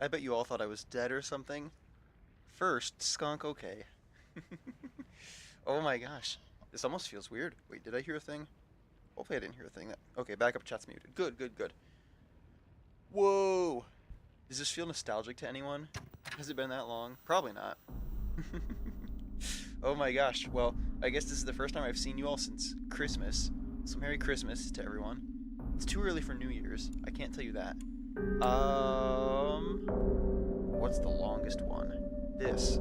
I bet you all thought I was dead or something. First, skunk, okay. Oh my gosh. This almost feels weird. Wait, did I hear a thing? Hopefully I didn't hear a thing. Okay, backup chat's muted. Good, good, good. Whoa! Does this feel nostalgic to anyone? Has it been that long? Probably not. Oh my gosh. Well, I guess this is the first time I've seen you all since Christmas. So Merry Christmas to everyone. It's too early for New Year's. I can't tell you that. What's the longest one? This.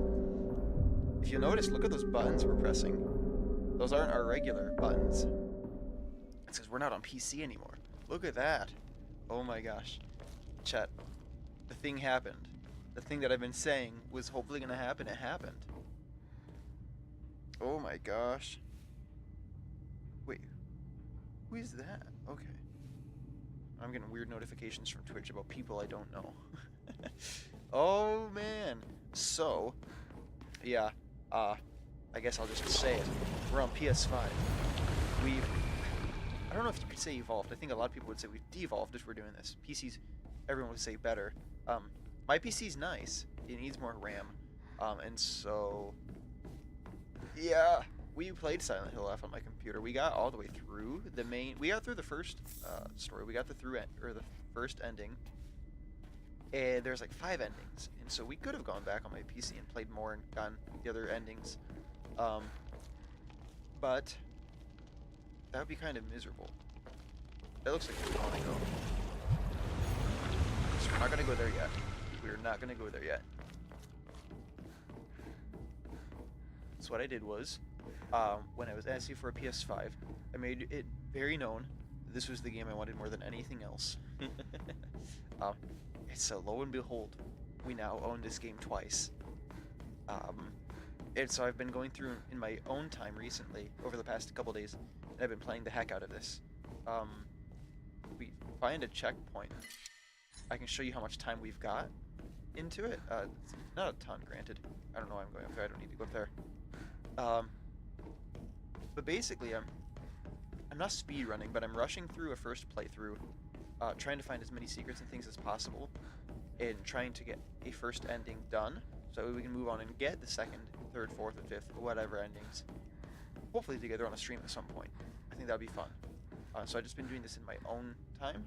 If you notice, look at those buttons we're pressing. Those aren't our regular buttons. It's because we're not on PC anymore. Look at that. Oh my gosh. Chat. The thing happened. The thing that I've been saying was hopefully going to happen. It happened. Oh my gosh. Wait. Who is that? Okay. I'm getting weird notifications from Twitch about people I don't know. Oh man. So, yeah. I guess I'll just say it. We're on PS5. We've... I don't know if you could say evolved. I think a lot of people would say we've devolved if we're doing this. PCs, everyone would say better. My PC's nice. It needs more RAM. And so... Yeah, we played Silent Hill F on my computer. We got all the way through the main... We got through the first story. We got the first ending. And there's like 5 endings. And so we could have gone back on my PC and played more and gotten the other endings. But that would be kind of miserable. That looks like we want to go. So we're not going to go there yet. We're not going to go there yet. So what I did was, when I was asking for a PS5, I made it very known this was the game I wanted more than anything else. And so lo and behold, we now own this game twice. And so I've been going through in my own time recently, over the past couple days, and I've been playing the heck out of this. We find a checkpoint. I can show you how much time we've got into it. It's not a ton, granted. I don't know why I'm going up there. I don't need to go up there. But basically, I'm not speed running, but I'm rushing through a first playthrough, trying to find as many secrets and things as possible, and trying to get a first ending done, so we can move on and get the second, third, fourth, and fifth, whatever endings, hopefully together on a stream at some point. I think that would be fun. So I've just been doing this in my own time,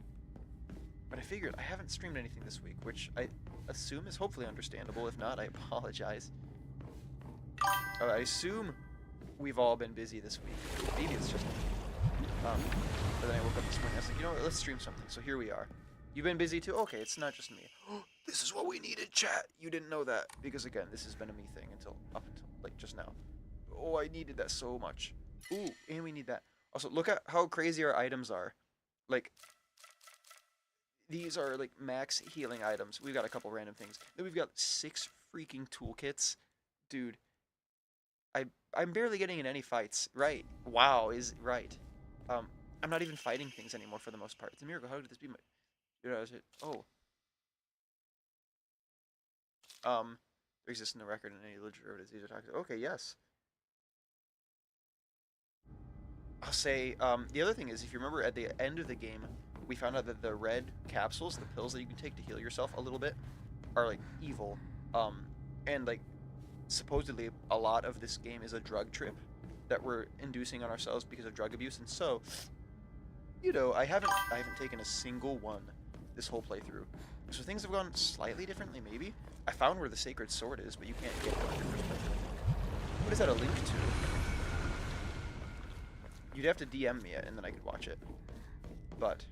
but I figured I haven't streamed anything this week, which I assume is hopefully understandable. If not, I apologize. I assume we've all been busy this week. Maybe it's just me. But then I woke up this morning, I was like, you know what, let's stream something. So here we are. You've been busy too? Okay, it's not just me. This is what we needed, chat. You didn't know that. Because again, this has been a me thing up until like just now. Oh, I needed that so much. Ooh, and we need that. Also, look at how crazy our items are. Like, these are like max healing items. We've got a couple random things. Then we've got 6 freaking toolkits. Dude, I'm barely getting in any fights. Right. Wow is right. I'm not even fighting things anymore for the most part. It's a miracle. How did this be my... You know, oh. There exists no record in any literature of disease or toxic. Okay, yes. I'll say, the other thing is, if you remember at the end of the game, we found out that the red capsules, the pills that you can take to heal yourself a little bit, are, like, evil. And, like, supposedly a lot of this game is a drug trip that we're inducing on ourselves because of drug abuse, and so, you know, I haven't taken a single one this whole playthrough. So things have gone slightly differently, maybe. I found where the sacred sword is, but you can't get it on your first playthrough, I think. What is that a link to? You'd have to DM me it, and then I could watch it. But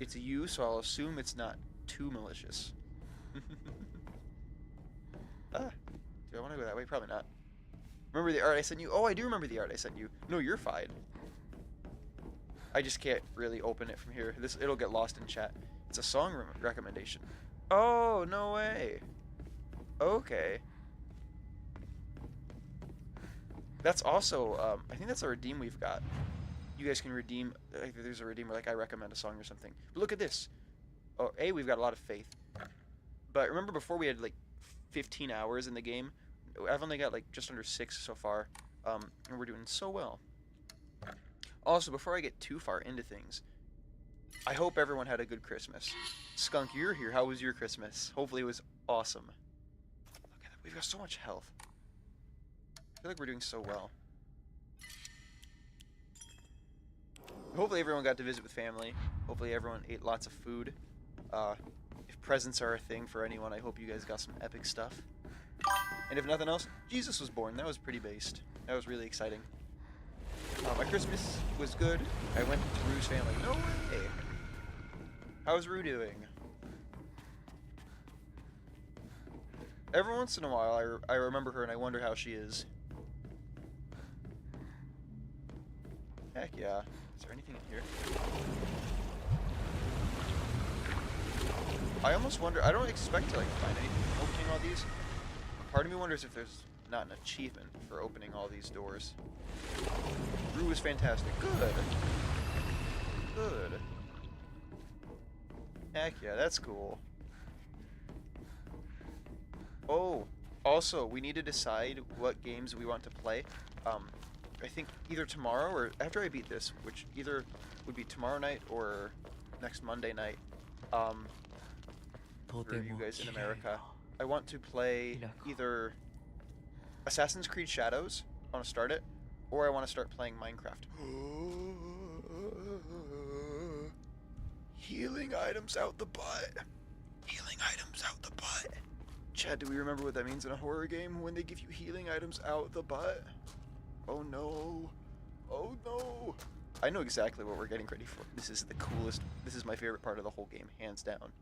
it's you, so I'll assume it's not too malicious. Do I want to go that way? Probably not. Remember the art I sent you? Oh, I do remember the art I sent you. No, you're fine. I just can't really open it from here. It'll get lost in chat. It's a song recommendation. Oh, no way. Okay. That's also, I think that's a redeem we've got. You guys can redeem, like, there's a redeemer, like I recommend a song or something. But look at this. Oh, we've got a lot of faith. But remember before we had like 15 hours in the game? I've only got like just under 6 so far. And we're doing so well. Also, before I get too far into things, I hope everyone had a good Christmas. Skunk, you're here. How was your Christmas? Hopefully it was awesome. Look at that. We've got so much health. I feel like we're doing so well. Hopefully everyone got to visit with family. Hopefully everyone ate lots of food. If presents are a thing for anyone, I hope you guys got some epic stuff. And if nothing else, Jesus was born. That was pretty based. That was really exciting. My Christmas was good. I went to Rue's family. No way! How's Rue doing? Every once in a while, I remember her and I wonder how she is. Heck yeah. Is there anything in here? I almost wonder, I don't expect to like find anything from opening all these. Part of me wonders if there's not an achievement for opening all these doors. Rue was fantastic. Good. Good. Heck yeah, that's cool. Oh, also, we need to decide what games we want to play. I think either tomorrow or after I beat this, which either would be tomorrow night or next Monday night, for you guys in America, I want to play either Assassin's Creed Shadows, I want to start it, or I want to start playing Minecraft. Healing items out the butt. Healing items out the butt. Chad, do we remember what that means in a horror game when they give you healing items out the butt? Oh no. Oh no. I know exactly what we're getting ready for. This is the coolest. This is my favorite part of the whole game, hands down.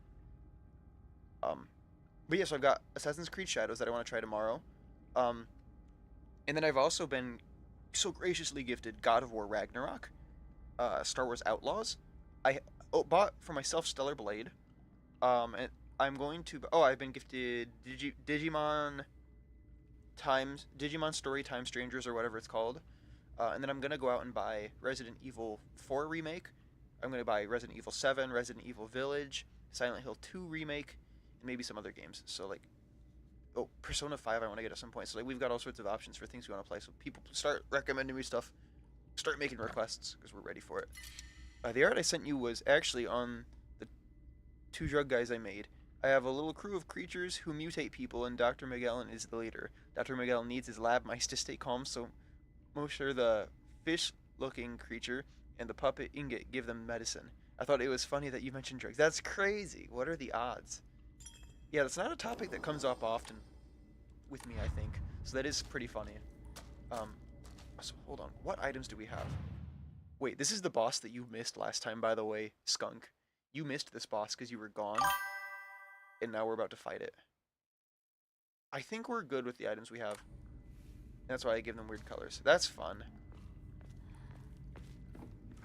But yeah, so I've got Assassin's Creed Shadows that I want to try tomorrow. And then I've also been so graciously gifted God of War Ragnarok, Star Wars Outlaws. I bought for myself Stellar Blade. And I'm going to. Oh, I've been gifted Digimon Story Time Strangers or whatever it's called. And then I'm gonna go out and buy Resident Evil 4 remake. I'm gonna buy Resident Evil 7, Resident Evil Village, Silent Hill 2 remake, and maybe some other games. So like, oh, Persona 5 I want to get at some point. So like we've got all sorts of options for things we want to play. So people start recommending me stuff, start making requests because we're ready for it. The art I sent you was actually on the 2 drug guys I made. I have a little crew of creatures who mutate people, and Dr. Magellan is the leader. Dr. Magellan needs his lab mice to stay calm, so Mosher, the fish-looking creature, and the puppet Ingot give them medicine. I thought it was funny that you mentioned drugs. That's crazy. What are the odds? Yeah, that's not a topic that comes up often with me, I think. So that is pretty funny. So hold on. What items do we have? Wait, this is the boss that you missed last time, by the way, Skunk. You missed this boss because you were gone, and now we're about to fight it. I think we're good with the items we have. That's why I give them weird colors. That's fun.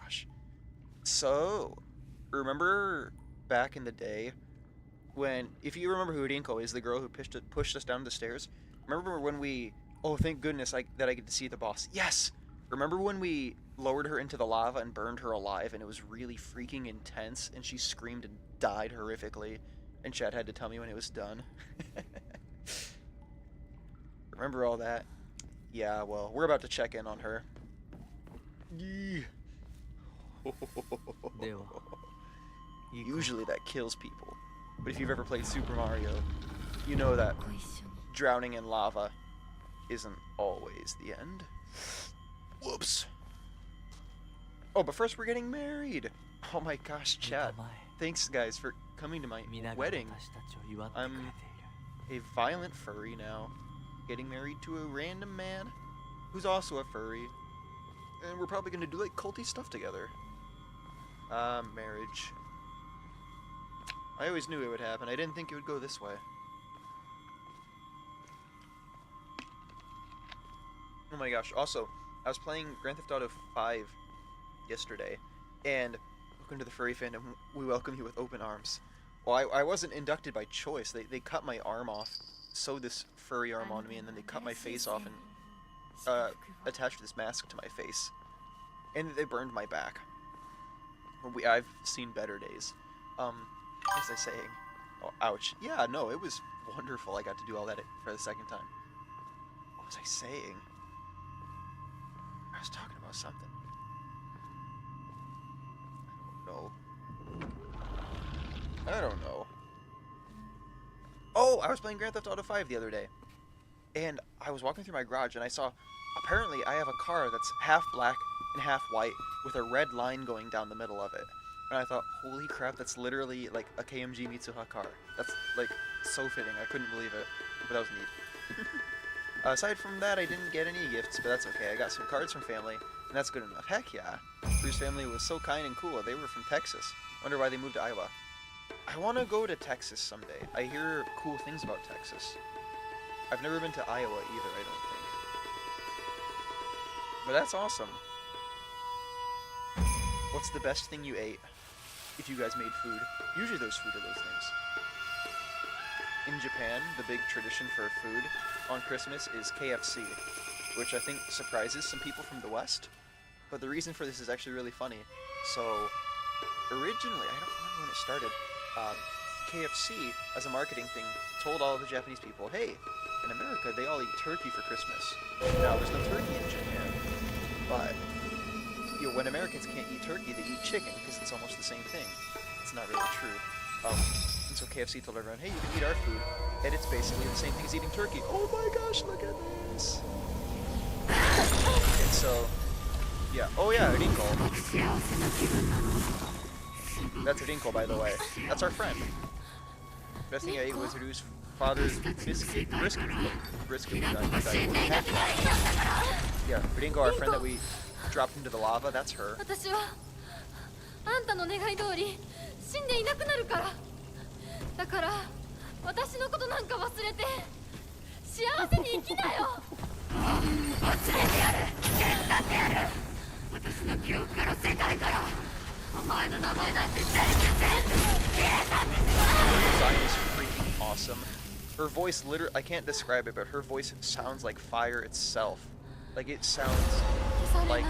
Gosh. So, remember back in the day when, if you remember who Rinko is, the girl who pushed us down the stairs? Remember when we, oh thank goodness that I get to see the boss. Yes! Remember when we lowered her into the lava and burned her alive and it was really freaking intense and she screamed and died horrifically and Chad had to tell me when it was done? Remember all that? Yeah, well, we're about to check in on her. Usually that kills people, but if you've ever played Super Mario, you know that drowning in lava isn't always the end. Whoops. Oh, but first we're getting married. Oh my gosh, Chad. Thanks, guys, for coming to my wedding. I'm a violent furry now, getting married to a random man who's also a furry, and we're probably gonna do like culty stuff together. Marriage. I always knew it would happen. I didn't think it would go this way. Oh my gosh. Also, I was playing Grand Theft Auto 5 yesterday, and welcome to the furry fandom. We welcome you with open arms. Well, I wasn't inducted by choice. They cut my arm off, sewed this furry arm onto me, and then they cut my face off and attached this mask to my face. And they burned my back. I've seen better days. What was I saying? Oh, ouch. Yeah, no, it was wonderful. I got to do all that for the second time. What was I saying? I was talking about something. I don't know. I don't know. Oh, I was playing Grand Theft Auto 5 the other day, and I was walking through my garage, and I saw, apparently I have a car that's half black and half white with a red line going down the middle of it. And I thought, holy crap, that's literally like a KMG Mitsuha car. That's like so fitting. I couldn't believe it, but that was neat. Aside from that, I didn't get any gifts, but that's okay. I got some cards from family, and that's good enough. Heck yeah. Bruce's family was so kind and cool. They were from Texas. Wonder why they moved to Iowa. I want to go to Texas someday. I hear cool things about Texas. I've never been to Iowa either, I don't think. But that's awesome. What's the best thing you ate? If you guys made food. Usually there's food of those things. In Japan, the big tradition for food on Christmas is KFC, which I think surprises some people from the West. But the reason for this is actually really funny. So, originally, I don't remember when it started, KFC, as a marketing thing, told all of the Japanese people, hey, in America, they all eat turkey for Christmas. Now, there's no turkey in Japan, but you know, when Americans can't eat turkey, they eat chicken, because it's almost the same thing. It's not really true. And so KFC told everyone, hey, you can eat our food, and it's basically the same thing as eating turkey. Oh my gosh, look at this! And so, yeah. Oh yeah, Rinko. That's Rinko, by the way. That's our friend. Best thing I ate was Ru's father's brisket. Yeah, Rinko, our friend that we dropped into the lava, that's her. Design is freaking awesome. Her voice literally, I can't describe it, but her voice sounds like fire itself. Like, it sounds like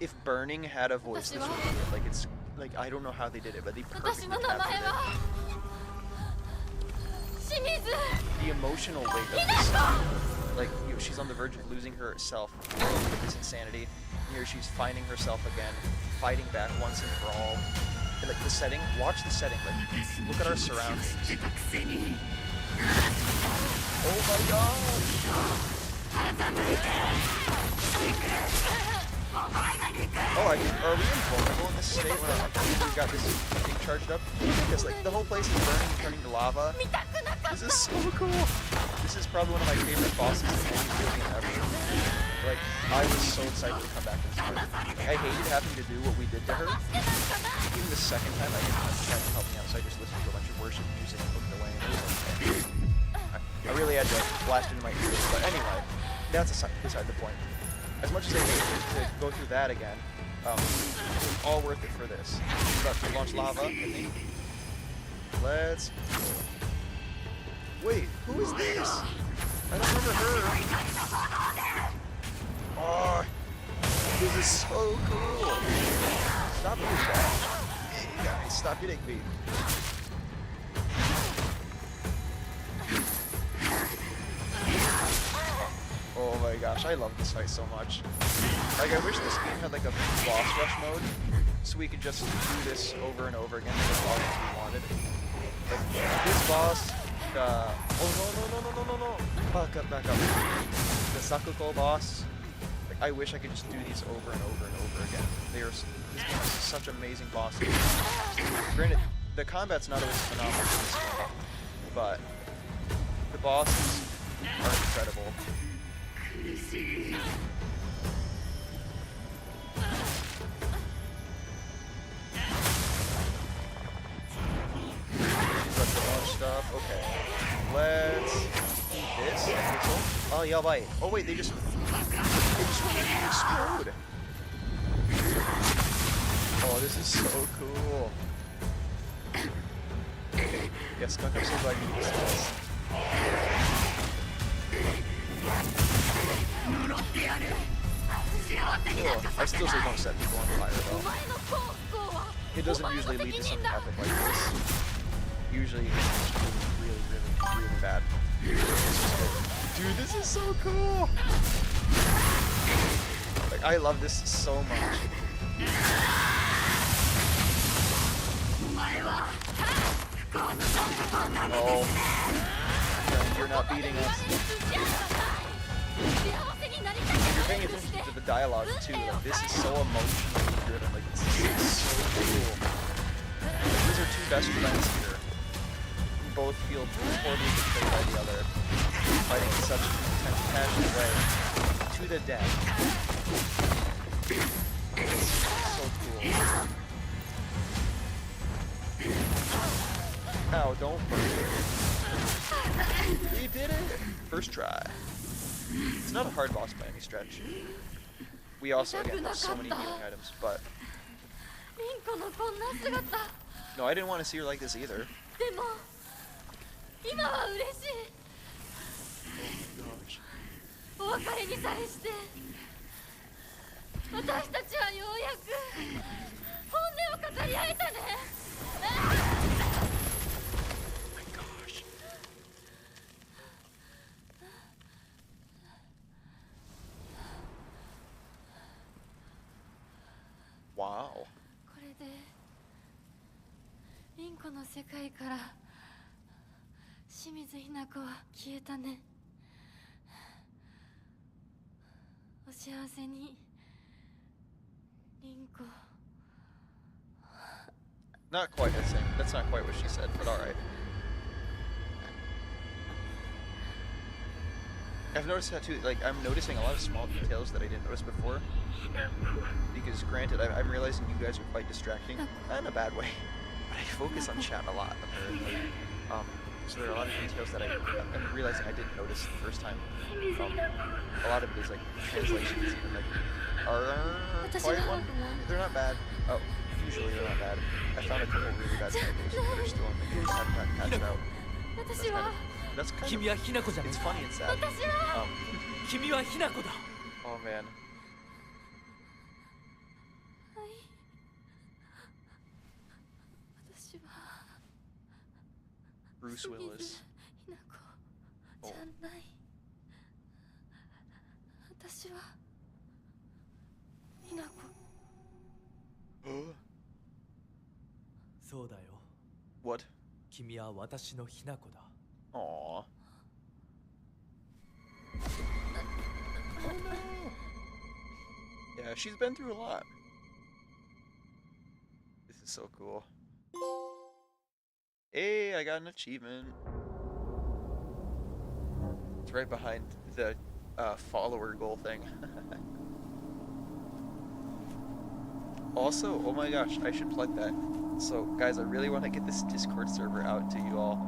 if Burning had a voice, this would be it. Like, it's, like, I don't know how they did it, but they perfectly captured it. The emotional weight of this, like, you know, she's on the verge of losing herself with this insanity. Here she's finding herself again, fighting back once and for all. And, like, the setting, watch the setting, like, look at our surroundings. Oh my gosh! Oh, are we invulnerable in this state when we got this thing charged up? Because, like, the whole place is burning and turning to lava. This is so cool! This is probably one of my favorite bosses in any video game ever. Like, I was so excited to come back to this fight. Like, I hated having to do what we did to her. Even the second time, I didn't have to try to help me out, so I just listened to a bunch of worship music and looked away, and it was okay. I really had to blast into my ears, but anyway, that's beside the point. As much as I hate to go through that again, it was all worth it for this. We're about to launch lava, I think. Let's go. Wait, who is this? I don't remember her. Oh, this is so cool. Stop hitting that. Hey guys, stop hitting me. Oh my gosh, I love this fight so much. Like, I wish this game had like a boss rush mode, so we could just do this over and over again as long as we wanted. Like, this boss, oh no. Back up. The Sakuko boss, like, I wish I could just do these over and over and over again. This game has such amazing bosses. Granted, the combat's not always phenomenal in this game, but the bosses are incredible. Let's launch stuff. Okay. Let's eat this. Oh, yabai. Oh wait, they just explode. Oh, this is so cool. Yes, Skunk, I'm so glad you did this. Cool. I still say don't set people on fire though. It doesn't usually lead to something epic like this. Usually it's just really bad. Dude, this is so cool! Like, I love this so much. Oh, you're not beating us. You're paying attention to the dialogue too. Like, this is so emotionally driven. Like, this is so cool. These are two best friends here. Who both feel horribly betrayed by the other, fighting in such an intense, passionate way to the death. So cool. Ow, don't burn it. We did it! First try. It's not a hard boss by any stretch. We also, again, have so many healing items, but... No, I didn't want to see her like this either. Oh my gosh. Wow. これで凛子の世界から清水ひな子は消えたね。お幸せに凛子。 Not quite the same. That's not quite what she said, but alright. I've noticed that too. Like, I'm noticing a lot of small details that I didn't notice before. Because, granted, I'm realizing you guys are quite distracting. Not in a bad way. But I focus on chat a lot, apparently. So there are a lot of details that I'm realizing I didn't notice the first time. A lot of it is, like, translations. And, like, quiet one? They're not bad. Oh, usually they're not bad. I found a couple really bad typos that are still in the game. I haven't gotten patched out. That's kind of, it's funny and sad. Oh man. Bruce Willis. Oh. そうだよ。 What? 君は私のひな子だ。 Aww. Oh no. Yeah, she's been through a lot. This is so cool. Hey, I got an achievement. It's right behind the follower goal thing. Also, oh my gosh, I should plug that. So, guys, I really want to get this Discord server out to you all.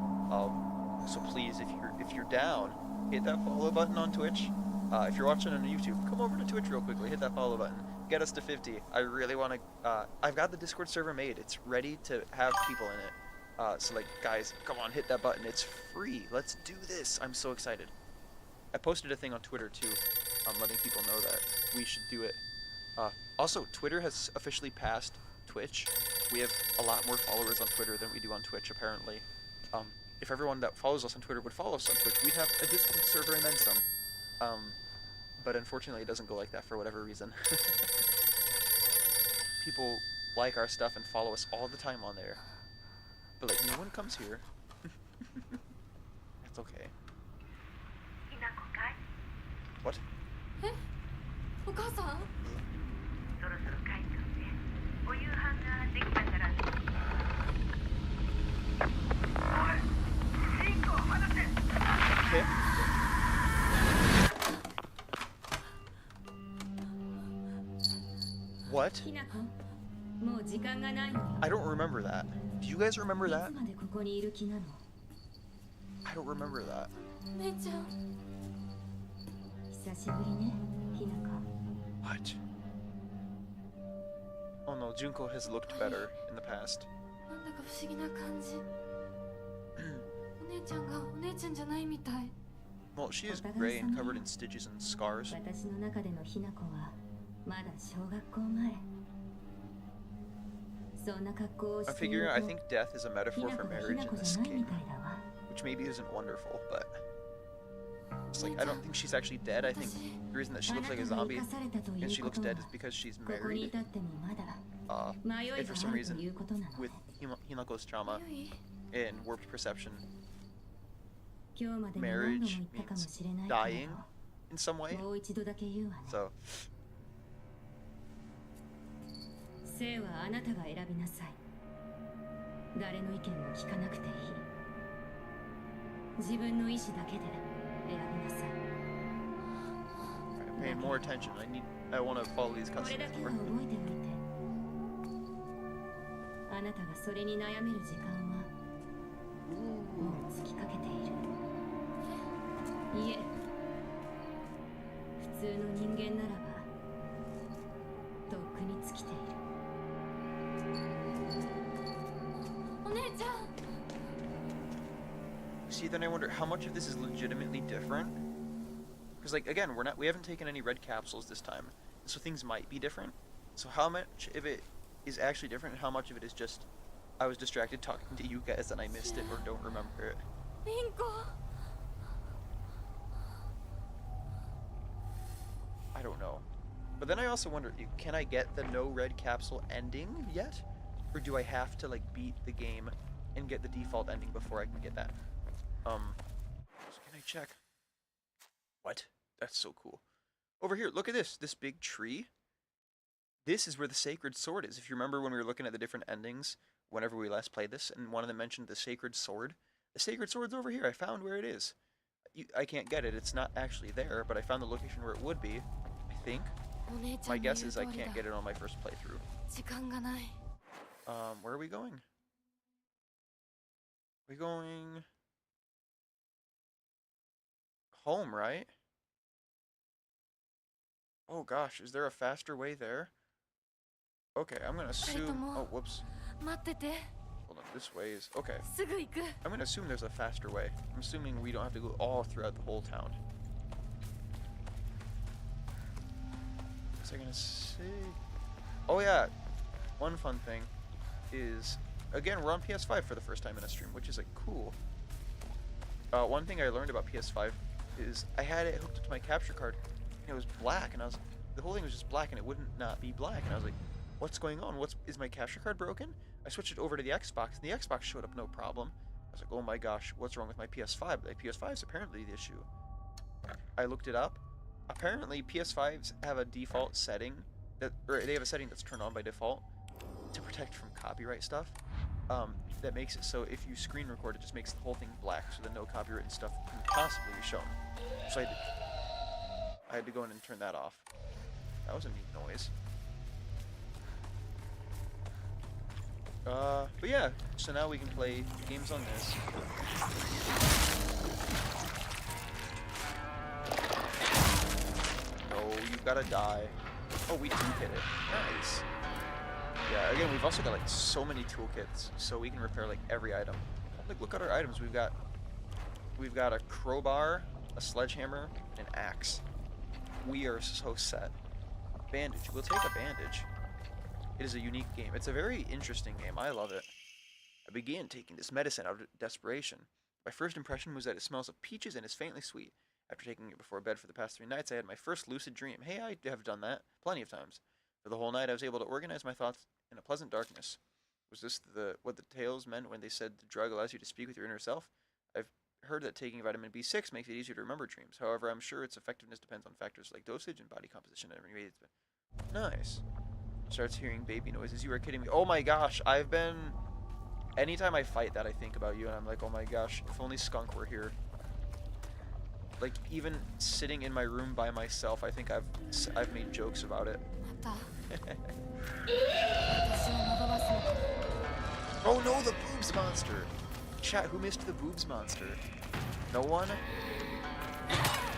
So please, if you're down, hit that follow button on Twitch. If you're watching on YouTube, come over to Twitch real quickly. Hit that follow button. Get us to 50. I really want to. I've got the Discord server made. It's ready to have people in it. So like, guys, come on, hit that button. It's free. Let's do this. I'm so excited. I posted a thing on Twitter too, letting people know that we should do it. Also, Twitter has officially passed Twitch. We have a lot more followers on Twitter than we do on Twitch, apparently. If everyone that follows us on Twitter would follow us on Twitch, we'd have a Discord server and then some. But unfortunately it doesn't go like that for whatever reason. People like our stuff and follow us all the time on there. But like, no one comes here. That's okay. What? え、お母さん？そろそろ帰っておいで。お夕飯ができたから。おい、リンコを離せ。 Okay. What? I don't remember that. Do you guys remember that? I don't remember that. 姉ちゃん。 What? Oh no, Junko has looked better in the past. なんだか不思議な感じ。お姉ちゃんがお姉ちゃんじゃないみたい。 Well, she is gray and covered in stitches and scars. I'm figuring I think death is a metaphor for marriage in this game, which maybe isn't wonderful, but it's like, I don't think she's actually dead. I think the reason that she looks like a zombie and she looks dead is because she's married. And for some reason, with Hinako's trauma and warped perception, marriage means dying in some way. So, 生はあなたが選びなさい。誰の意見も聞かなくていい。自分の意志だけで選びなさい。pay more attention. I want to follow these これだ cutscenes けは more. 覚えておいて。あなたがそれに悩める時間はもう尽きかけている。いえ、普通の人間ならばとっくに尽きている。お姉ちゃん。 See, then I wonder how much of this is legitimately different. Because, like, again, we haven't taken any red capsules this time, so things might be different. So how much of it is actually different, and how much of it is just I was distracted talking to you guys and I missed it or don't remember it? リンコ。 I don't know. But then I also wonder, can I get the no red capsule ending yet? Or do I have to, like, beat the game and get the default ending before I can get that? So can I check? What? That's so cool. Over here, look at this big tree. This is where the sacred sword is. If you remember when we were looking at the different endings, whenever we last played this, and one of them mentioned the sacred sword. The sacred sword's over here. I found where it is. I can't get it. It's not actually there, but I found the location where it would be, I think. My guess is I can't get it on my first playthrough. 時間がない。 Where are we going? We going home, right? Oh gosh, is there a faster way there? Okay, I'm gonna assume. Oh, whoops. 待ってて。 Hold on, this way is okay. すぐ行く。 I'm gonna assume there's a faster way. I'm assuming we don't have to go all throughout the whole town. What's I gonna say? Oh yeah, one fun thing is, again, we're on PS5 for the first time in a stream, which is like cool. One thing I learned about PS5 is I had it hooked up to my capture card, and it was black, and the whole thing was just black, and it wouldn't not be black, and I was like, what's going on? Is my capture card broken? I switched it over to the Xbox, and the Xbox showed up no problem. I was like, oh my gosh, what's wrong with my PS5? The PS5 is apparently the issue. I looked it up. Apparently, PS5s have a default setting or they have a setting that's turned on by default to protect from copyright stuff. That makes it so if you screen record, it just makes the whole thing black, so that no copyright stuff can possibly be shown. So I had to go in and turn that off. That was a neat noise. But yeah, so now we can play games on this. Oh, you've gotta die. Oh, we do hit it. Nice. Yeah, again, we've also got like so many toolkits, so we can repair like every item. Like, look at our items. We've got a crowbar, a sledgehammer, and an axe. We are so set. Bandage. We'll take a bandage. It is a unique game. It's a very interesting game. I love it. I began taking this medicine out of desperation. My first impression was that it smells of peaches and is faintly sweet. After taking it before bed for the past 3 nights, I had my first lucid dream. Hey, I have done that plenty of times. For the whole night, I was able to organize my thoughts in a pleasant darkness. Was this what the tales meant when they said the drug allows you to speak with your inner self? I've heard that taking vitamin B6 makes it easier to remember dreams. However, I'm sure its effectiveness depends on factors like dosage and body composition. Nice. Starts hearing baby noises. You are kidding me. Oh my gosh, anytime I fight that, I think about you, and I'm like, oh my gosh, if only Skunk were here. Like, even sitting in my room by myself, I think I've made jokes about it. Oh no, the boobs monster! Chat, who missed the boobs monster? No one?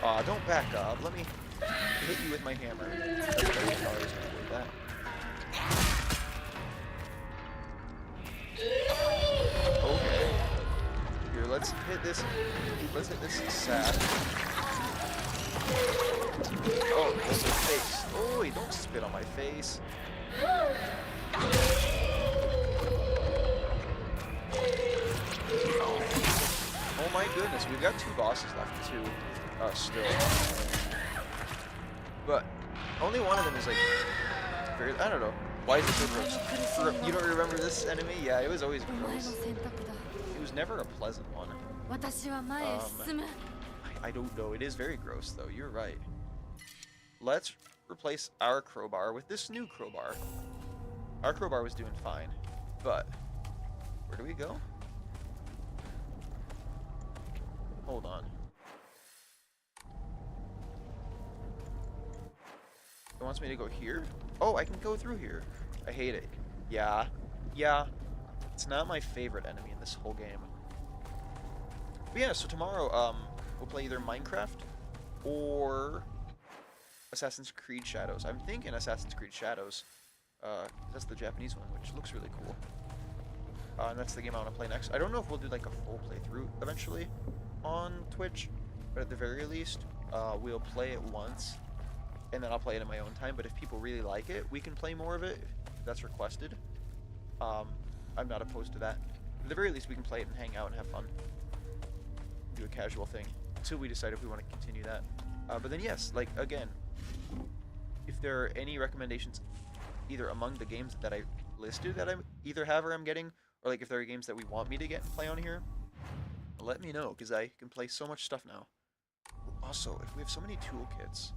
Aw, don't back up. Let me hit you with my hammer. That. Okay. Here, let's hit this sack. Oh, there's a face. Oh, wait, don't spit on my face. Oh my goodness, we've got 2 bosses left too, still. But only one of them is like very, I don't know. Why is it so gross? You don't remember this enemy? Yeah, it was always gross. It was never a pleasant one. I don't know. It is very gross, though. You're right. Let's replace our crowbar with this new crowbar. Our crowbar was doing fine, but where do we go? Hold on. It wants me to go here? Oh, I can go through here. I hate it. Yeah. Yeah. It's not my favorite enemy in this whole game. But yeah, so tomorrow, we'll play either Minecraft or Assassin's Creed Shadows. I'm thinking Assassin's Creed Shadows. That's the Japanese one, which looks really cool. And that's the game I want to play next. I don't know if we'll do like a full playthrough eventually on Twitch, but at the very least, we'll play it once, and then I'll play it in my own time. But if people really like it, we can play more of it if that's requested. I'm not opposed to that. At the very least, we can play it and hang out and have fun. Do a casual thing until we decide if we want to continue that. But then yes, like again, if there are any recommendations either among the games that I listed that I either have or I'm getting, or like if there are games that we want me to get and play on here, let me know, because I can play so much stuff now. Also, if we have so many toolkits,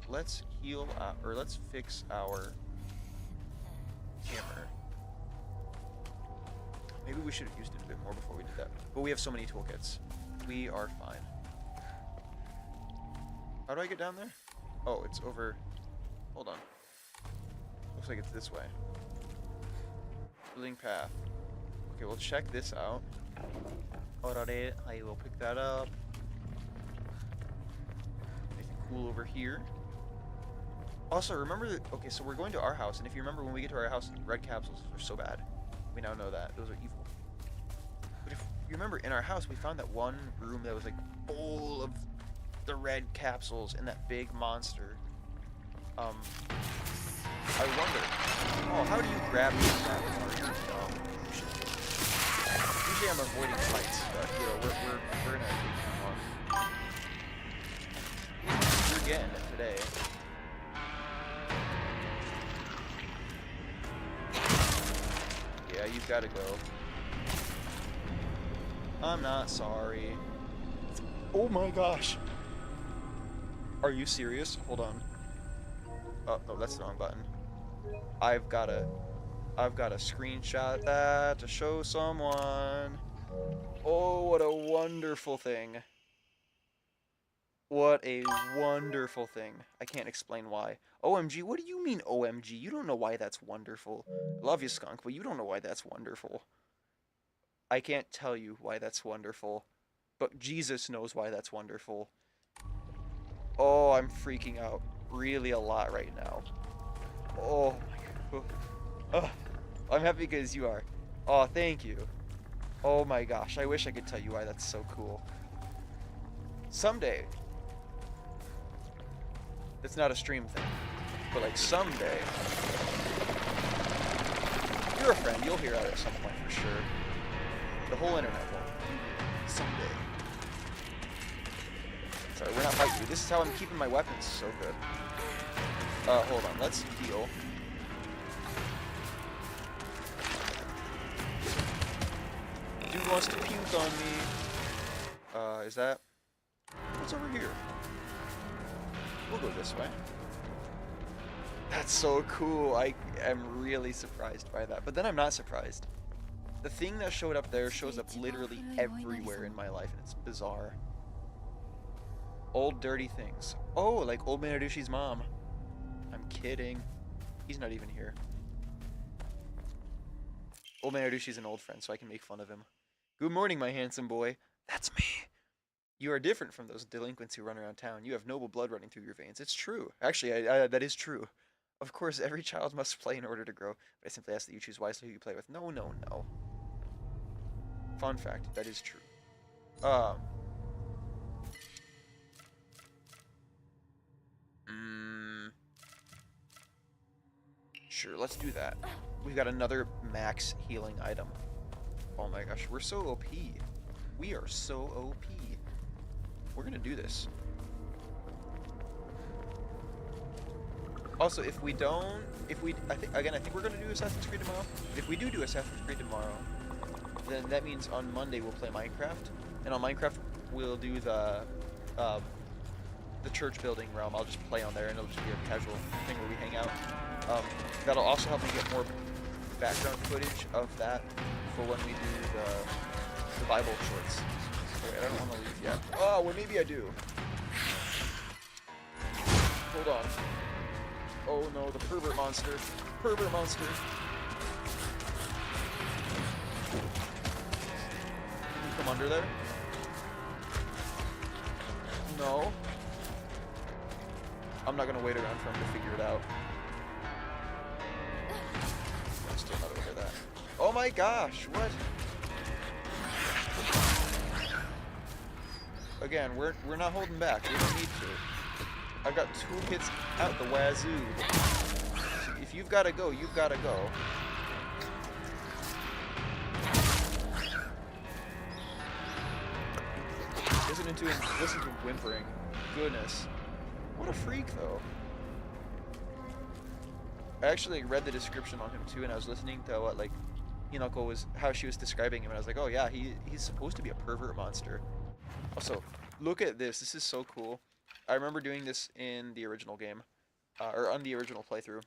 let's heal, or let's fix our hammer. Maybe we should have used it a bit more before we did that. But we have so many toolkits. We are fine. How do I get down there? Oh, it's over... Hold on. Looks like it's this way. Building path. Okay, we'll check this out. Alright, I will pick that up. Anything cool over here? Also, remember that... Okay, so we're going to our house, and if you remember when we get to our house, red capsules are so bad. We now know that. Those are evil. But if you remember, in our house, we found that one room that was like full of the red capsules and that big monster. I wonder... Oh, how do you grab that? Usually I'm avoiding fights, but, you know, we're in a good one. You're again today. Yeah, you've got to go. I'm not sorry. Oh my gosh. Are you serious? Hold on. Oh, no, that's the wrong button. I've got to screenshot that to show someone. Oh, what a wonderful thing. What a wonderful thing. I can't explain why. OMG, what do you mean OMG? You don't know why that's wonderful. I love you, Skunk, but you don't know why that's wonderful. I can't tell you why that's wonderful. But Jesus knows why that's wonderful. Oh, I'm freaking out really a lot right now. Oh, oh, I'm happy because you are. Oh, thank you. Oh my gosh, I wish I could tell you why that's so cool. Someday, it's not a stream thing, but like someday, you're a friend, you'll hear that at some point for sure. The whole internet will. Someday. Sorry, we're not fighting you. This is how I'm keeping my weapons so good. Hold on, let's heal. Dude wants to puke on me. Is that... What's over here? We'll go this way. That's so cool. I am really surprised by that. But then I'm not surprised. The thing that showed up there shows up literally everywhere in my life, and it's bizarre. Old dirty things. Oh, like Old Man Adushi's mom. I'm kidding. He's not even here. Old Man Adushi's an old friend, so I can make fun of him. Good morning, my handsome boy. That's me. You are different from those delinquents who run around town. You have noble blood running through your veins. It's true. Actually, that is true. Of course, every child must play in order to grow, but I simply ask that you choose wisely who you play with. No, no, no. Fun fact, that is true. Sure, let's do that. We've got another max healing item. Oh my gosh, we're so OP. We are so OP. We're gonna do this. Also, if we don't, I think we're gonna do Assassin's Creed tomorrow. If we do Assassin's Creed tomorrow, then that means on Monday we'll play Minecraft, and on Minecraft we'll do the church building realm. I'll just play on there, and it'll just be a casual thing where we hang out. That'll also help me get more background footage of that for when we do the Bible shorts. Wait, I don't want to leave yet. Oh, well, maybe I do. Hold on. Oh no, the pervert monster. Pervert monster. Can you come under there? No. I'm not gonna wait around for him to figure it out. I'm still not over that. Oh my gosh, what? Again, we're not holding back. We don't need to. I've got toolkits out the wazoo. If you've gotta go, you've gotta go. Listen to him whimpering. Goodness. What a freak, though. I actually read the description on him too, and I was listening to what Hinako was, how she was describing him, and I was like, oh yeah, he's supposed to be a pervert monster. Also, look at this. This is so cool. I remember doing this in the original game, or on the original playthrough.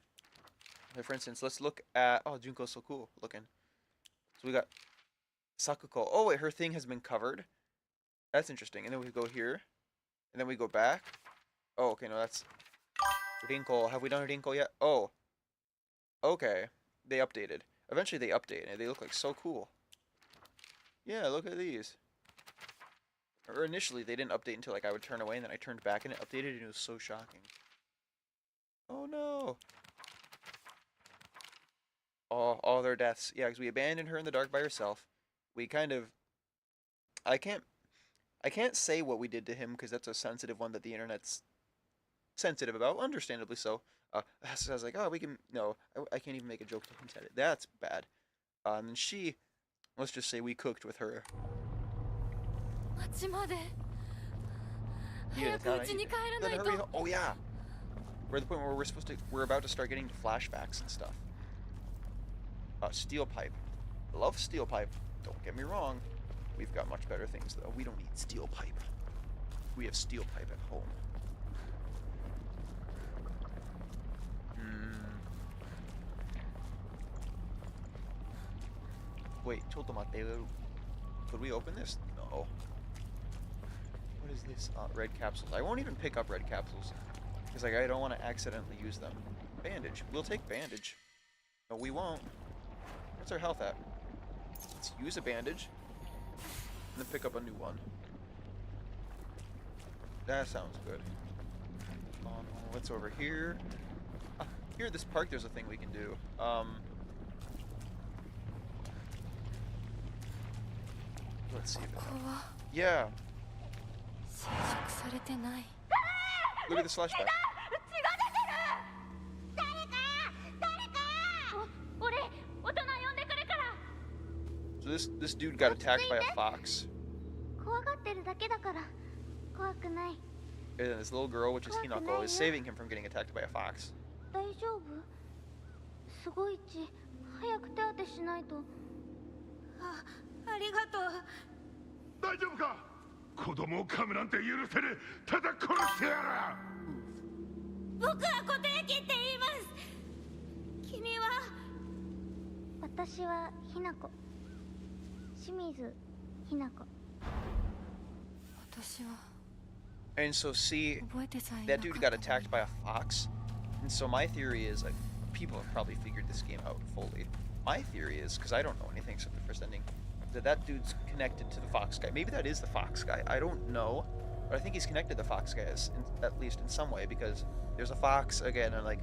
For instance, let's look at, oh, Junko's so cool looking. So we got Sakuko. Oh wait, her thing has been covered. That's interesting. And then we go here, and then we go back. Oh, okay, no, that's Rinko. Have we done Rinko yet? Oh, okay. They updated. Eventually they update, and they look like so cool. Yeah, look at these. Or initially they didn't update until I would turn away, and then I turned back and it updated, and it was so shocking. Oh no. Oh, all their deaths. Yeah, because we abandoned her in the dark by herself. We kind of... I can't say what we did to him because that's a sensitive one that the internet's sensitive about, understandably so. So I was like, oh, we can... No, I can't even make a joke to hint at it. That's bad. And she... Let's just say we cooked with her. Yeah, then hurry home. Oh yeah! We're at the point where we're about to start getting flashbacks and stuff. Steel pipe. Love steel pipe. Don't get me wrong. We've got much better things though. We don't need steel pipe. We have steel pipe at home. Wait, could we open this? No. What is this? Red capsules. I won't even pick up red capsules. Because I don't want to accidentally use them. Bandage. We'll take bandage. No, we won't. What's our health at? Let's use a bandage. And then pick up a new one. That sounds good. What's over here? Here at this park there's a thing we can do. Let's see if it... Yeah. Look at this flashback. So this dude got attacked by a fox. And this little girl, which is Hinako, is saving him from getting attacked by a fox. 大丈夫か子供を噛むなんて許せねえただ殺してやら僕は固定機って言います君は私はひなこ清水ひなこ私は And so see, that dude got attacked by a fox. And so my theory is, like, people have probably figured this game out fully. My theory is, because I don't know anything except the first ending, that dude's connected to the fox guy. Maybe that is the fox guy. I don't know. But I think he's connected to the fox guy, at least in some way, because there's a fox again, and like,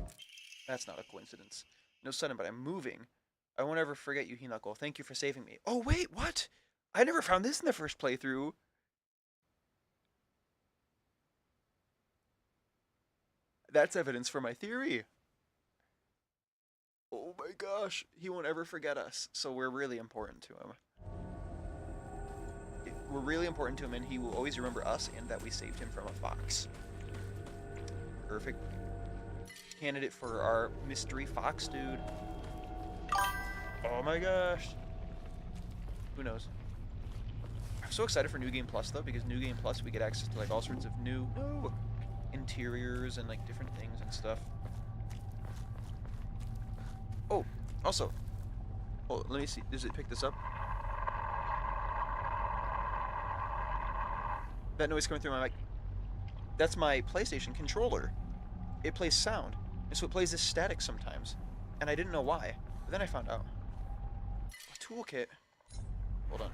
that's not a coincidence. No sudden, but I'm moving. I won't ever forget you, Hinako. Thank you for saving me. Oh, wait, what? I never found this in the first playthrough. That's evidence for my theory. Oh my gosh, he won't ever forget us, so we're really important to him. We're really important to him, and he will always remember us and that we saved him from a fox. Perfect. candidate for our mystery fox dude. Oh my gosh. Who knows? I'm so excited for New Game Plus though, because New Game Plus we get access to like all sorts of new interiors and like different things and stuff. Oh, also, oh, let me see. Does it pick this up? That noise coming through my mic. That's my PlayStation controller. It plays sound, and so it plays this static sometimes, and I didn't know why. But then I found out. A toolkit. Hold on.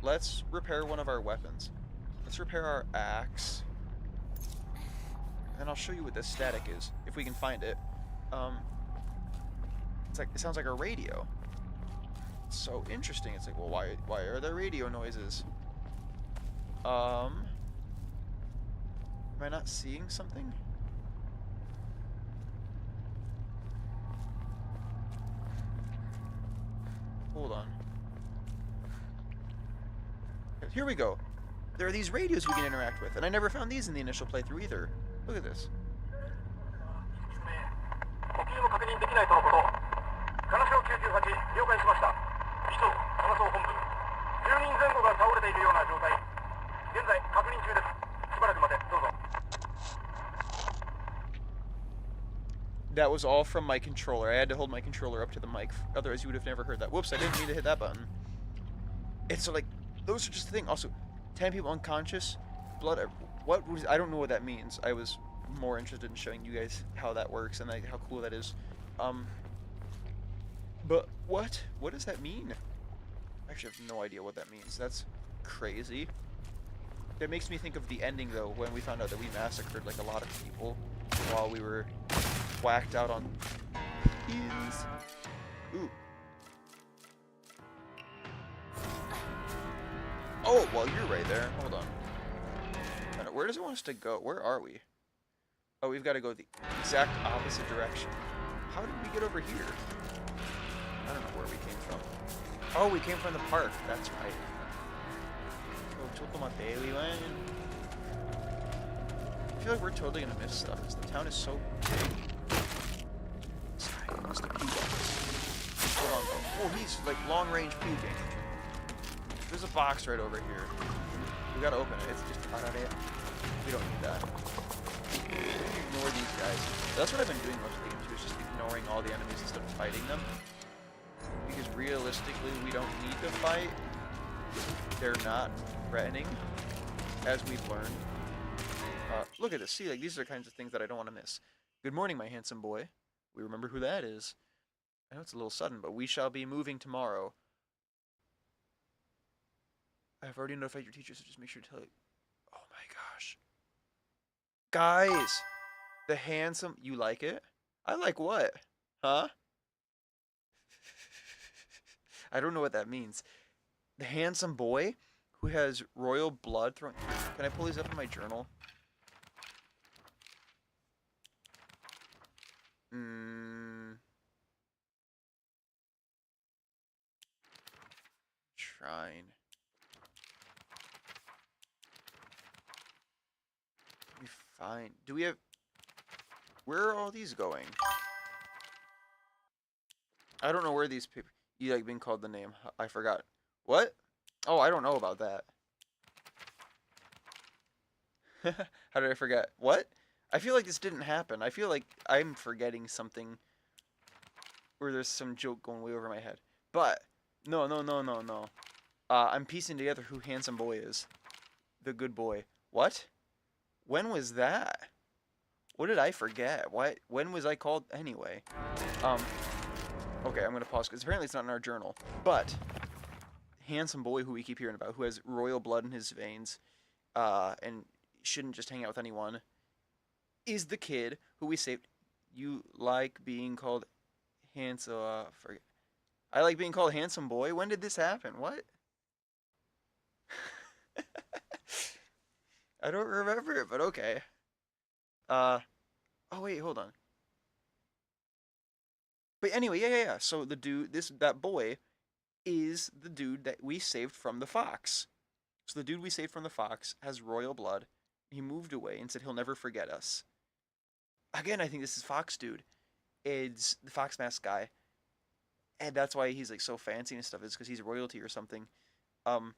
Let's repair one of our weapons. Let's repair our axe. And then I'll show you what this static is, if we can find it. It's like, it sounds like a radio. It's so interesting. It's like, well, why are there radio noises? Am I not seeing something? Hold on. Here we go. There are these radios we can interact with, and I never found these in the initial playthrough either. Look at this. That was all from my controller. I had to hold my controller up to the mic, otherwise you would have never heard that. Whoops, I didn't mean to hit that button. It's so like, those are just the thing. Also, 10 people unconscious, blood, what was, I don't know what that means. I was more interested in showing you guys how that works and like how cool that is. But what does that mean? I actually have no idea what that means. That's crazy. That makes me think of the ending though, when we found out that we massacred like a lot of people while we were whacked out on peas. Ooh. Oh, well, you're right there. Hold on. Where does it want us to go? Where are we? Oh, we've got to go the exact opposite direction. How did we get over here? I don't know where we came from. Oh, we came from the park. That's right. Oh, Chokomate, we went. I feel like we're totally gonna miss stuff because the town is so big. This guy wants to puke on us. Hold on, though. Oh, he's like long-range puking. There's a box right over here. We gotta open it. It's just we don't need that. Ignore these guys. That's what I've been doing most of the game too, is just ignoring all the enemies instead of fighting them. Because realistically, we don't need to fight. They're not threatening, as we've learned. Look at this. See, like, these are the kinds of things that I don't want to miss. Good morning, my handsome boy. We remember who that is. I know it's a little sudden, but we shall be moving tomorrow. I've already notified your teacher, so just make sure to tell you. Oh my gosh. Guys! The handsome... You like it? I like what? Huh? I don't know what that means. The handsome boy who has royal blood thrown... Can I pull these up in my journal? Shrine. We find... Do we have... Where are all these going? I don't know where these people... You like being called the name. I forgot. What? Oh, I don't know about that. How did I forget? What? I feel like this didn't happen. I feel like I'm forgetting something. Or there's some joke going way over my head. But, no. I'm piecing together who Handsome Boy is. The good boy. What? When was that? What did I forget? What? When was I called anyway? Okay, I'm gonna pause because apparently it's not in our journal. But handsome boy who we keep hearing about, who has royal blood in his veins, and shouldn't just hang out with anyone, is the kid who we saved. You like being called handsome? I like being called handsome boy. When did this happen? What? I don't remember it, but okay. Oh wait, hold on. But anyway, yeah. So the dude, that boy, is the dude that we saved from the fox. So the dude we saved from the fox has royal blood. He moved away and said he'll never forget us. again, I think this is Fox dude. It's the Fox Mask guy, and that's why he's like so fancy and stuff. Is because he's royalty or something. Um,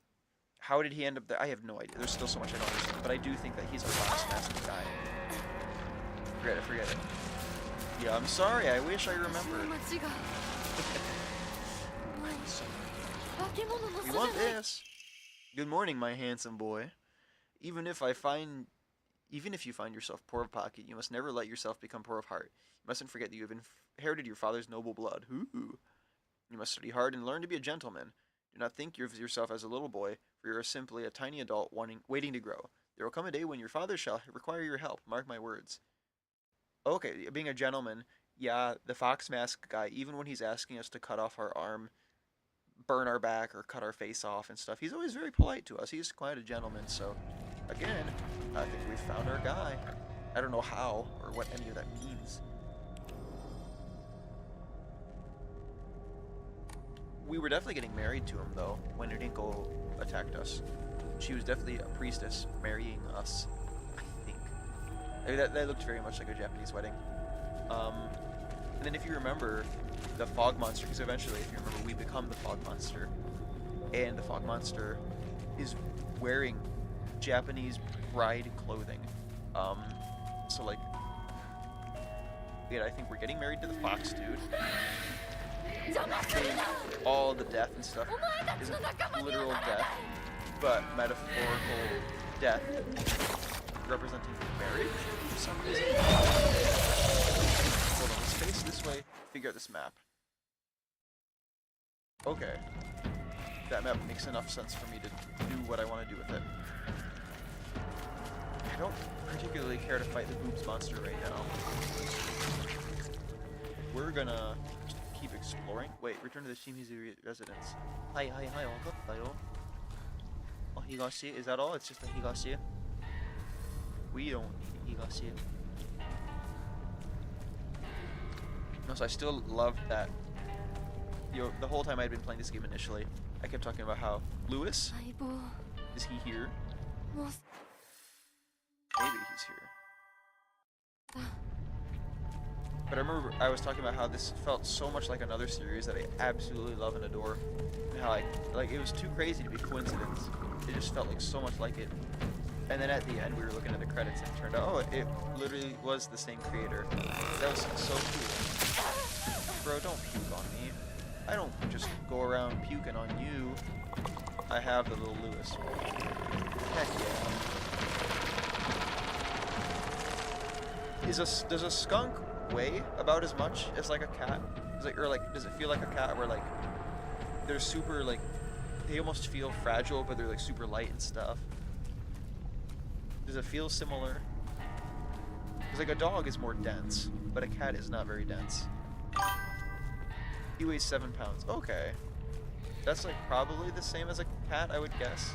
how did he end up there? I have no idea. There's still so much I don't understand, but I do think that he's a Fox Mask guy. Forget it. Yeah, I'm sorry. I wish I remembered. You want this? Good morning, my handsome boy. Even if you find yourself poor of pocket, you must never let yourself become poor of heart. You mustn't forget that you have inherited your father's noble blood. Ooh. You must study hard and learn to be a gentleman. Do not think of yourself as a little boy, for you are simply a tiny adult waiting to grow. There will come a day when your father shall require your help. Mark my words. Okay, being a gentleman, yeah, the Fox Mask guy, even when he's asking us to cut off our arm, burn our back, or cut our face off and stuff, he's always very polite to us. He's quite a gentleman, so, again, I think we found our guy. I don't know how, or what any of that means. We were definitely getting married to him, though, when Rinko attacked us. She was definitely a priestess marrying us, I think. I mean, that looked very much like a Japanese wedding. And then if you remember, the fog monster, because eventually, if you remember, we become the fog monster. And the fog monster is wearing Japanese bride clothing. So like, yeah, I think we're getting married to the fox dude. All the death and stuff isn't literal death, but metaphorical death representing marriage for some reason. Hold on, let's face this way, figure out this map. Okay. That map makes enough sense for me to do what I want to do with it. I don't particularly care to fight the boobs monster right now. We're gonna keep exploring. Wait, return to the Shimizu residence. Hi, Onko. Oh, Higashi? Is that all? It's just a Higashi? We don't need Higashi. No, so I still love that. The whole time I'd been playing this game initially, I kept talking about how Lewis, is he here? Maybe he's here. But I remember I was talking about how this felt so much like another series that I absolutely love and adore, and how like it was too crazy to be coincidence. It just felt like so much like it. And then at the end, we were looking at the credits, and it turned out, oh, it literally was the same creator. That was so cool. Bro, don't puke on me. I don't just go around puking on you. I have the little Lewis. Heck yeah. Does a skunk weigh about as much as like a cat? Does it feel like a cat where like they're super like they almost feel fragile but they're like super light and stuff? Does it feel similar? Because like a dog is more dense, but a cat is not very dense. He weighs 7 pounds. Okay. That's like probably the same as a cat, I would guess.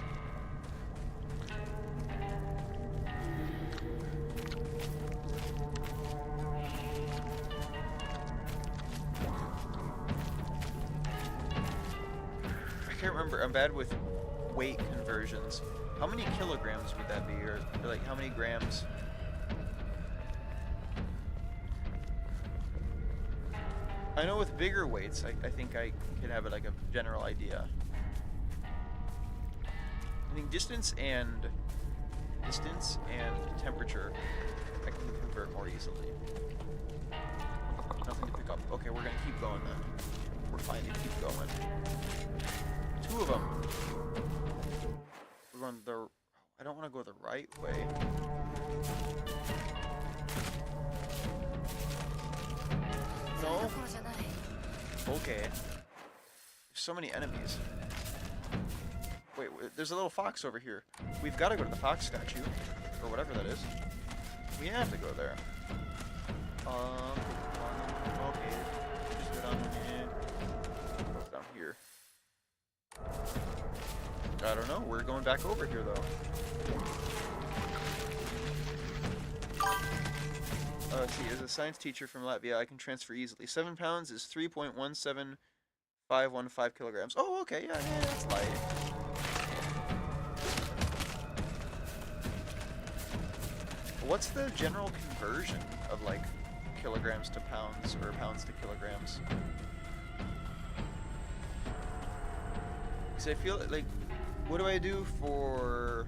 I can't remember. I'm bad with weight conversions. How many kilograms would that be? Or like how many grams? I know with bigger weights, I think I can have like a general idea. I think distance and temperature I can convert more easily. Nothing to pick up. Okay, we're gonna keep going then. We're fine to keep going. 2 of them. We're going the. I don't want to go the right way. No? Okay. There's so many enemies. Wait, there's a little fox over here. We've got to go to the fox statue. Or whatever that is. We have to go there. Okay. Just go down here. Down here. I don't know. We're going back over here, though. Let's see, as a science teacher from Latvia, I can transfer easily. 7 pounds is 3.17515 kilograms. Oh, okay, yeah, that's light. What's the general conversion? of like kilograms to pounds or pounds to kilograms. Because I feel like, what do I do for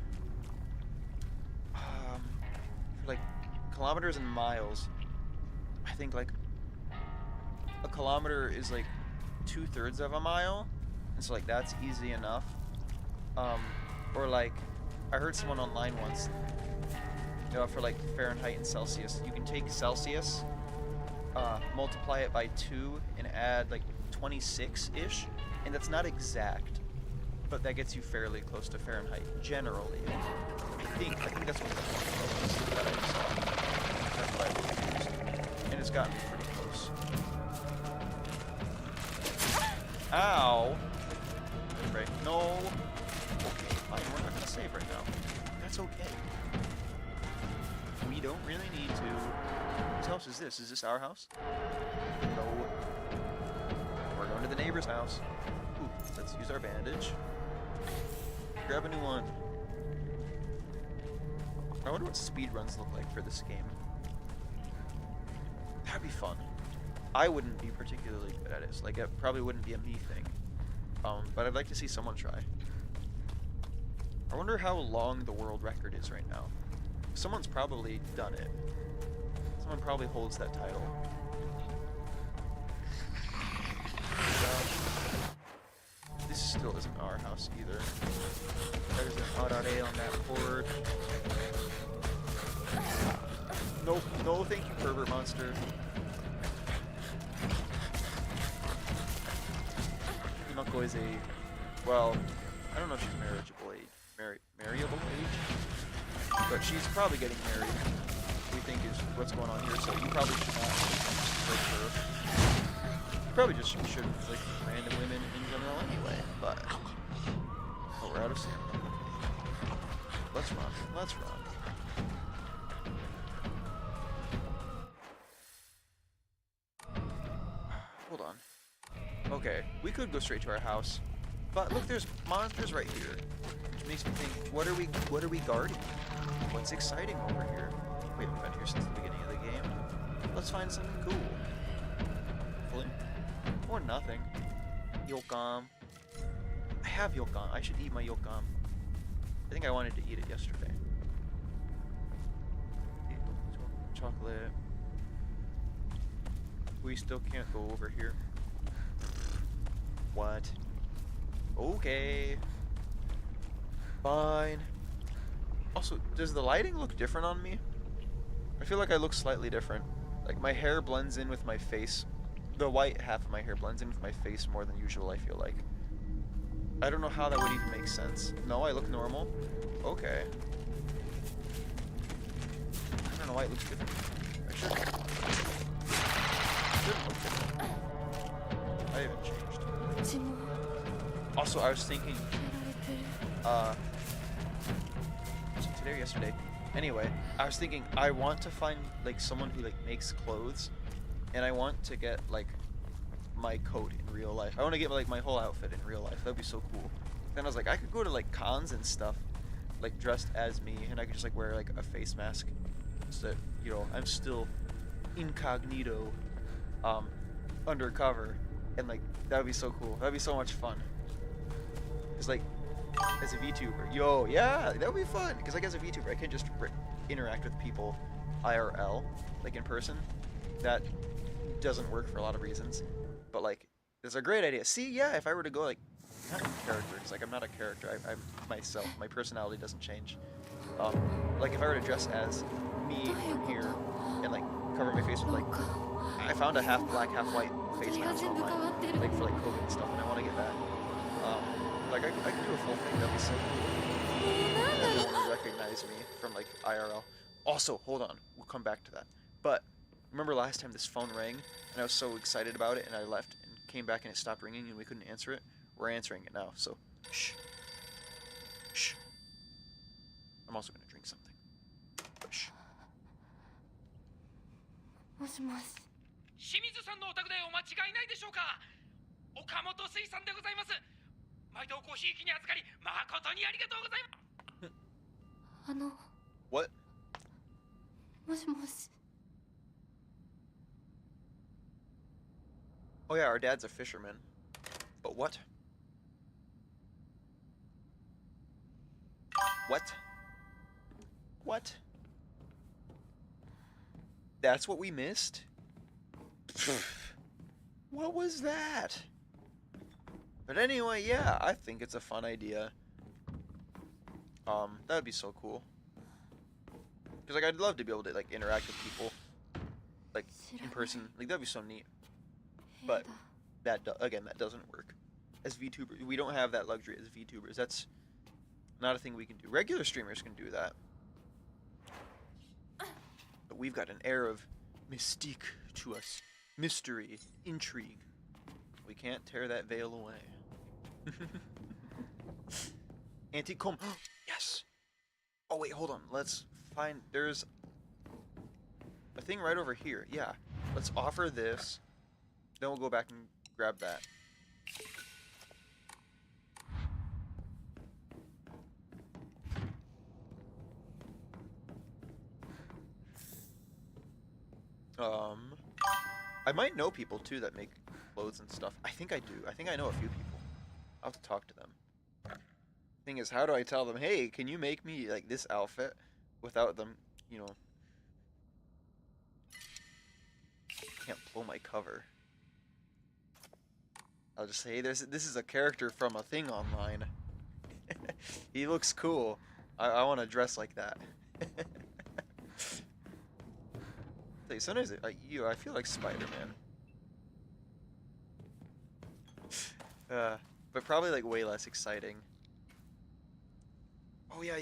like kilometers and miles? I think like a kilometer is like 2/3 of a mile, and so like that's easy enough. Or like I heard someone online once, for like Fahrenheit and Celsius, you can take Celsius, multiply it by 2 and add like 26-ish, and that's not exact, but that gets you fairly close to Fahrenheit generally. I think that's what the was that I saw. That's what I used, and it's gotten me pretty close. Ow! Right. No. Okay, fine. We're not gonna save right now. That's okay. We don't really need to. Whose house is this? Is this our house? No. We're going to the neighbor's house. Ooh, let's use our bandage. Grab a new one. I wonder what speedruns look like for this game. That'd be fun. I wouldn't be particularly good at it. So, like, it probably wouldn't be a me thing. But I'd like to see someone try. I wonder how long the world record is right now. Someone's probably done it. Someone probably holds that title. This still isn't our house either. There's an arare on that board. Nope, no thank you, pervert monster. Hinako is well, I don't know if she's marriageable age. Marriable age? But she's probably getting married, we think is what's going on here, so you probably should not like her. You probably just shouldn't like random women in general anyway, but oh, we're out of stamina. Let's run. Let's run. Hold on. Okay, we could go straight to our house, but look, there's monsters right here, which makes me think, what are we guarding? What's exciting over here? We haven't been here since the beginning of the game. Let's find something cool. Hopefully. Or nothing. Yokam. I have yokam. I should eat my yokam. I think I wanted to eat it yesterday. Chocolate. We still can't go over here. What? Okay. Fine. Also, does the lighting look different on me? I feel like I look slightly different. Like, my hair blends in with my face. The white half of my hair blends in with my face more than usual, I feel like. I don't know how that would even make sense. No, I look normal? Okay. I don't know why it looks different. I shouldn't look different. I haven't changed. Also, I was thinking, today or yesterday. Anyway, I was thinking I want to find like someone who like makes clothes, and I want to get like my coat in real life. I want to get like my whole outfit in real life. That'd be so cool. Then I was like, I could go to like cons and stuff, like dressed as me, and I could just like wear like a face mask, so that I'm still incognito, undercover, and like that'd be so cool. That'd be so much fun. Cause like, as a VTuber, yeah, that would be fun. Because like as a VTuber, I can just interact with people IRL, like in person. That doesn't work for a lot of reasons. But like, it's a great idea. See, yeah, if I were to go like, not in character, because like I'm not a character. I'm myself. My personality doesn't change. Like if I were to dress as me from here and like cover my face with like, I found a half black, half white face mask online, like for like COVID and stuff, and I want to get that. Like I could do a full thing. That'd be so cool. And no one would recognize me from like IRL. Also, hold on, we'll come back to that. But remember last time this phone rang and I was so excited about it and I left and came back and it stopped ringing and we couldn't answer it? We're answering it now, so shh. Shh. I'm also gonna drink something. But shh. もしもし。清水さんのお宅でお間違いないでしょうか。岡本水産でございます。毎度ごひいきに預かり誠にありがとうございます。What? もしもし。Oh yeah, our dad's a fisherman. But what? What? What? That's what we missed? What was that? But anyway, yeah, I think it's a fun idea. That'd be so cool. Because, like, I'd love to be able to, like, interact with people, like, in person. Like, that'd be so neat. But, again, that doesn't work. As VTubers, we don't have that luxury as VTubers. That's not a thing we can do. Regular streamers can do that. But we've got an air of mystique to us. Mystery, intrigue. We can't tear that veil away. Anti-com. Yes! Oh, wait, hold on. Let's find... There's a thing right over here. Yeah. Let's offer this. Then we'll go back and grab that. I might know people, too, that make clothes and stuff. I think I do. I think I know a few people. I'll have to talk to them. Thing is, how do I tell them, hey, can you make me, like, this outfit without them, you know... Can't pull my cover. I'll just say, hey, this is a character from a thing online. He looks cool. I want to dress like that. Sometimes I feel like Spider-Man. But probably like way less exciting. Oh yeah.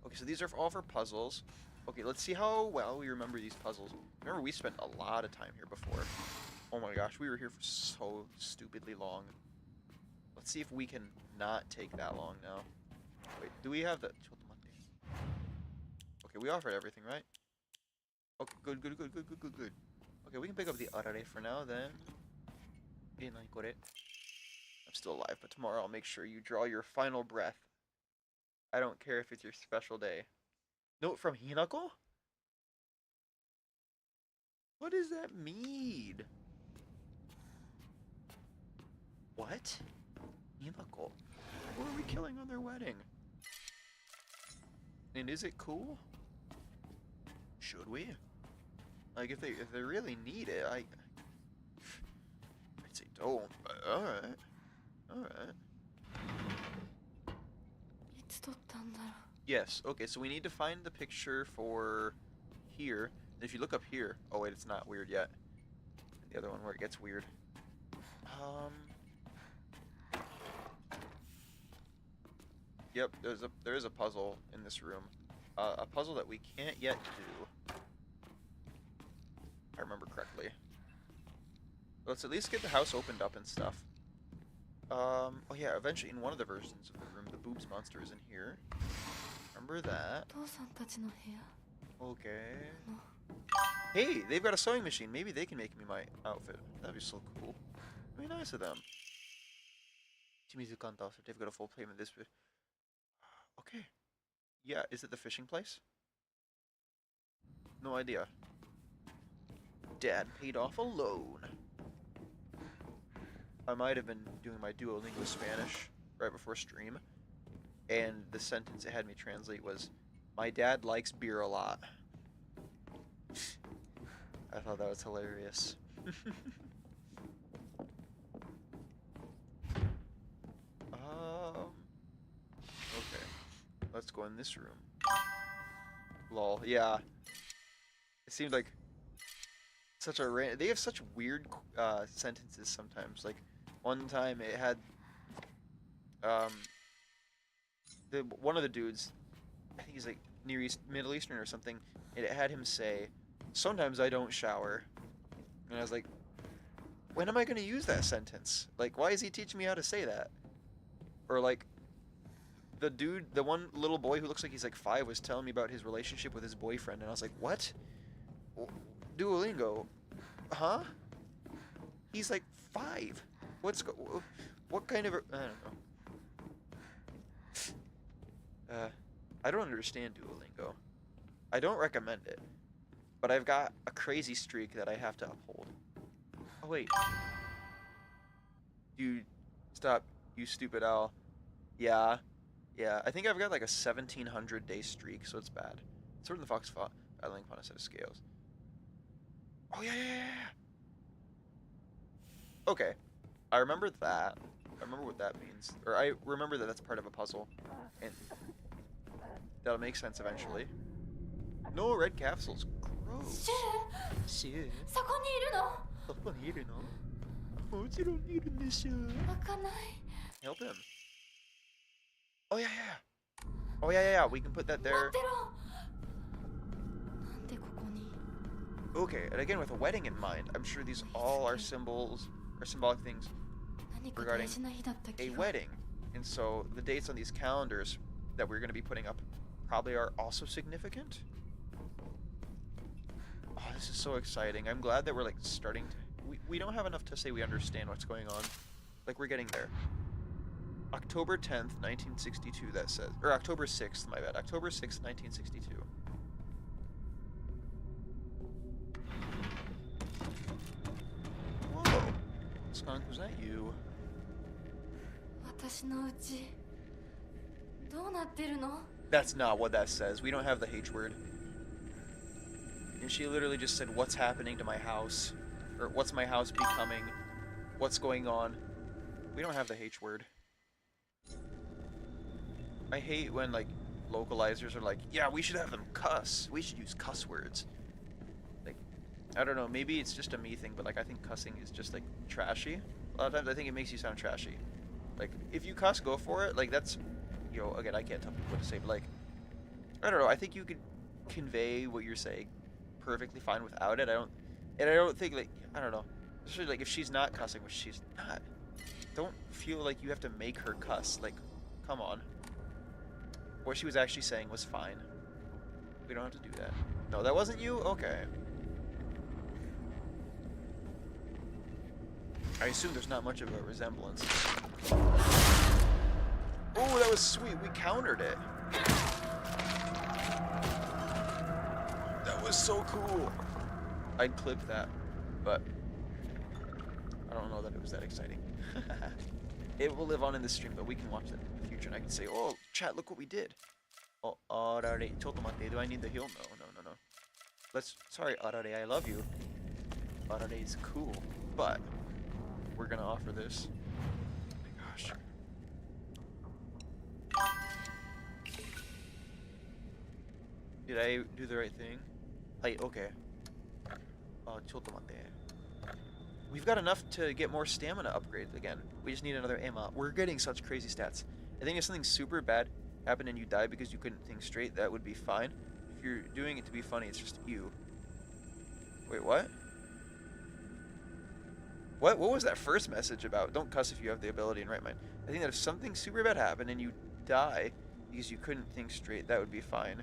Okay, so these are all for puzzles. Okay, let's see how well we remember these puzzles. Remember, we spent a lot of time here before. Oh my gosh, we were here for so stupidly long. Let's see if we can not take that long now. Wait, do we have the... Okay, we offered everything, right? Okay, good. Okay, we can pick up the arare for now, then. I'm still alive, but tomorrow I'll make sure you draw your final breath. I don't care if it's your special day. Note from Hinako? What does that mean? What? Hinako? Who are we killing on their wedding? And is it cool? Should we? Like, if they really need it, I'd say don't, but alright. Yes, okay, so we need to find the picture for here. If you look up here, oh wait, it's not weird yet. The other one where it gets weird. Yep, there is a puzzle in this room. A puzzle that we can't yet do. If I remember correctly. Let's at least get the house opened up and stuff. Oh yeah, eventually in one of the versions of the room, the boobs monster is in here. Remember that. Okay. Hey, they've got a sewing machine. Maybe they can make me my outfit. That'd be so cool. Very nice of them. Shimizu Kanta, certificate of full payment. This. Okay. Yeah, is it the fishing place? No idea. Dad paid off a loan. I might have been doing my Duolingo Spanish right before stream, and the sentence it had me translate was, "My dad likes beer a lot." I thought that was hilarious. Okay. Let's go in this room. Lol. Yeah. It seemed like such a they have such weird sentences sometimes. Like one time it had one of the dudes, I think he's like Middle Eastern or something, and it had him say, "Sometimes I don't shower." And I was like, when am I going to use that sentence? Like, why is he teaching me how to say that? Or like the one little boy who looks like he's like 5 was telling me about his relationship with his boyfriend, and I was like, what? Duolingo? Huh? He's like 5. What kind of... I don't know. I don't understand Duolingo. I don't recommend it. But I've got a crazy streak that I have to uphold. Oh, wait. Dude, stop, you stupid owl. Yeah, yeah. I think I've got like a 1,700 day streak, so it's bad. Sword in the Fox fought battling upon a set of scales. Oh yeah, yeah, yeah, yeah. Okay, I remember that. I remember what that means, or I remember that that's part of a puzzle, and that'll make sense eventually. No red capsules. Gross. シュ Shit. そこにいるの Oh, here no. Oh, you don't need a mission. 開かない Help him. Oh yeah, yeah. Oh yeah, yeah, yeah. We can put that 待 there. ってろなんでここに Okay, and again with a wedding in mind, I'm sure these all are symbols or symbolic things 何か regarding 大事な日だった気 a が wedding. And so the dates on these calendars that we're going to be putting up probably are also significant. Oh, this is so exciting. I'm glad that we're like starting to... We don't have enough to say we understand what's going on. Like, we're getting there. October 10th, 1962, that says. Or October 6th, my bad. October 6th, 1962. Whoa. Skunk, was that you? 私のうちどうなってるの That's not what that says. We don't have the H word. And she literally just said, what's happening to my house? Or what's my house becoming? What's going on? We don't have the H word. I hate when, like, localizers are like, yeah, we should have them cuss. We should use cuss words. Like, I don't know, maybe it's just a me thing, but, like, I think cussing is just, like, trashy. A lot of times I think it makes you sound trashy. Like, if you cuss, go for it. Like, that's... Yo, again, I can't tell people what to say, but, like... I don't know, I think you could convey what you're saying perfectly fine without it. I don't think, like... I don't know. Especially, like, if she's not cussing, which she's not. Don't feel like you have to make her cuss. Like, come on. What she was actually saying was fine. We don't have to do that. No, that wasn't you? Okay. I assume there's not much of a resemblance. Oh, that was sweet. We countered it. That was so cool. I'd clip that, but I don't know that it was that exciting. It will live on in the stream, but we can watch that in the future, and I can say, oh, chat, look what we did. Oh, Arare, chotomate, do I need the heal? No. Sorry, Arare, I love you. Arare is cool, but we're gonna offer this. Oh my gosh. Did I do the right thing? Hey, okay. Chotomate. We've got enough to get more stamina upgrades again. We just need another Emma. We're getting such crazy stats. I think if something super bad happened and you died because you couldn't think straight, that would be fine. If you're doing it to be funny, it's just you. Wait, what? What was that first message about? Don't cuss if you have the ability in right mind. I think that if something super bad happened and you die because you couldn't think straight, that would be fine.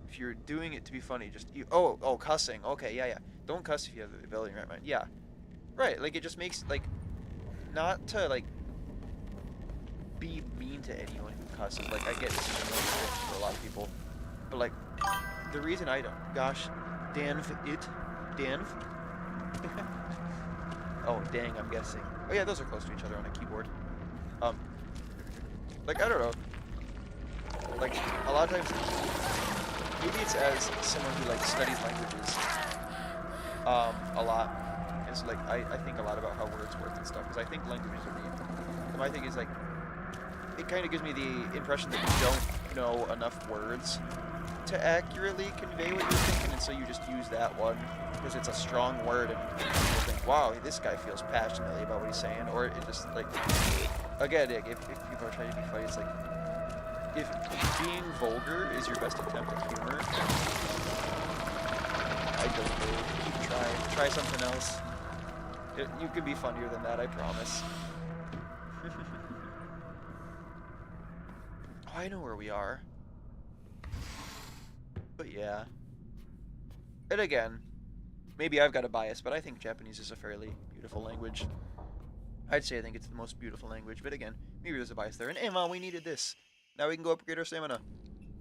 If you're doing it to be funny, just you. Oh, cussing. Okay, yeah. Don't cuss if you have the ability in right mind. Yeah, right. Like, it just makes, like, not to, like, be mean to anyone who cusses. Like, I get it's for a lot of people, but, like, the reason I don't. Gosh, Danv. Oh, dang, I'm guessing. Oh yeah, those are close to each other on a keyboard. Like, I don't know. Like, a lot of times, maybe it's as someone who, like, studies languages, a lot. It's like, I think a lot about how words work and stuff, because I think languages are neat. And my thing is, like, it kind of gives me the impression that you don't know enough words to accurately convey what you're thinking, and so you just use that one because it's a strong word, and people think, wow, this guy feels passionately about what he's saying, or it just, like, again, if people are trying to be funny, it's like, if being vulgar is your best attempt at humor, I don't know, try something else. You can be funnier than that, I promise. Oh, I know where we are. But yeah. And again, maybe I've got a bias, but I think Japanese is a fairly beautiful language. I'd say I think it's the most beautiful language, but again, maybe there's a bias there. And hey, Mom, we needed this. Now we can go upgrade our stamina.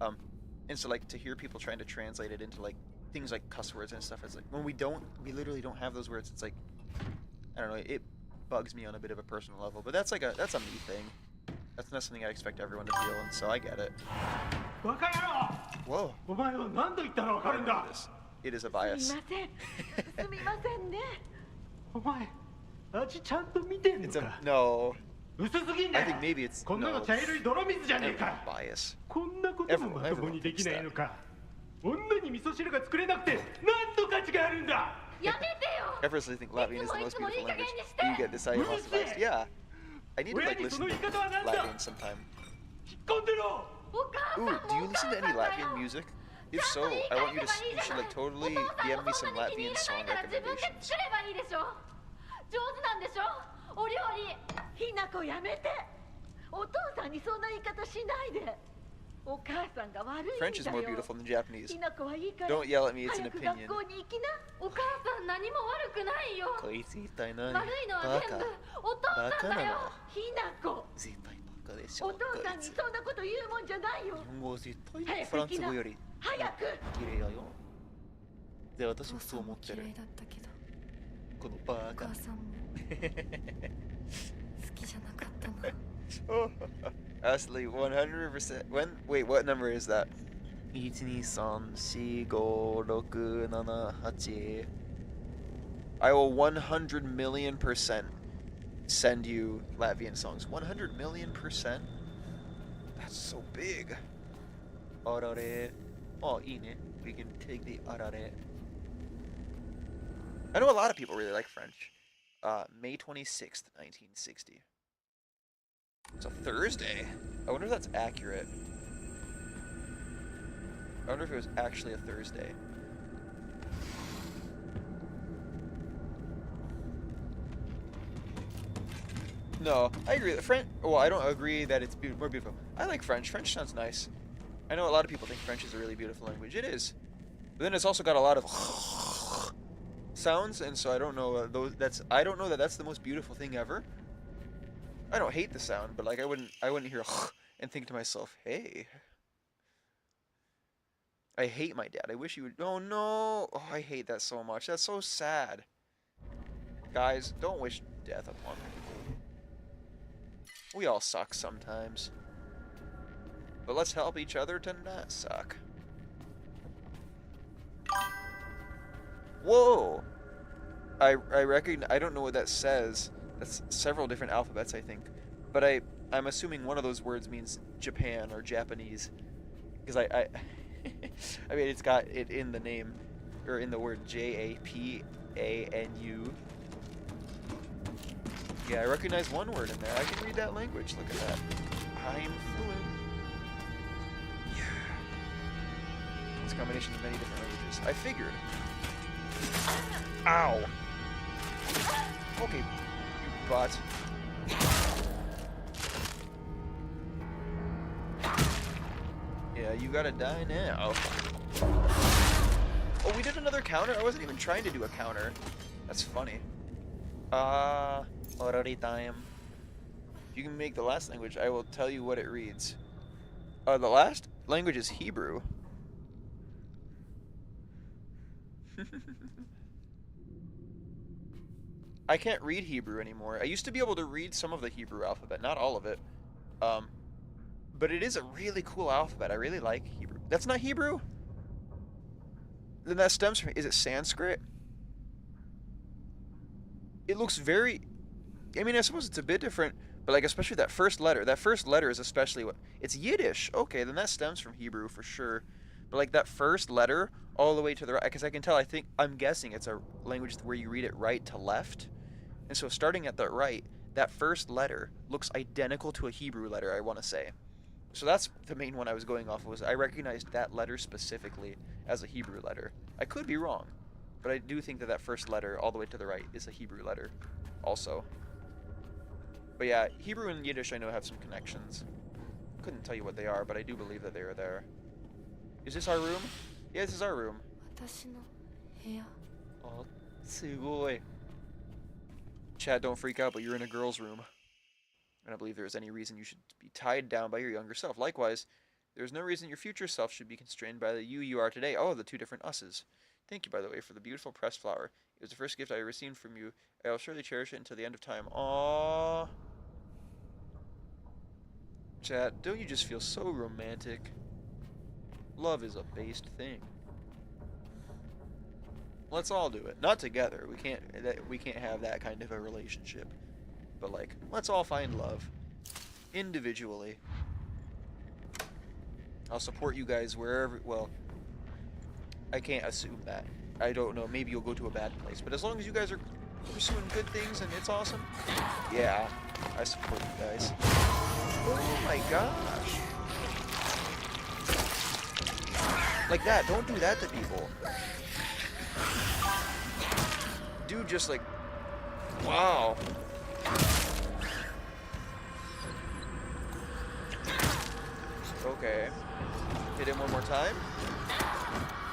And so, like, to hear people trying to translate it into, like, things like cuss words and stuff, it's like, when we literally don't have those words, it's like, I don't know, it bugs me on a bit of a personal level, but that's a me thing. That's not something I expect everyone to feel, and so I get it. バカ野郎 Whoa. お前は何度言ったらわか I るん know だ this. It is a すみ bias. ませんすみませんねお前味ちゃんと見てんの It's a か no. 薄すぎんだ I よ think maybe it's こんなの no. 茶色い泥水じゃねえか Bias. こんなこともまともにできないのか女に味噌汁が作れなくて何の価値があるんだやめてよ I personally think Latvian is the most beautiful language. It's You get this idealized. Yeah. I need to like listen to Latvian sometime. 引っ込んでろ お母さん Ooh, も do you お listen 母 to さ any んだよ Latvian music? If so, I want you to you should like totally DM me some Latvian song 自分で recommendations. 作ればいいでしょ上手なんでしょお料理ひなこやめてお父さんにそんな言い方しないでお母さんが悪いんだよ French is more beautiful than Japanese. ひなこはいいから Don't yell at me, it's an 早く opinion. 学校に行きなお母さん何も悪くないよこいつ一体何？悪いのは全部お父さんだよひなこ絶対バカでしょ。お父さんにそんなこと言うもんじゃないよ日本語は絶対早くフランス語より早く綺麗やよ。で、私もそう思ってる。だったけどこのバカ。お母さんも好きじゃなかったな Ashley, 100%. Wait, what number is that? 1, 2, 3, 4, 5, 6, 7, 8. I will 100 million% send you Latvian songs. 100 million%? That's so big. Arare. Oh, ine. We can take the arare. I know a lot of people really like French. May 26th, 1960. It's a Thursday. I wonder if that's accurate. I wonder if it was actually a Thursday. No, I agree. French. Well, I don't agree that it's more beautiful. I like French. French sounds nice. I know a lot of people think French is a really beautiful language. It is, but then it's also got a lot of sounds, and so I don't know I don't know that that's the most beautiful thing ever. I don't hate the sound, but like I wouldn't hear and think to myself, hey. I hate my dad. I wish he would. Oh no! Oh, I hate that so much. That's so sad. Guys, don't wish death upon people. We all suck sometimes. But let's help each other to not suck. Whoa! I recognize. I don't know what that says. That's several different alphabets, I think. But I'm assuming one of those words means Japan or Japanese. Because I mean, it's got it in the name, or in the word Japanu. Yeah, I recognize one word in there. I can read that language. Look at that. I'm fluent. Yeah. It's a combination of many different languages. I figured. Ow. Okay, you butt. Yeah, you gotta die now. Oh, we did another counter? I wasn't even trying to do a counter. That's funny. Already time. If you can make the last language, I will tell you what it reads. The last language is Hebrew. I can't read Hebrew anymore. I used to be able to read some of the Hebrew alphabet, not all of it. But it is a really cool alphabet. I really like Hebrew. That's not Hebrew? Then that stems from, is it Sanskrit? It looks very, I mean, I suppose it's a bit different, but like especially that first letter. That first letter is especially what, it's Yiddish. Okay, then that stems from Hebrew for sure. But like that first letter all the way to the right, because I can tell, I'm guessing it's a language where you read it right to left. And so starting at the right, that first letter looks identical to a Hebrew letter, I want to say. So that's the main one I was going off of, was I recognized that letter specifically as a Hebrew letter. I could be wrong, but I do think that that first letter all the way to the right is a Hebrew letter also. But yeah, Hebrew and Yiddish I know have some connections. Couldn't tell you what they are, but I do believe that they are there. Is this our room? Yeah, this is our room. 私の部屋 Oh, すごい. Chad, don't freak out, but you're in a girl's room. I don't believe there is any reason you should be tied down by your younger self. Likewise, there is no reason your future self should be constrained by the you are today. Oh, the two different us's. Thank you, by the way, for the beautiful pressed flower. It was the first gift I received from you. I will surely cherish it until the end of time. Aww. Chat, don't you just feel so romantic? Love is a based thing. Let's all do it. Not together. We can't have that kind of a relationship. But like, let's all find love individually. I'll support you guys wherever. Well, I can't assume that. I don't know. Maybe you'll go to a bad place. But as long as you guys are pursuing good things and it's awesome, yeah, I support you guys. Oh my gosh. Like that. Don't do that to people. Dude, just like, wow. Okay. Hit him one more time.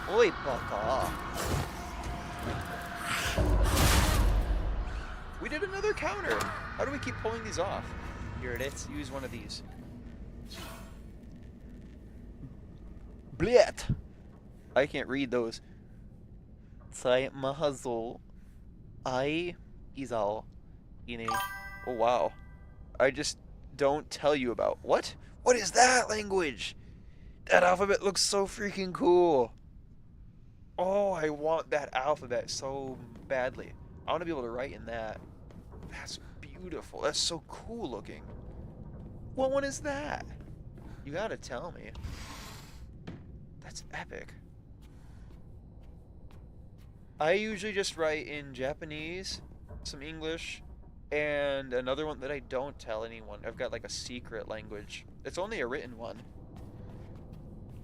Oi, baka. We did another counter. How do we keep pulling these off? Here, let's use one of these. Blit. I can't read those. Sai mahazo. I izao. Ine. Oh wow. I just don't tell you about. What? What is that language? That alphabet looks so freaking cool. Oh, I want that alphabet so badly. I want to be able to write in that. That's beautiful. That's so cool looking. What one is that? You gotta tell me. That's epic. I usually just write in Japanese, some English, and another one that I don't tell anyone. I've got like a secret language. It's only a written one.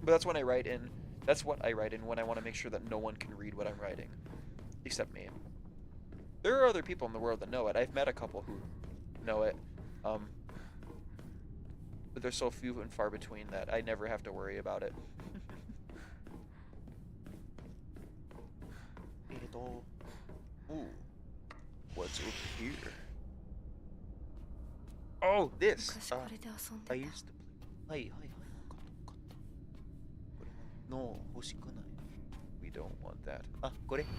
But that's when I write in. That's what I write in when I want to make sure that no one can read what I'm writing. Except me. There are other people in the world that know it. I've met a couple who know it. But they're so few and far between that I never have to worry about it. Ooh. What's up here? Oh, this! I used to play. No, 欲しくない. We don't want that. Ah, これか.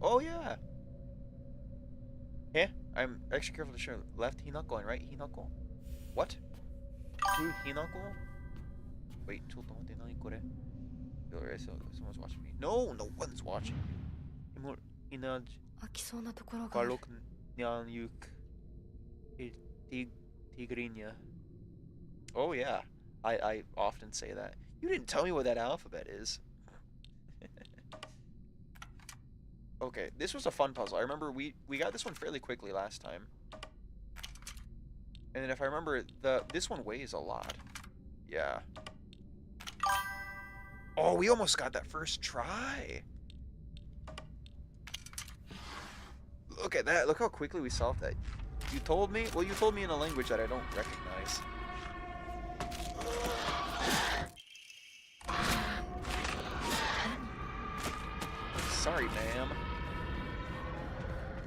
Oh yeah! Yeah, I'm extra careful to show left hinako and right hinako. What? Two hinako? Wait, ちょっと待って、何これ? Someone's watching me. No, no one's watching. Galok Nyanyuk Tigrinya. Oh yeah, I often say that. You didn't tell me what that alphabet is. Okay, this was a fun puzzle. I remember we got this one fairly quickly last time. And then if I remember, this one weighs a lot. Yeah. Oh, we almost got that first try. Look at that. Look how quickly we solved that. You told me? Well, you told me in a language that I don't recognize. Sorry, ma'am.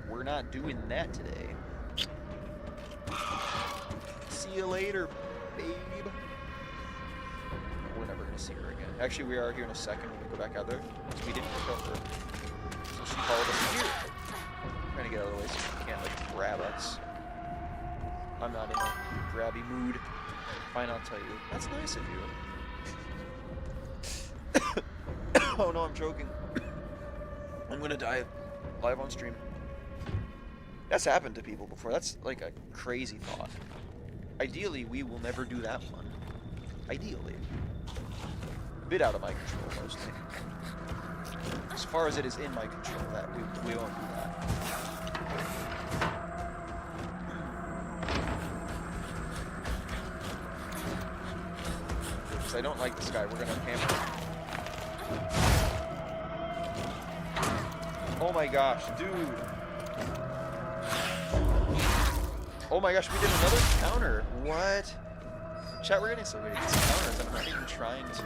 We're not doing that today. See you later, babe. We're never gonna see her again. Actually, we are here in a second when we go back out there. We didn't pick up her. So she followed us here. Trying to get out of the way so she can't, like, grab us. I'm not in a grabby mood. Fine, I'll tell you. That's nice of you. Oh no, I'm choking. I'm gonna die live on stream. That's happened to people before. That's like a crazy thought. Ideally, we will never do that one. Ideally. A bit out of my control, mostly. As far as it is in my control, that we won't do that. Because I don't like this guy. We're gonna hammer him. Oh my gosh, dude. Oh my gosh, we did another counter. What? Chat, we're getting so good at these counters. I'm not even trying to.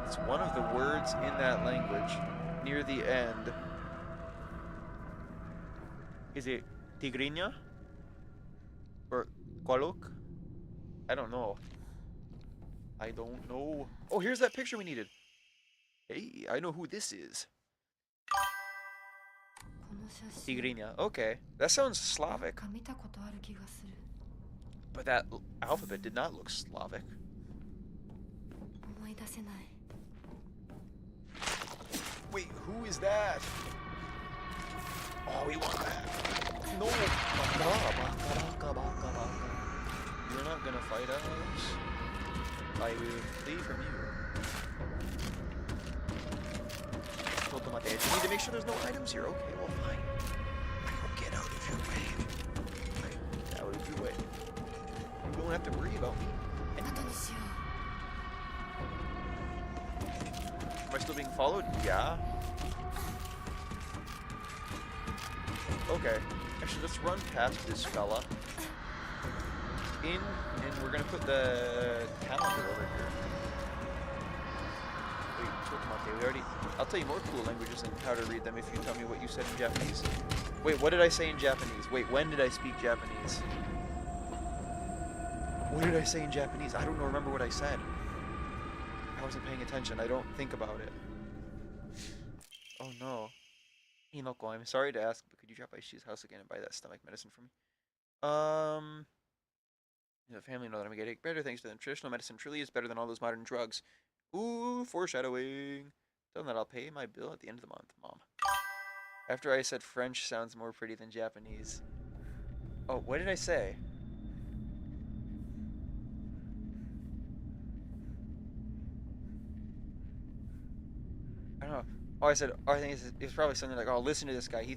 It's one of the words in that language near the end. Is it Tigrinya? Or Qualok? I don't know. I don't know. Oh, here's that picture we needed. Hey, I know who this is. この写真 Tigrinya. Okay. That sounds Slavic. なんか見たことある気がする But that alphabet did not look Slavic. 思い出せない Wait, who is that? Oh, we want that. No. You're not gonna fight us. I will flee from you. You need to make sure there's no items here. Okay, well, fine. I will get out of your way. Get out of your way. You don't have to worry about me. 後にしよ Am I still being followed? Yeah. Okay. Actually, let's run past this fella. In, and we're gonna put the calendar over here. Wait, Chotomate, we already... I'll tell you more cool languages and how to read them if you tell me what you said in Japanese. Wait, what did I say in Japanese? Wait, when did I speak Japanese? What did I say in Japanese? I don't remember what I said. I wasn't paying attention. I don't think about it. Oh no. Hinoko, I'm sorry to ask, but could you drop by Ishi's house again and buy that stomach medicine for me? The family know that I'm getting better thanks to them. Traditional medicine truly is better than all those modern drugs. Ooh, foreshadowing. Tell them that I'll pay my bill at the end of the month, Mom. After I said French sounds more pretty than Japanese. Oh, what did I say? I don't know. Oh, I said, oh, I think it's probably something like, oh, listen to this guy.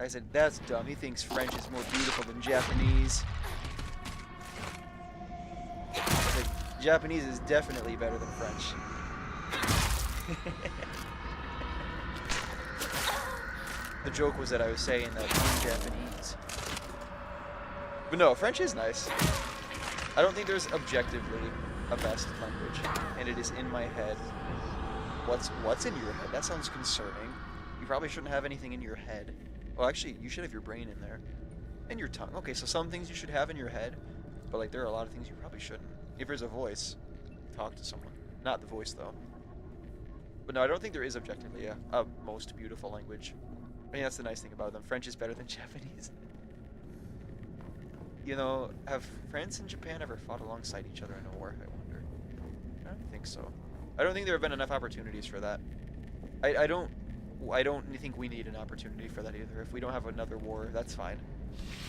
I said, that's dumb. He thinks French is more beautiful than Japanese. I said, Japanese is definitely better than French. The joke was that I was saying that in Japanese. But no, French is nice. I don't think there's objectively a best language, and it is in my head. What's in your head? That sounds concerning. You probably shouldn't have anything in your head. Well, actually, you should have your brain in there. And your tongue. Okay, so some things you should have in your head, but like there are a lot of things you probably shouldn't. If there's a voice, talk to someone. Not the voice, though. But no, I don't think there is objectively a most beautiful language. I mean, that's the nice thing about them. French is better than Japanese. You know, have France and Japan ever fought alongside each other in a war, I wonder? I don't think so. I don't think there have been enough opportunities for that. I don't think we need an opportunity for that either. If we don't have another war, that's fine.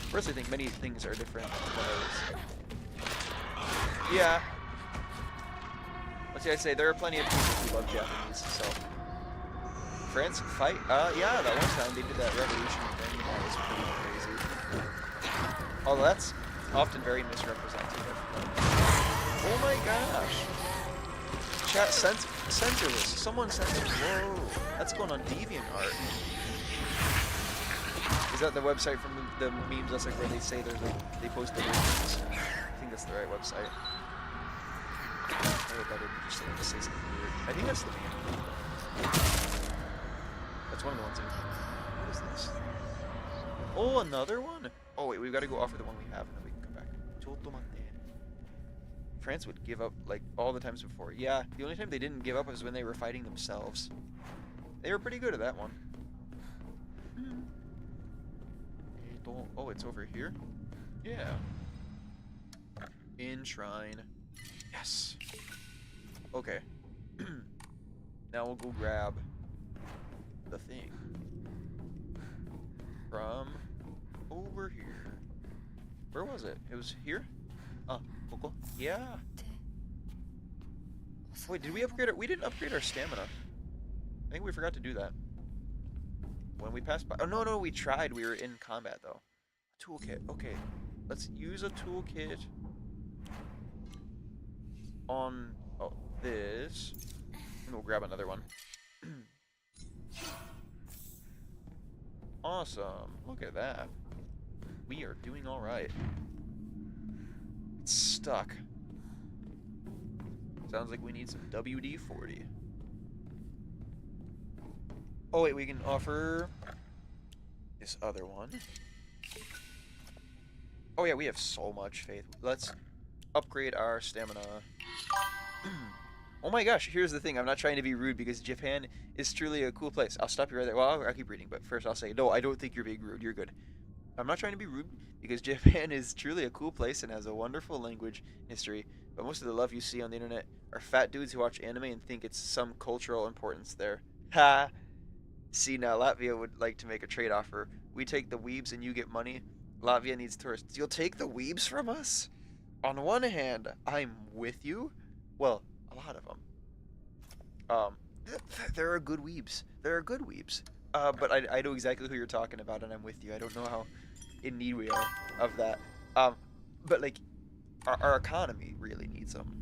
Personally, I think many things are different than others. Yeah. What should I say? There are plenty of people who love Japanese, so... France fight? Yeah, that one time they did that revolution thing. That was pretty crazy. Although that's often very misrepresentative. Oh my gosh. Chat, censor this. Someone censor. Whoa. That's going on DeviantArt. Is that the website from the memes? That's like where they say there's like, they post the memes. I think that's the right website. I would better just say something weird. I think that's the meme. That's one of the ones. What is this? Oh, another one? Oh wait, we've got to go offer the one we have and then we can come back. Chotomate. France would give up like all the times before. Yeah, the only time they didn't give up was when they were fighting themselves. They were pretty good at that one. Oh, it's over here? Yeah. Enshrine. Yes. Okay. Now we'll go grab the thing from over here. Where was it? It was here? Oh, Coco. Yeah. Wait, did we upgrade our... We didn't upgrade our stamina. I think we forgot to do that. When we passed by... Oh, no, we tried. We were in combat, though. Toolkit. Okay. Let's use a toolkit on this. And we'll grab another one. Awesome. Look at that. We are doing all right. It's stuck. Sounds like we need some WD-40. Oh wait, we can offer this other one. Oh yeah, we have so much faith. Let's upgrade our stamina. Oh my gosh, here's the thing. I'm not trying to be rude because Japan is truly a cool place. I'll stop you right there. Well, I'll keep reading, but first I'll say, no, I don't think you're being rude. You're good. I'm not trying to be rude because Japan is truly a cool place and has a wonderful language history. But most of the love you see on the internet are fat dudes who watch anime and think it's some cultural importance there. Ha! See, now Latvia would like to make a trade offer. We take the weebs and you get money. Latvia needs tourists. You'll take the weebs from us? On one hand, I'm with you. Well, a lot of them. There are good weebs. There are good weebs. But I know exactly who you're talking about, and I'm with you. I don't know how in need we are of that. Um, but like, our economy really needs them.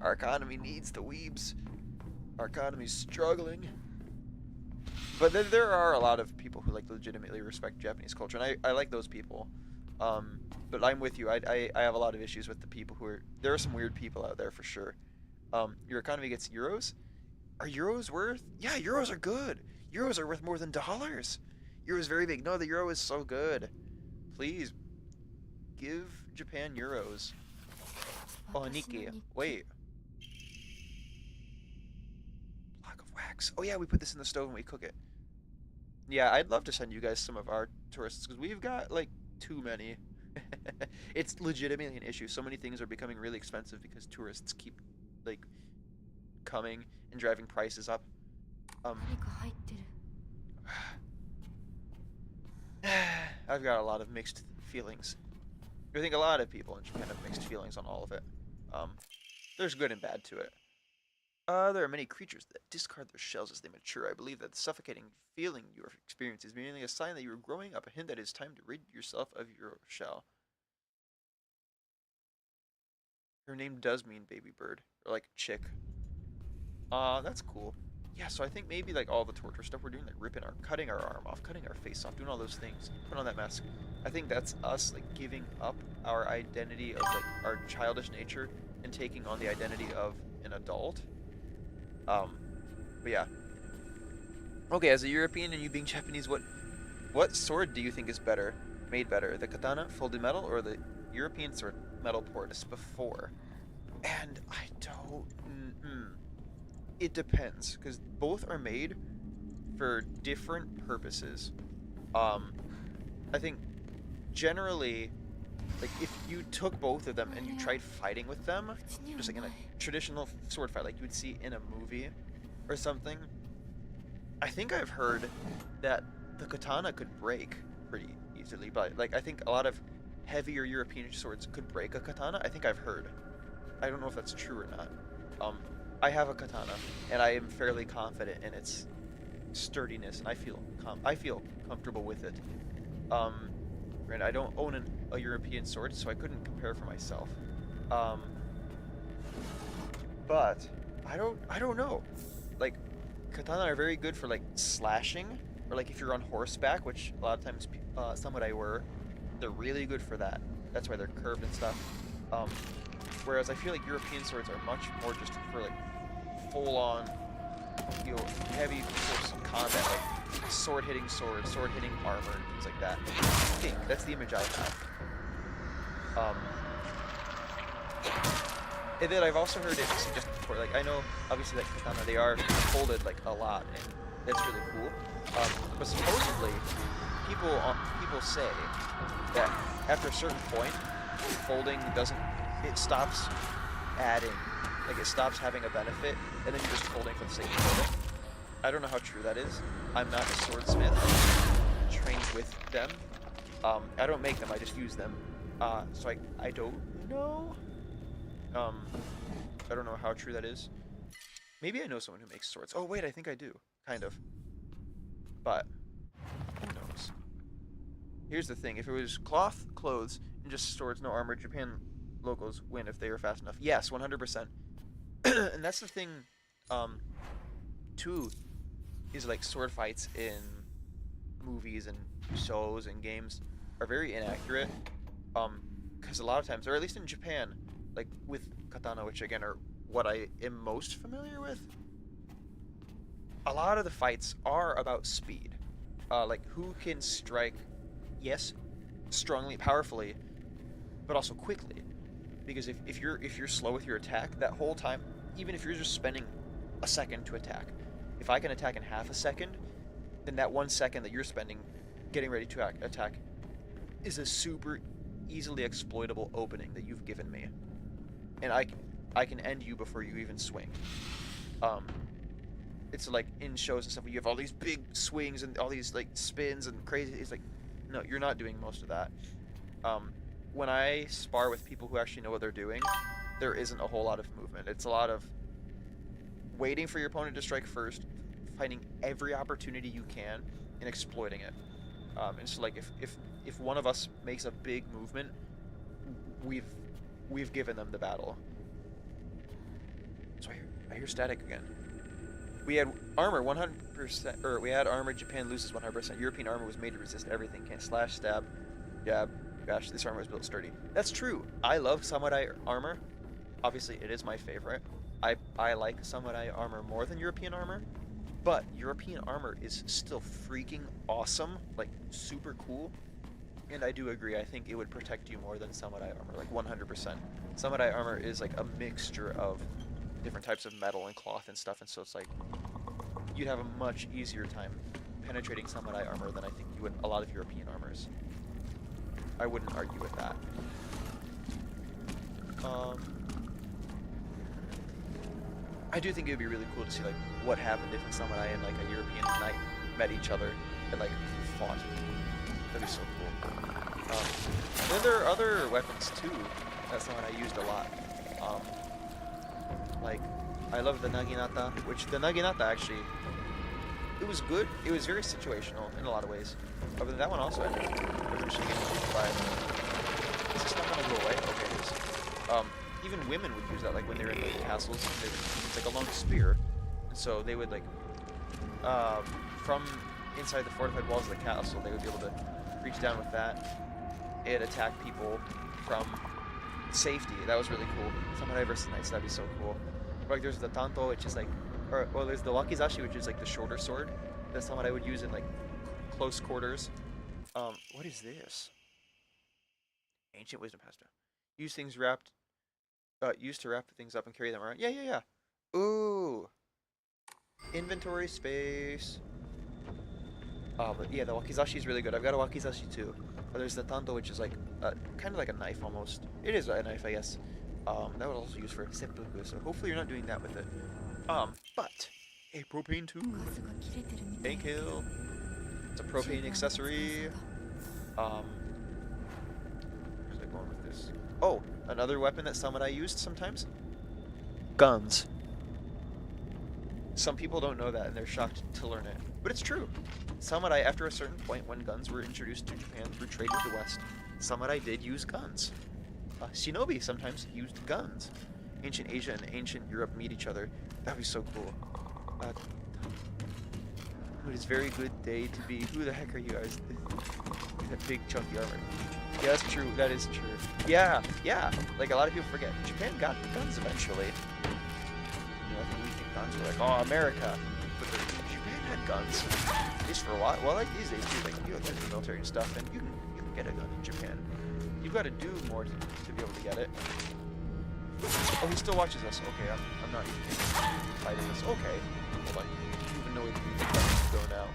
Our economy needs the weebs. Our economy's struggling. But there are a lot of people who like legitimately respect Japanese culture, and I like those people. But I'm with you. I have a lot of issues with the people who are. There are some weird people out there for sure. Your economy gets euros. Are euros worth? Yeah, euros are good. Euros are worth more than dollars. Euro is very big. No, the euro is so good. Please give Japan euros. Oh, Niki. Wait. Block of wax. Oh yeah, we put this in the stove and we cook it. Yeah, I'd love to send you guys some of our tourists because we've got like too many. It's legitimately an issue. So many things are becoming really expensive because tourists keep like coming and driving prices up. I've got a lot of mixed feelings. I think a lot of people in Japan have mixed feelings on all of it. There's good and bad to it. There are many creatures that discard their shells as they mature. I believe that the suffocating feeling you are experiencing is merely a sign that you are growing up, a hint that it is time to rid yourself of your shell. Her name does mean baby bird, or like chick. That's cool. Yeah, so I think maybe like all the torture stuff we're doing, like cutting our arm off, cutting our face off, doing all those things, put on that mask. I think that's us like giving up our identity of like our childish nature and taking on the identity of an adult. But yeah. Okay, as a European and you being Japanese, what sword do you think is made better, the katana, folded metal, or the European sword, metal portus before? And I don't. It depends, because both are made for different purposes. I think generally, like if you took both of them and you tried fighting with them, just like in a traditional sword fight, like you would see in a movie or something, I think I've heard that the katana could break pretty easily. But like I think a lot of heavier European swords could break a katana. I think I've heard. I don't know if that's true or not. I have a katana, and I am fairly confident in its sturdiness, and I feel comfortable with it. Granted, I don't own a European sword, so I couldn't compare for myself. But I don't know. Like, katana are very good for like slashing, or like if you're on horseback, which a lot of times samurai were. They're really good for that. That's why they're curved and stuff. Whereas I feel like European swords are much more just for like full-on, heavy force combat, like sword hitting sword, sword hitting armor, and things like that. I think that's the image I have. And then I've also heard it suggested before. Like I know, obviously, that katana they are folded like a lot, and that's really cool. But supposedly, people say that after a certain point, folding it stops adding, like it stops having a benefit, and then you're just folding for the sake of folding. I don't know how true that is. I'm not a swordsmith. I'm trained with them. I don't make them. I just use them. So I don't know. I don't know how true that is. Maybe I know someone who makes swords. Oh wait, I think I do. Kind of. But who knows? Here's the thing. If it was cloth, clothes, and just swords, no armor, Japan locals win if they are fast enough. Yes, 100%. And that's the thing, too, is like sword fights in movies and shows and games are very inaccurate. Because a lot of times, or at least in Japan, like with katana, which again are what I am most familiar with, a lot of the fights are about speed. Like who can strike yes, strongly, powerfully, but also quickly. Because if you're slow with your attack, that whole time, even if you're just spending a second to attack, if I can attack in half a second, then that 1 second that you're spending getting ready to attack is a super easily exploitable opening that you've given me, and I can end you before you even swing. It's like in shows and stuff where you have all these big swings and all these like spins and crazy. It's like, no, you're not doing most of that. When I spar with people who actually know what they're doing, there isn't a whole lot of movement. It's a lot of waiting for your opponent to strike first, finding every opportunity you can, and exploiting it. And so like if one of us makes a big movement, we've given them the battle. So I hear static again. We had armor 100%, or we had armor Japan loses 100%. European armor was made to resist everything. Can't slash, stab, jab, bash. This armor was built sturdy. That's true. I love samurai armor. Obviously, it is my favorite. I like samurai armor more than European armor, but European armor is still freaking awesome, like super cool. And I do agree. I think it would protect you more than samurai armor, like 100%. Samurai armor is like a mixture of different types of metal and cloth and stuff, and so it's like you'd have a much easier time penetrating samurai armor than I think you would a lot of European armors. I wouldn't argue with that. I do think it would be really cool to see like what happened if a samurai and like a European knight met each other and like fought. That'd be so cool. Then there are other weapons too that samurai used a lot. Like, I love the naginata, which the naginata actually, it was good. It was very situational in a lot of ways. But that one also ended eventually getting used by. Is this not gonna go away? Okay, it is. Even women would use that, like when they were in the castles. It's like a long spear, and so they would like, from inside the fortified walls of the castle, they would be able to reach down with that and attack people from safety. That was really cool. Samurai versus knights, that'd be so cool. Like there's the tanto, which is like, or there's the wakizashi, which is like the shorter sword that samurai would use in like close quarters. What is this? Ancient wisdom pasta. Used to wrap things up and carry them around. Yeah. Ooh. Inventory space. But yeah, the wakizashi is really good. I've got a wakizashi too. But there's the tanto, which is like kind of like a knife almost. It is a knife, I guess. That was also used for seppuku, so hopefully you're not doing that with it. But a propane tube. Thank you. It's a propane accessory. Where's I going with this? Oh, another weapon that samurai used sometimes? Guns. Some people don't know that and they're shocked to learn it. But it's true. Samurai, after a certain point, when guns were introduced to Japan through trade with the West, samurai did use guns. Shinobi sometimes used guns. Ancient Asia and ancient Europe meet each other. That'd be so cool. It is very good day to be. Who the heck are you guys? That big chunky armor. Yeah, that's true. That is true. Yeah. Like a lot of people forget. Japan got guns eventually. You know, I think we think guns were like, oh, America. But Japan had guns. At least for a while. Well, like these days too. Like you have the military and stuff, and you can get a gun in Japan. You've got to do more to be able to get it. Oh, he still watches us. Okay, I'm not even fighting this. Okay, hold on. You even know we can go now.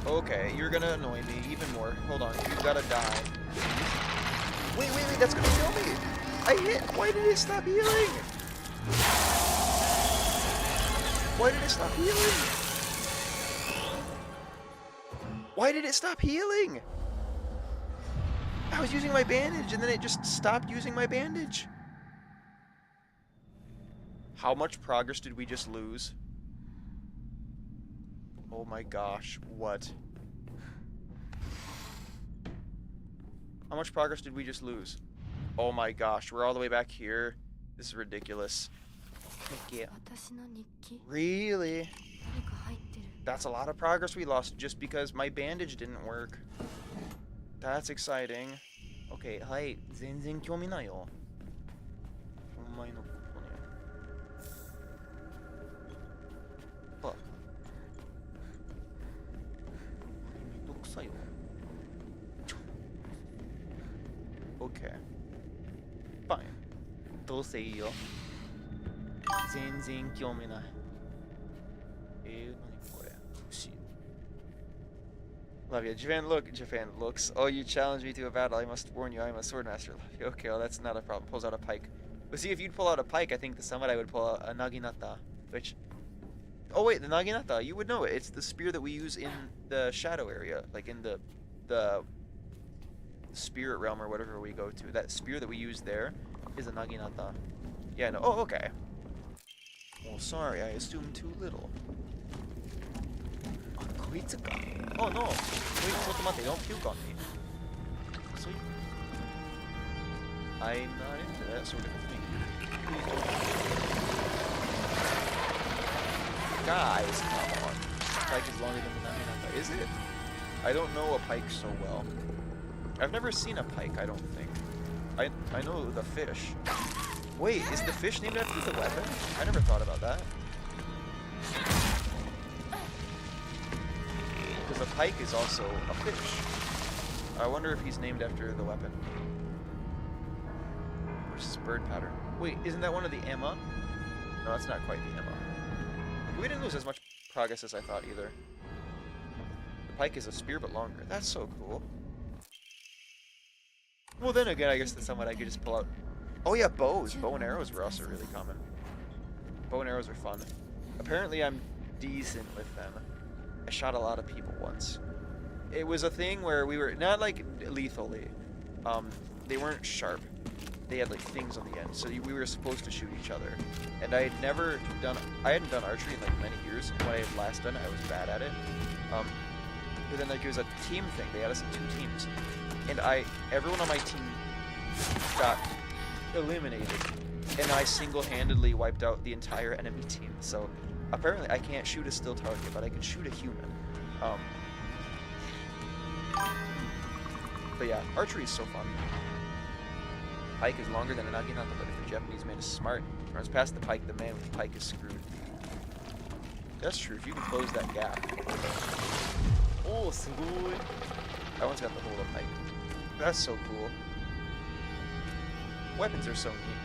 Okay, you're gonna annoy me even more. Hold on, you gotta die. Wait, that's gonna kill me! I hit! Why did it stop healing? Why did it stop healing? Why did it stop healing? I was using my bandage and then it just stopped using my bandage. How much progress did we just lose? Oh my gosh, what? How much progress did we just lose? Oh my gosh, we're all the way back here. This is ridiculous. Thank you. Really? That's a lot of progress we lost just because my bandage didn't work. That's exciting. Okay, はい、全然興味ないよ。お前のことね。fine. どうせいいよ。全然興味ない。何これ。牛。Love you. Japan looks. Oh, you challenge me to a battle. I must warn you, I'm a swordmaster. Love you. Okay, well, that's not a problem. Pulls out a pike. But see, if you'd pull out a pike, I think the samurai would pull out a naginata, which... Oh, wait, the naginata, you would know it. It's the spear that we use in the shadow area, like in the spirit realm or whatever we go to. That spear that we use there is a naginata. Yeah, no. Oh, okay. Well, sorry, I assumed too little. Oh no! Wait, don't puke on me. Sweet. I'm not into that sort of thing. Please don't. Guys, come on. Pike is longer than the naginata. Is it? I don't know a pike so well. I've never seen a pike, I don't think. I know the fish. Wait, is the fish named after the weapon? I never thought about that. Because a pike is also a fish. I wonder if he's named after the weapon. Versus bird pattern. Wait, isn't that one of the Emma? No, that's not quite the Emma. We didn't lose as much progress as I thought either. The pike is a spear but longer. That's so cool. Well, then again, I guess the somewhat I could just pull out. Oh yeah, bows. Bow and arrows were also really common. Bow and arrows are fun. Apparently I'm decent with them. I shot a lot of people once. It was a thing where we were, not like lethally, they weren't sharp. They had like things on the end, so we were supposed to shoot each other. And I hadn't done archery in like many years, and when I had last done it, I was bad at it. But then like it was a team thing, they had us in 2 teams. And everyone on my team got eliminated, and I single-handedly wiped out the entire enemy team. So apparently I can't shoot a still target, but I can shoot a human. But yeah, archery is so fun. Pike is longer than a naginata, but if the Japanese man is smart, runs past the pike, the man with the pike is screwed. That's true, if you can close that gap. Oh, sugoi. That one's got the hold of pike. That's so cool. Weapons are so neat.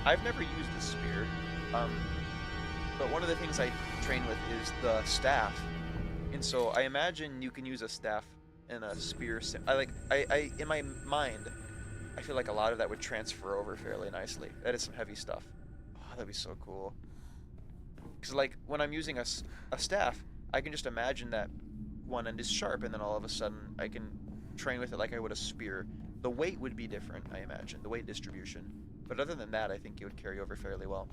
I've never used a spear, but one of the things I train with is the staff, and so I imagine you can use a staff and a spear. I in my mind, I feel like a lot of that would transfer over fairly nicely. That is some heavy stuff. Oh, that'd be so cool. Because like when I'm using a staff, I can just imagine that one end is sharp, and then all of a sudden I can train with it like I would a spear. The weight would be different, I imagine, the weight distribution. But other than that, I think it would carry over fairly well.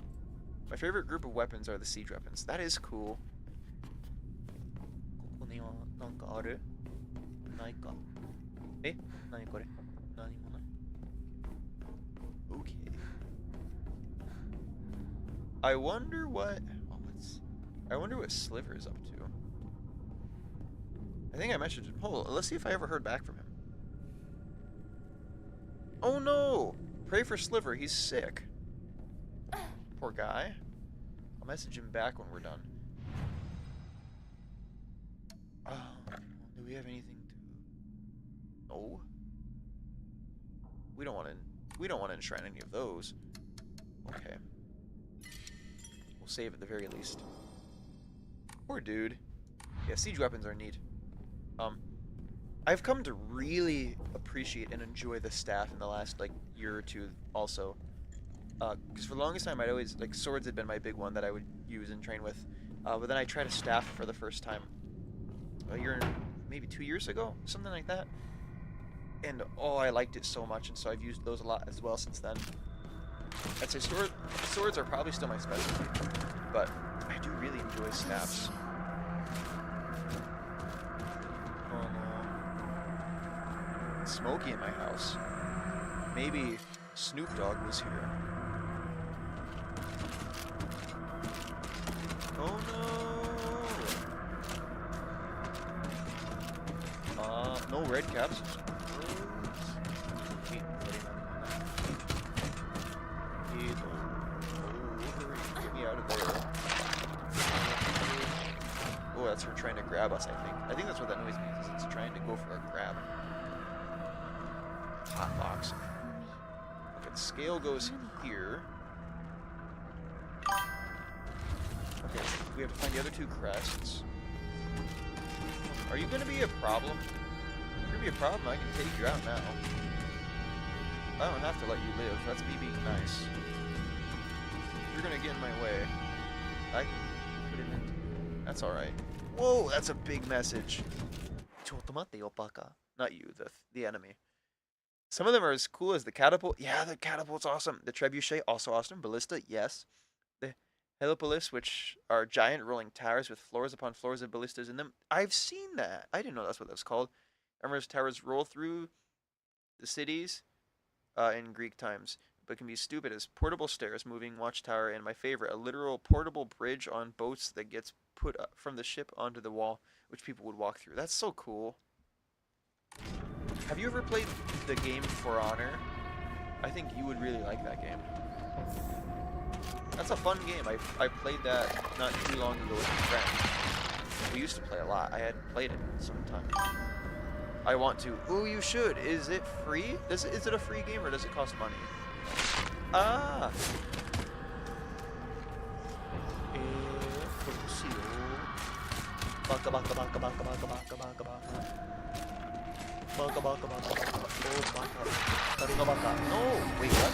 My favorite group of weapons are the siege weapons. That is cool. Okay. I wonder what Sliver is up to. I think I mentioned it. Hold on, let's see if I ever heard back from him. Oh no! Pray for Sliver, he's sick. Poor guy. I'll message him back when we're done. Do we have anything to... No? We don't want to enshrine any of those. Okay. We'll save at the very least. Poor dude. Yeah, siege weapons are neat. I've come to really appreciate and enjoy the staff in the last like year or two also. Because for the longest time I'd always, like, swords had been my big one that I would use and train with. But then I tried a staff for the first time a year, maybe 2 years ago, something like that. And oh, I liked it so much, and so I've used those a lot as well since then. I'd say swords are probably still my specialty, but I do really enjoy staffs. Oh no. It's smoky in my house. Maybe Snoop Dogg was here. Oh no! No red caps. Get me out of there. Oh, that's her trying to grab us, I think. I think that's what that noise means, is it's trying to go for a grab. Hot box. scale goes here. Okay, we have to find the other 2 crests. Are you gonna be a problem? If you're gonna be a problem, I can take you out now. I don't have to let you live. That's me being nice. You're gonna get in my way. I can put it in. That's alright. Whoa, that's a big message. Not you, the enemy. Some of them are as cool as the catapult. Yeah, the catapult's awesome. The trebuchet, also awesome. Ballista, yes. The helipolis, which are giant rolling towers with floors upon floors of ballistas in them. I've seen that. I didn't know that's what that was called. Emperor's towers roll through the cities in Greek times, but can be stupid as portable stairs, moving watchtower, and my favorite, a literal portable bridge on boats that gets put up from the ship onto the wall, which people would walk through. That's so cool. Have you ever played the game For Honor? I think you would really like that game. That's a fun game. I played that not too long ago with a friend. We used to play a lot. I hadn't played it in some time. I want to. Ooh, you should. Is it free? Is it a free game or does it cost money? Ah! Baka baka baka baka baka baka baka baka. Baka baka baka baka. Oh, baka. Taruga baka. No! Wait, what?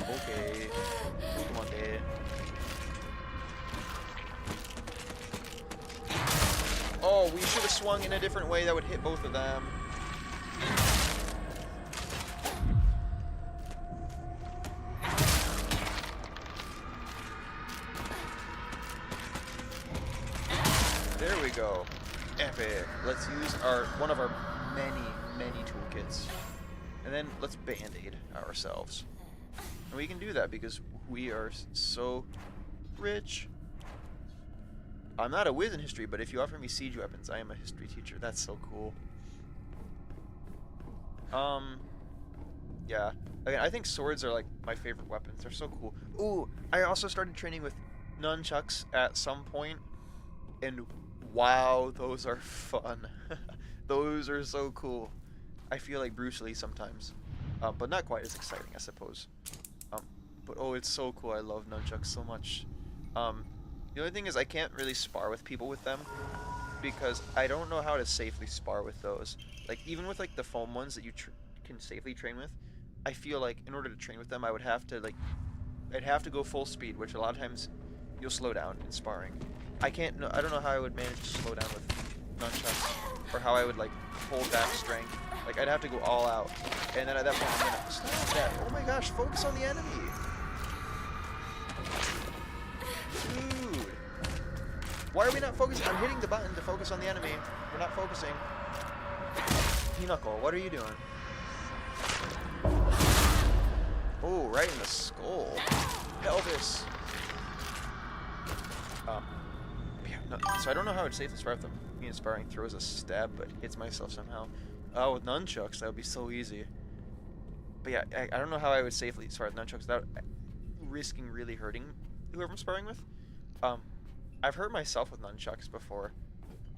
Okay. Come on, there. Oh, we should have swung in a different way. That would hit both of them. There we go. Epic. Let's use one of our many toolkits. And then let's band-aid ourselves. And we can do that because we are so rich. I'm not a whiz in history, but if you offer me siege weapons, I am a history teacher. That's so cool. Yeah. Again, I think swords are like my favorite weapons. They're so cool. Ooh, I also started training with nunchucks at some point, and wow, those are fun. Those are so cool. I feel like Bruce Lee sometimes, but not quite as exciting, I suppose. But oh, it's so cool. I love nunchucks so much. The only thing is I can't really spar with people with them because I don't know how to safely spar with those. Like even with like the foam ones that you can safely train with, I feel like in order to train with them, I would have to I'd have to go full speed, which a lot of times you'll slow down in sparring. I don't know how I would manage to slow down with nunchucks or how I would like hold back strength. Like I'd have to go all out, and then at that point I'm gonna stop that. Oh my gosh! Focus on the enemy. Dude, why are we not focusing? I'm hitting the button to focus on the enemy. We're not focusing. Pinochle, what are you doing? Oh, right in the skull. Pelvis. Yeah, no, so I don't know how I'd safely spar with them. Me and sparring throws a stab, but hits myself somehow. Oh, with nunchucks, that would be so easy. But yeah, I don't know how I would safely spar with nunchucks without risking really hurting whoever I'm sparring with. I've hurt myself with nunchucks before,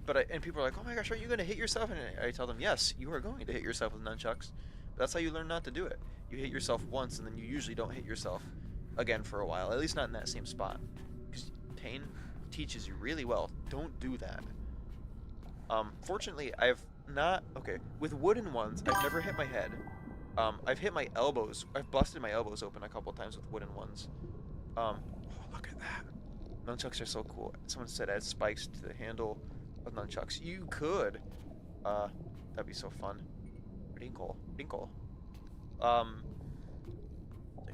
but and people are like, "Oh my gosh, aren't you going to hit yourself?" And I tell them, "Yes, you are going to hit yourself with nunchucks. But that's how you learn not to do it. You hit yourself once, and then you usually don't hit yourself again for a while. At least not in that same spot, because pain teaches you really well. Don't do that." Fortunately, I've not with wooden ones. I've never hit my head. I've hit my elbows. I've busted my elbows open a couple times with wooden ones. Oh, look at that. Nunchucks are so cool. Someone said add spikes to the handle of nunchucks. You could. That'd be so fun. Wrinkle. They're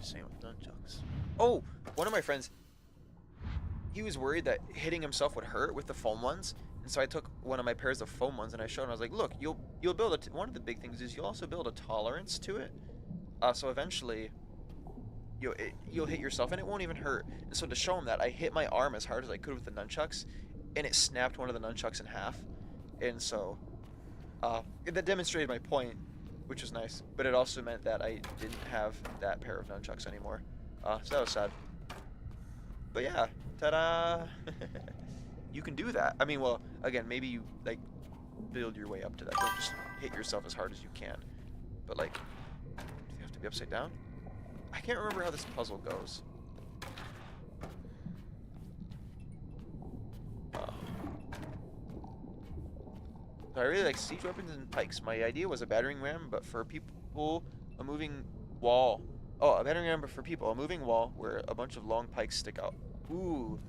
saying with nunchucks. Oh, one of my friends, he was worried that hitting himself would hurt with the foam ones. And so I took one of my pairs of foam ones and I showed him. I was like, look, you'll build one of the big things is you'll also build a tolerance to it. So eventually you'll hit yourself and it won't even hurt. And so to show him that, I hit my arm as hard as I could with the nunchucks and it snapped one of the nunchucks in half. And so that demonstrated my point, which was nice. But it also meant that I didn't have that pair of nunchucks anymore. So that was sad. But yeah, ta-da! You can do that. I mean, well, again, maybe you like build your way up to that. Don't just hit yourself as hard as you can. But like, do you have to be upside down? I can't remember how this puzzle goes. So I really like siege weapons and pikes. My idea was a battering ram, but for people, a moving wall. Oh, a battering ram, but for people, a moving wall where a bunch of long pikes stick out. Ooh,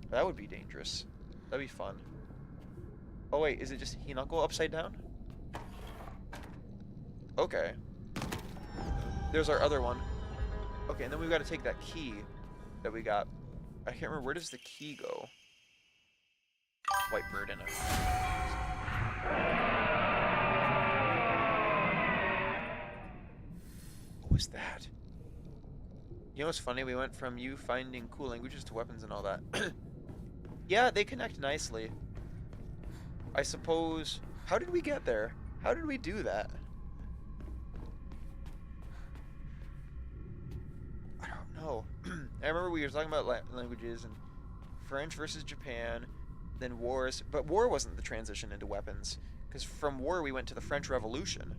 that would be dangerous. That'd be fun. Oh wait, is it just Hinako upside down? Okay. There's our other one. Okay, and then we've got to take that key that we got. I can't remember, where does the key go? White bird in it. What was that? You know what's funny? We went from you finding cool languages to weapons and all that. Yeah, they connect nicely. I suppose... How did we get there? How did we do that? I don't know. I remember we were talking about languages and French versus Japan, then wars. But war wasn't the transition into weapons. Because from war we went to the French Revolution.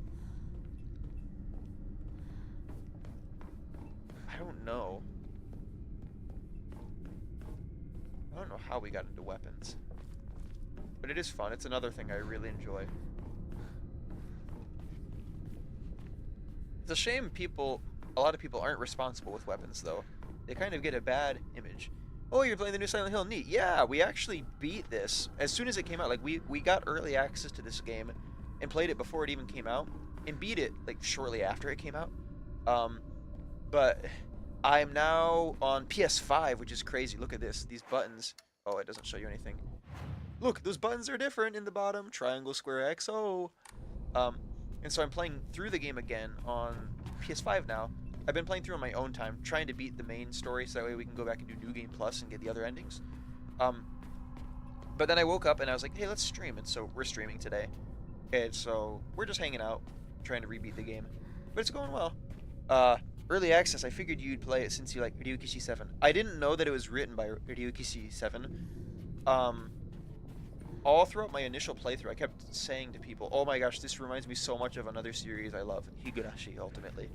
I don't know. I don't know how we got into weapons. But it is fun. It's another thing I really enjoy. It's a shame a lot of people aren't responsible with weapons, though. They kind of get a bad image. Oh, you're playing the new Silent Hill. Neat. Yeah, we actually beat this. As soon as it came out, like, we got early access to this game and played it before it even came out and beat it, like, shortly after it came out. But I'm now on PS5, which is crazy. Look at this. These buttons. Oh, it doesn't show you anything. Look, those buttons are different in the bottom. Triangle, square, X, O. And so I'm playing through the game again on PS5 now. I've been playing through on my own time, trying to beat the main story so that way we can go back and do New Game Plus and get the other endings. But then I woke up and I was like, hey, let's stream. And so we're streaming today. And so we're just hanging out, trying to rebeat the game. But it's going well. Early access, I figured you'd play it since you like Ryukishi 7. I didn't know that it was written by Ryukishi 7. All throughout my initial playthrough, I kept saying to people, oh my gosh, this reminds me so much of another series I love, Higurashi, ultimately.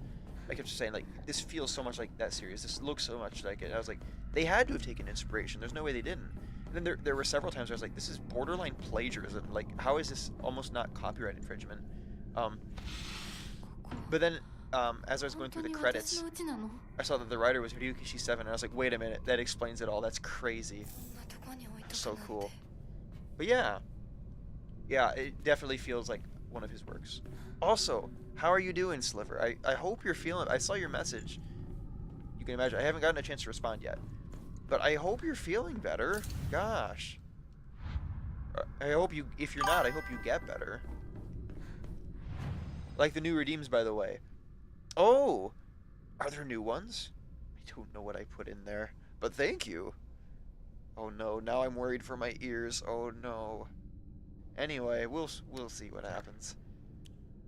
I kept saying, like, this feels so much like that series. This looks so much like it. And I was like, they had to have taken inspiration. There's no way they didn't. And then there were several times where I was like, this is borderline plagiarism. Like, how is this almost not copyright infringement? But then, as I was going through the credits, I saw that the writer was Ryukishi 7, and I was like, wait a minute, that explains it all. That's crazy. So cool. But yeah, it definitely feels like one of his works. Also, how are you doing, Sliver? I hope you're feeling... I saw your message. You can imagine, I haven't gotten a chance to respond yet. But I hope you're feeling better. Gosh. I hope you... If you're not, I hope you get better. Like the new redeems, by the way. Oh! Are there new ones? I don't know what I put in there. But thank you. Oh no, now I'm worried for my ears. Oh no. Anyway, we'll see what happens.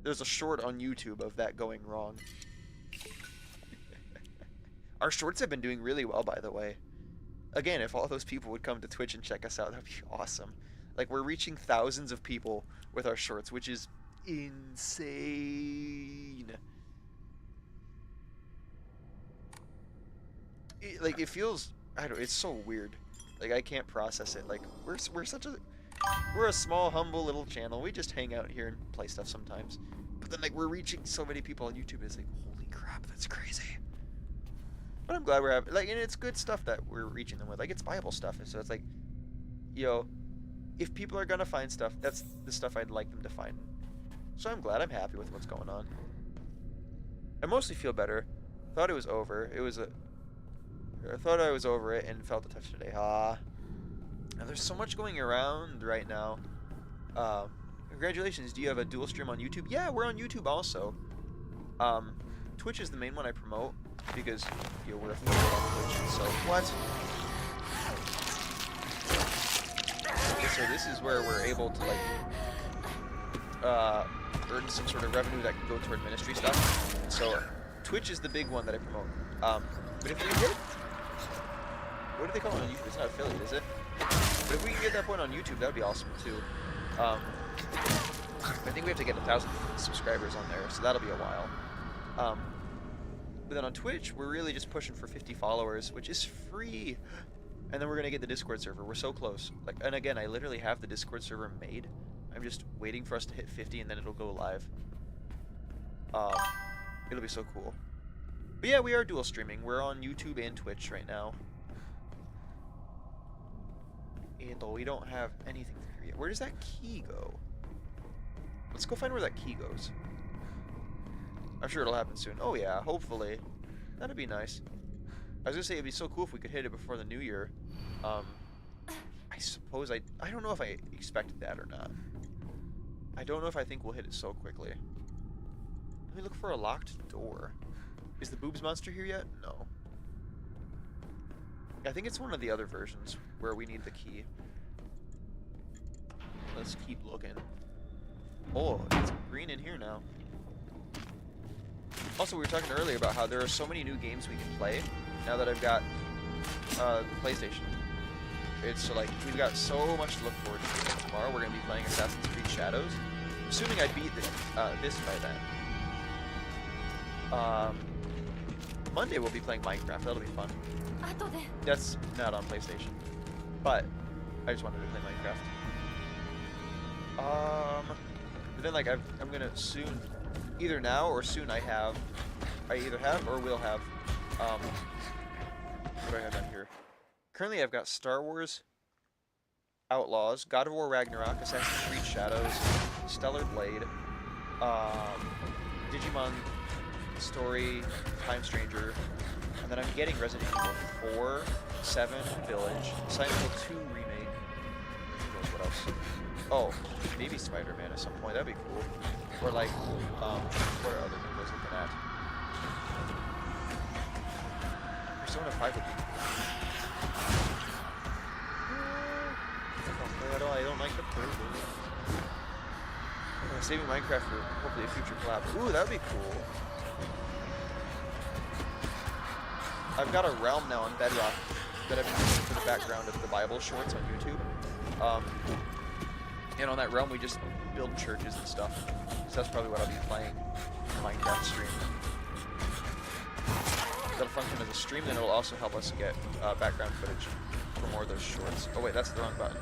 There's a short on YouTube of that going wrong. Our shorts have been doing really well, by the way. Again, if all those people would come to Twitch and check us out, that'd be awesome. Like, we're reaching thousands of people with our shorts, which is insane. It feels... I don't... It's so weird. Like, I can't process it. Like, we're a small, humble little channel. We just hang out here and play stuff sometimes. But then, like, we're reaching so many people on YouTube. It's like, holy crap, that's crazy. But I'm glad we're having... Like, and it's good stuff that we're reaching them with. Like, it's Bible stuff. So it's like, if people are gonna find stuff, that's the stuff I'd like them to find. So I'm glad. I'm happy with what's going on. I mostly feel better. Thought it was over. I thought I was over it and felt a touch today. Now there's so much going around right now. Congratulations. Do you have a dual stream on YouTube? Yeah, we're on YouTube also. Twitch is the main one I promote because we're affiliated on Twitch. So what? Okay, so this is where we're able to like earn some sort of revenue that can go toward ministry stuff. So Twitch is the big one that I promote. But if we hit, what do they call it on YouTube? It's not affiliate, is it? But if we can get that point on YouTube, that would be awesome too. I think we have to get 1,000 subscribers on there, so that'll be a while. But then on Twitch, we're really just pushing for 50 followers, which is free. And then we're gonna get the Discord server. We're so close. Like, and again, I literally have the Discord server made. I'm just waiting for us to hit 50, and then it'll go live. It'll be so cool. But yeah, we are dual streaming. We're on YouTube and Twitch right now. And we don't have anything here yet. Where does that key go? Let's go find where that key goes. I'm sure it'll happen soon. Oh yeah, hopefully. That'd be nice. I was gonna say it'd be so cool if we could hit it before the new year. I suppose I don't know if I expected that or not. I don't know if I think we'll hit it so quickly. Let me look for a locked door. Is the boobs monster here yet? No. I think it's one of the other versions where we need the key. Let's keep looking. Oh, it's green in here now. Also, we were talking earlier about how there are so many new games we can play now that I've got the PlayStation. It's like, we've got so much to look forward to. Tomorrow we're going to be playing Assassin's Creed Shadows. Assuming I beat this by then. Monday we'll be playing Minecraft. That'll be fun. That's not on PlayStation. But I just wanted to play Minecraft. But then like I'm gonna soon, either now or soon I either have or will have, what do I have down here? Currently I've got Star Wars Outlaws, God of War Ragnarok, Assassin's Creed Shadows, Stellar Blade, Digimon Story, Time Stranger, and then I'm getting Resident Evil 4, 7, Village, Silent Hill 2 Remake, who knows what else. Oh, maybe Spider-Man at some point, that'd be cool. Or like, what are other things I was looking at? Persona 5 would be cool. I don't like the purple. Saving Minecraft for hopefully a future collab. Ooh, that'd be cool. I've got a realm now on Bedrock that I've been using for the background of the Bible shorts on YouTube. And on that realm we just build churches and stuff. So that's probably what I'll be playing in the Minecraft stream. That'll function as a stream, then it'll also help us get background footage for more of those shorts. Oh wait, that's the wrong button.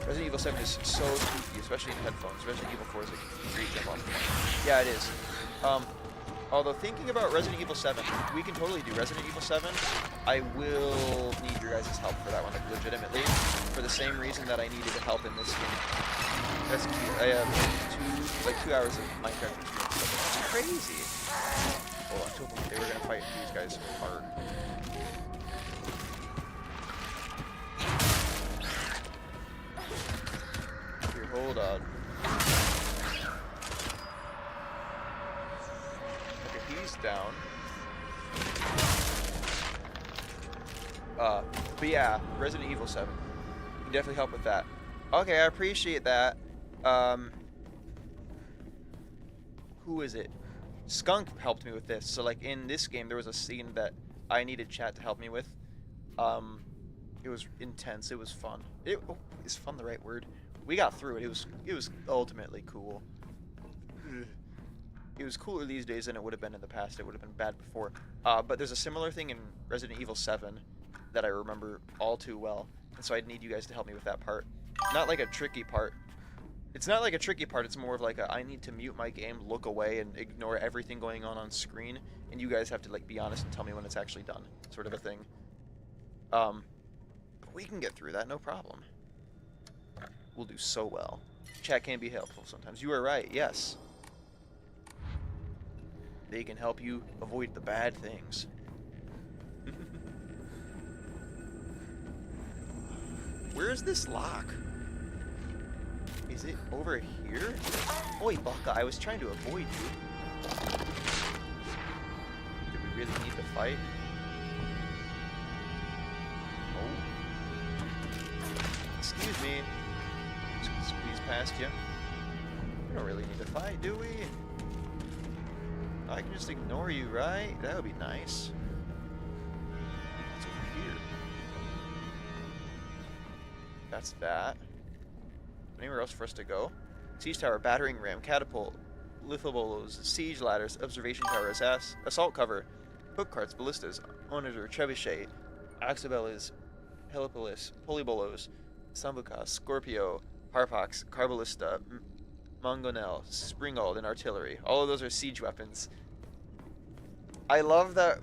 Resident Evil 7 is so spooky, especially in headphones. Resident Evil 4 is a great jump off point. Yeah, it is. Although thinking about Resident Evil 7, we can totally do Resident Evil 7. I will need your guys' help for that one, like legitimately, for the same reason that I needed help in this game. That's cute. I have 2 hours of Minecraft experience. That's crazy. Hold on, told them they were gonna fight these guys hard. Here, hold on. Okay, he's down. But yeah, Resident Evil 7. Can definitely help with that. Okay, I appreciate that. Who is it? Skunk helped me with this. So like in this game, there was a scene that I needed chat to help me with. It was intense. It was fun. Is fun the right word? We got through it. It was ultimately cool. It was cooler these days than it would have been in the past. It would have been bad before. But there's a similar thing in Resident Evil 7 that I remember all too well. And so I'd need you guys to help me with that part. Not like a tricky part. It's not like a tricky part. It's more of like I need to mute my game, look away, and ignore everything going on screen. And you guys have to like be honest and tell me when it's actually done. Sort of a thing. But we can get through that, no problem. We'll do so well. Chat can be helpful sometimes. You are right, yes. They can help you avoid the bad things. Where is this lock? Is it over here? Oi, Baka, I was trying to avoid you. Do we really need to fight? Oh. Excuse me. Just squeeze past you. We don't really need to fight, do we? I can just ignore you, right? That would be nice. What's over here? That's that. Anywhere else for us to go? Siege tower, battering ram, catapult, lithobolos, siege ladders, observation tower, assault cover, hook carts, ballistas, onager, trebuchet, axabellas, helipolis, polybolos, sambucas, scorpio, harpox, carballista, mangonel, springald, and artillery. All of those are siege weapons. I love that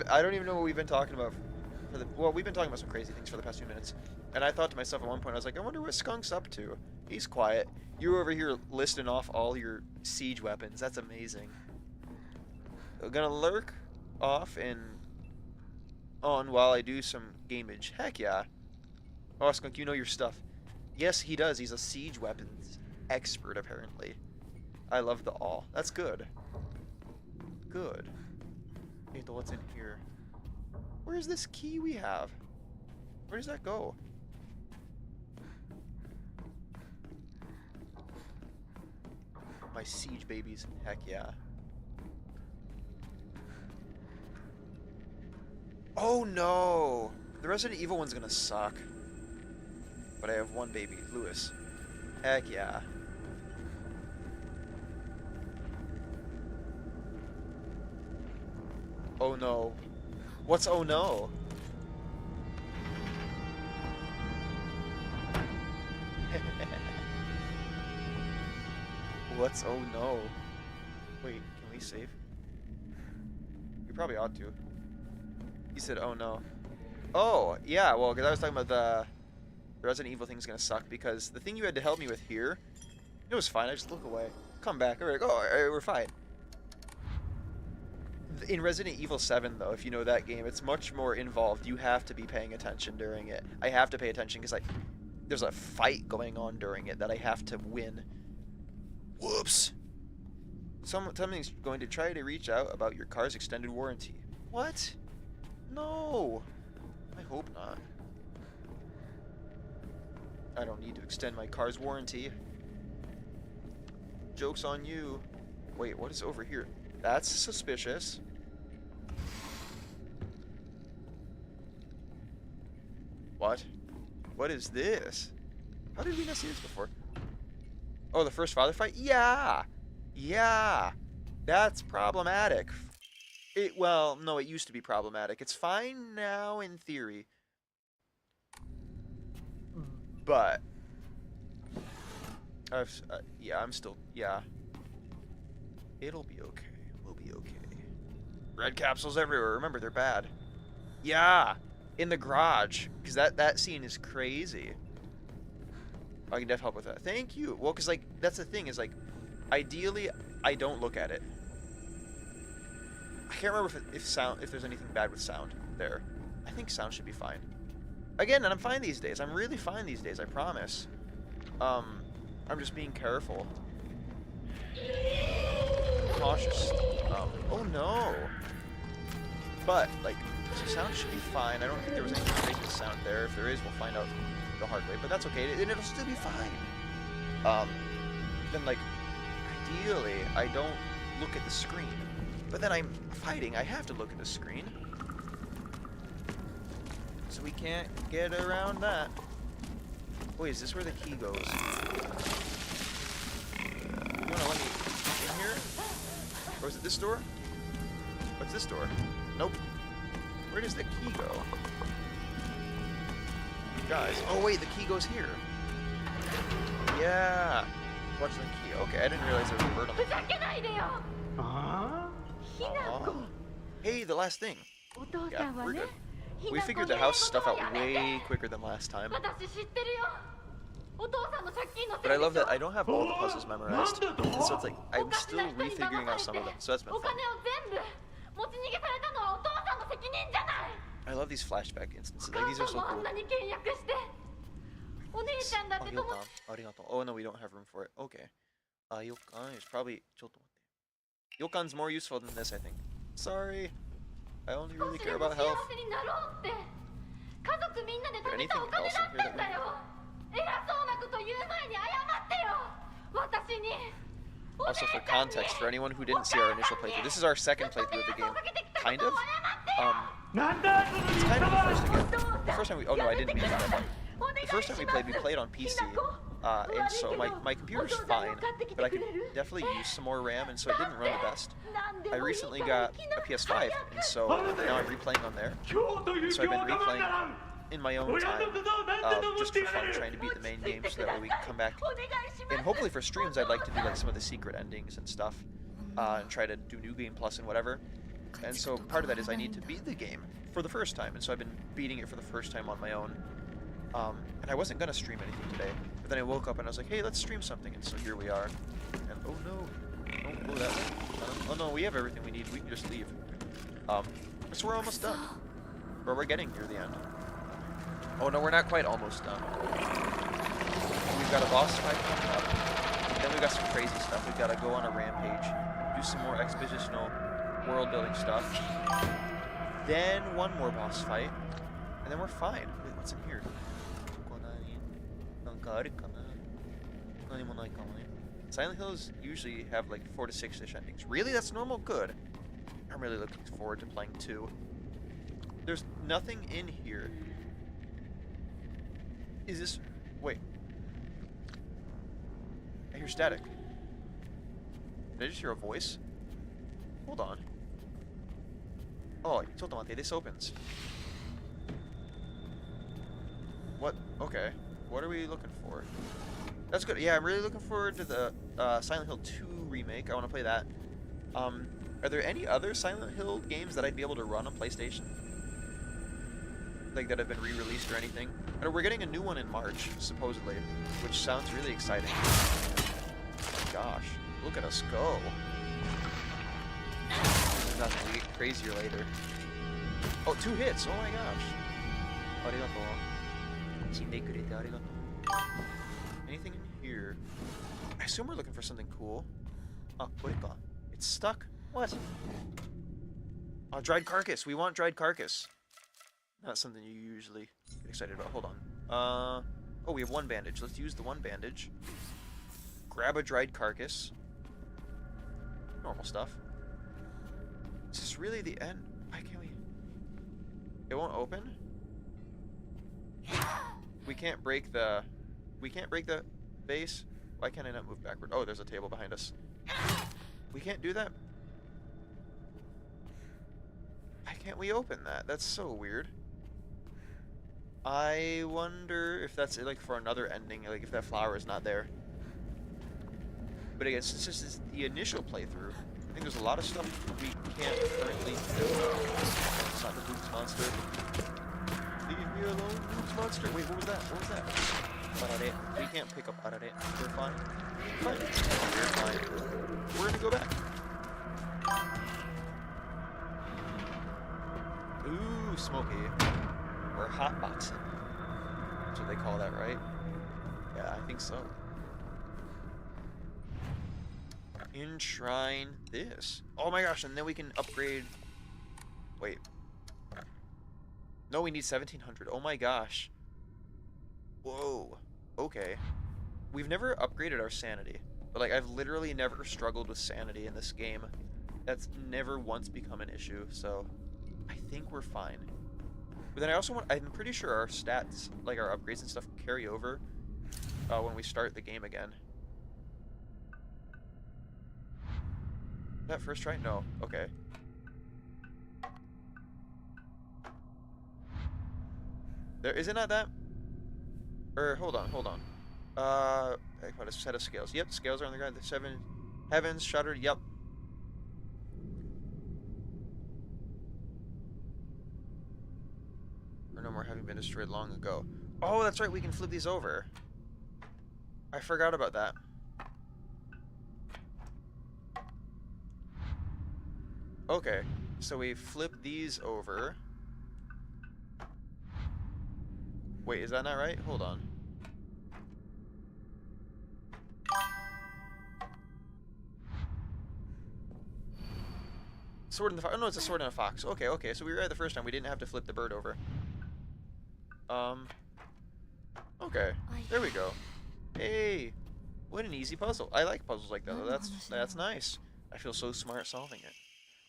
I don't even know what we've been talking about well, we've been talking about some crazy things for the past few minutes. And I thought to myself at one point, I was like, I wonder what Skunk's up to. He's quiet. You're over here listing off all your siege weapons. That's amazing. I'm gonna lurk off and on while I do some gameage. Heck yeah. Oh, Skunk, you know your stuff. Yes, he does. He's a siege weapons expert, apparently. I love the all. That's good. Good. Hey, what's in here? Where's this key we have? Where does that go? My siege babies. Heck yeah. Oh no! The Resident Evil one's gonna suck. But I have one baby, Lewis. Heck yeah. Oh no. What's oh no? What's oh no? Wait, can we save? We probably ought to. He said oh no. Oh, yeah, well, because I was talking about the Resident Evil thing's gonna suck because the thing you had to help me with here, it was fine, I just look away. Come back, alright, alright, we're fine. In Resident Evil 7, though, if you know that game, it's much more involved. You have to be paying attention during it. I have to pay attention because there's a fight going on during it that I have to win. Whoops! Something's going to try to reach out about your car's extended warranty. What? No! I hope not. I don't need to extend my car's warranty. Joke's on you. Wait, what is over here? That's suspicious. What? What is this? How did we not see this before? Oh, the first father fight? Yeah! Yeah! That's problematic. Well, no, it used to be problematic. It's fine now in theory. But... yeah, I'm still... Yeah. It'll be okay. We'll be okay. Red capsules everywhere. Remember, they're bad. Yeah! In the garage. Because that scene is crazy. I can definitely help with that. Thank you. Well, because, like, that's the thing is, like, ideally, I don't look at it. I can't remember if there's anything bad with sound there. I think sound should be fine. Again, and I'm fine these days. I'm really fine these days, I promise. I'm just being careful. Cautious. Oh no. But, like, so sound should be fine. I don't think there was anything big with sound there. If there is, we'll find out the hard way. But that's okay, and it'll still be fine. Then, like, ideally, I don't look at the screen. But then I'm fighting, I have to look at the screen. So we can't get around that. Wait, is this where the key goes? You wanna let me in here? Or is it this door? What's this door? Nope. Where does the key go? Guys, oh wait, the key goes here. Yeah. Watch the key. Okay, I didn't realize there was a bird on the key. Hey, the last thing. Yeah, we're good. We figured the house stuff out way quicker than last time. But I love that I don't have all the puzzles memorized. So it's like, I'm still refiguring out some of them. So that's been fun. I love these flashback instances. Like, these are so cool. Oh no, we don't have room for it. Okay. Yokan is probably... Yokan's more useful than this, I think. Sorry. I only really care about health. Is there anything else in here that we... Also, for context, for anyone who didn't see our initial playthrough, this is our second playthrough of the game. Kind of. It's kind of the first again. The first time we... Oh no, I didn't mean that. The first time we played on PC. And so my computer's fine, but I could definitely use some more RAM, and so it didn't run the best. I recently got a PS5, and so now I'm replaying on there. So I've been replaying in my own time, just for fun, trying to beat the main game, so that way we can come back. And hopefully for streams, I'd like to do like some of the secret endings and stuff, and try to do New Game Plus and whatever. And so part of that is I need to beat the game for the first time, and so I've been beating it for the first time on my own. And I wasn't gonna stream anything today, but then I woke up and I was like, hey, let's stream something, and so here we are. And oh no, don't go that way. Oh no, we have everything we need, we can just leave. So we're almost done. Or we're getting near the end. Oh no, we're not quite almost done. We've got a boss fight coming up. Then we've got some crazy stuff. We've got to go on a rampage, do some more expositional world building stuff. Then one more boss fight, and then we're fine. Wait, what's in here? Silent Hills usually have like 4 to 6-ish endings. Really? That's normal? Good. I'm really looking forward to playing 2. There's nothing in here. Is this... Wait. I hear static. Did I just hear a voice? Hold on. Oh, Totomate, this opens. What? Okay. What are we looking for? That's good. Yeah, I'm really looking forward to the Silent Hill 2 remake. I want to play that. Are there any other Silent Hill games that I'd be able to run on PlayStation? Like that have been re-released or anything? I know we're getting a new one in March, supposedly, which sounds really exciting. Oh my gosh, look at us go. There's nothing, we get crazier later. Oh, 2 hits, oh my gosh. Arigato. Shinekurete arigato. Anything in here? I assume we're looking for something cool. Oh, Koreka. It's stuck? What? Oh, dried carcass. We want dried carcass. Not something you usually get excited about. Hold on. Oh, we have 1 bandage. Let's use the 1 bandage. Grab a dried carcass. Normal stuff. Is this really the end? Why can't we... It won't open? We can't break the... We can't break the base? Why can't I not move backward? Oh, there's a table behind us. We can't do that? Why can't we open that? That's so weird. I wonder if that's like for another ending, like if that flower is not there. But again, since this is the initial playthrough, I think there's a lot of stuff we can't currently do. It's not the Boots monster. Leave me alone, Boots monster. Wait, what was that? What was that? Arare. We can't pick up Arare. We're fine. Fine. We're fine. We're gonna go back. Ooh, smoky. We're hotboxing. That's what they call that, right? Yeah, I think so. Enshrine this. Oh my gosh, and then we can upgrade... Wait. No, we need 1700. Oh my gosh. Whoa. Okay. We've never upgraded our sanity. But like, I've literally never struggled with sanity in this game. That's never once become an issue, so... I think we're fine. But then I also want... I'm pretty sure our stats, like our upgrades and stuff, carry over when we start the game again. That first try? No. Okay. There is it not that? Or hold on. I got a set of scales. Yep, scales are on the ground. The 7 heavens shuddered. Yep. Or no more having been destroyed long ago. Oh, that's right. We can flip these over. I forgot about that. Okay, so we flip these over. Wait, is that not right? Hold on. Sword in the fox. Oh no, it's a sword and a fox. Okay, so we were right the first time. We didn't have to flip the bird over. Okay, there we go. Hey, what an easy puzzle. I like puzzles like that. That's nice. I feel so smart solving it.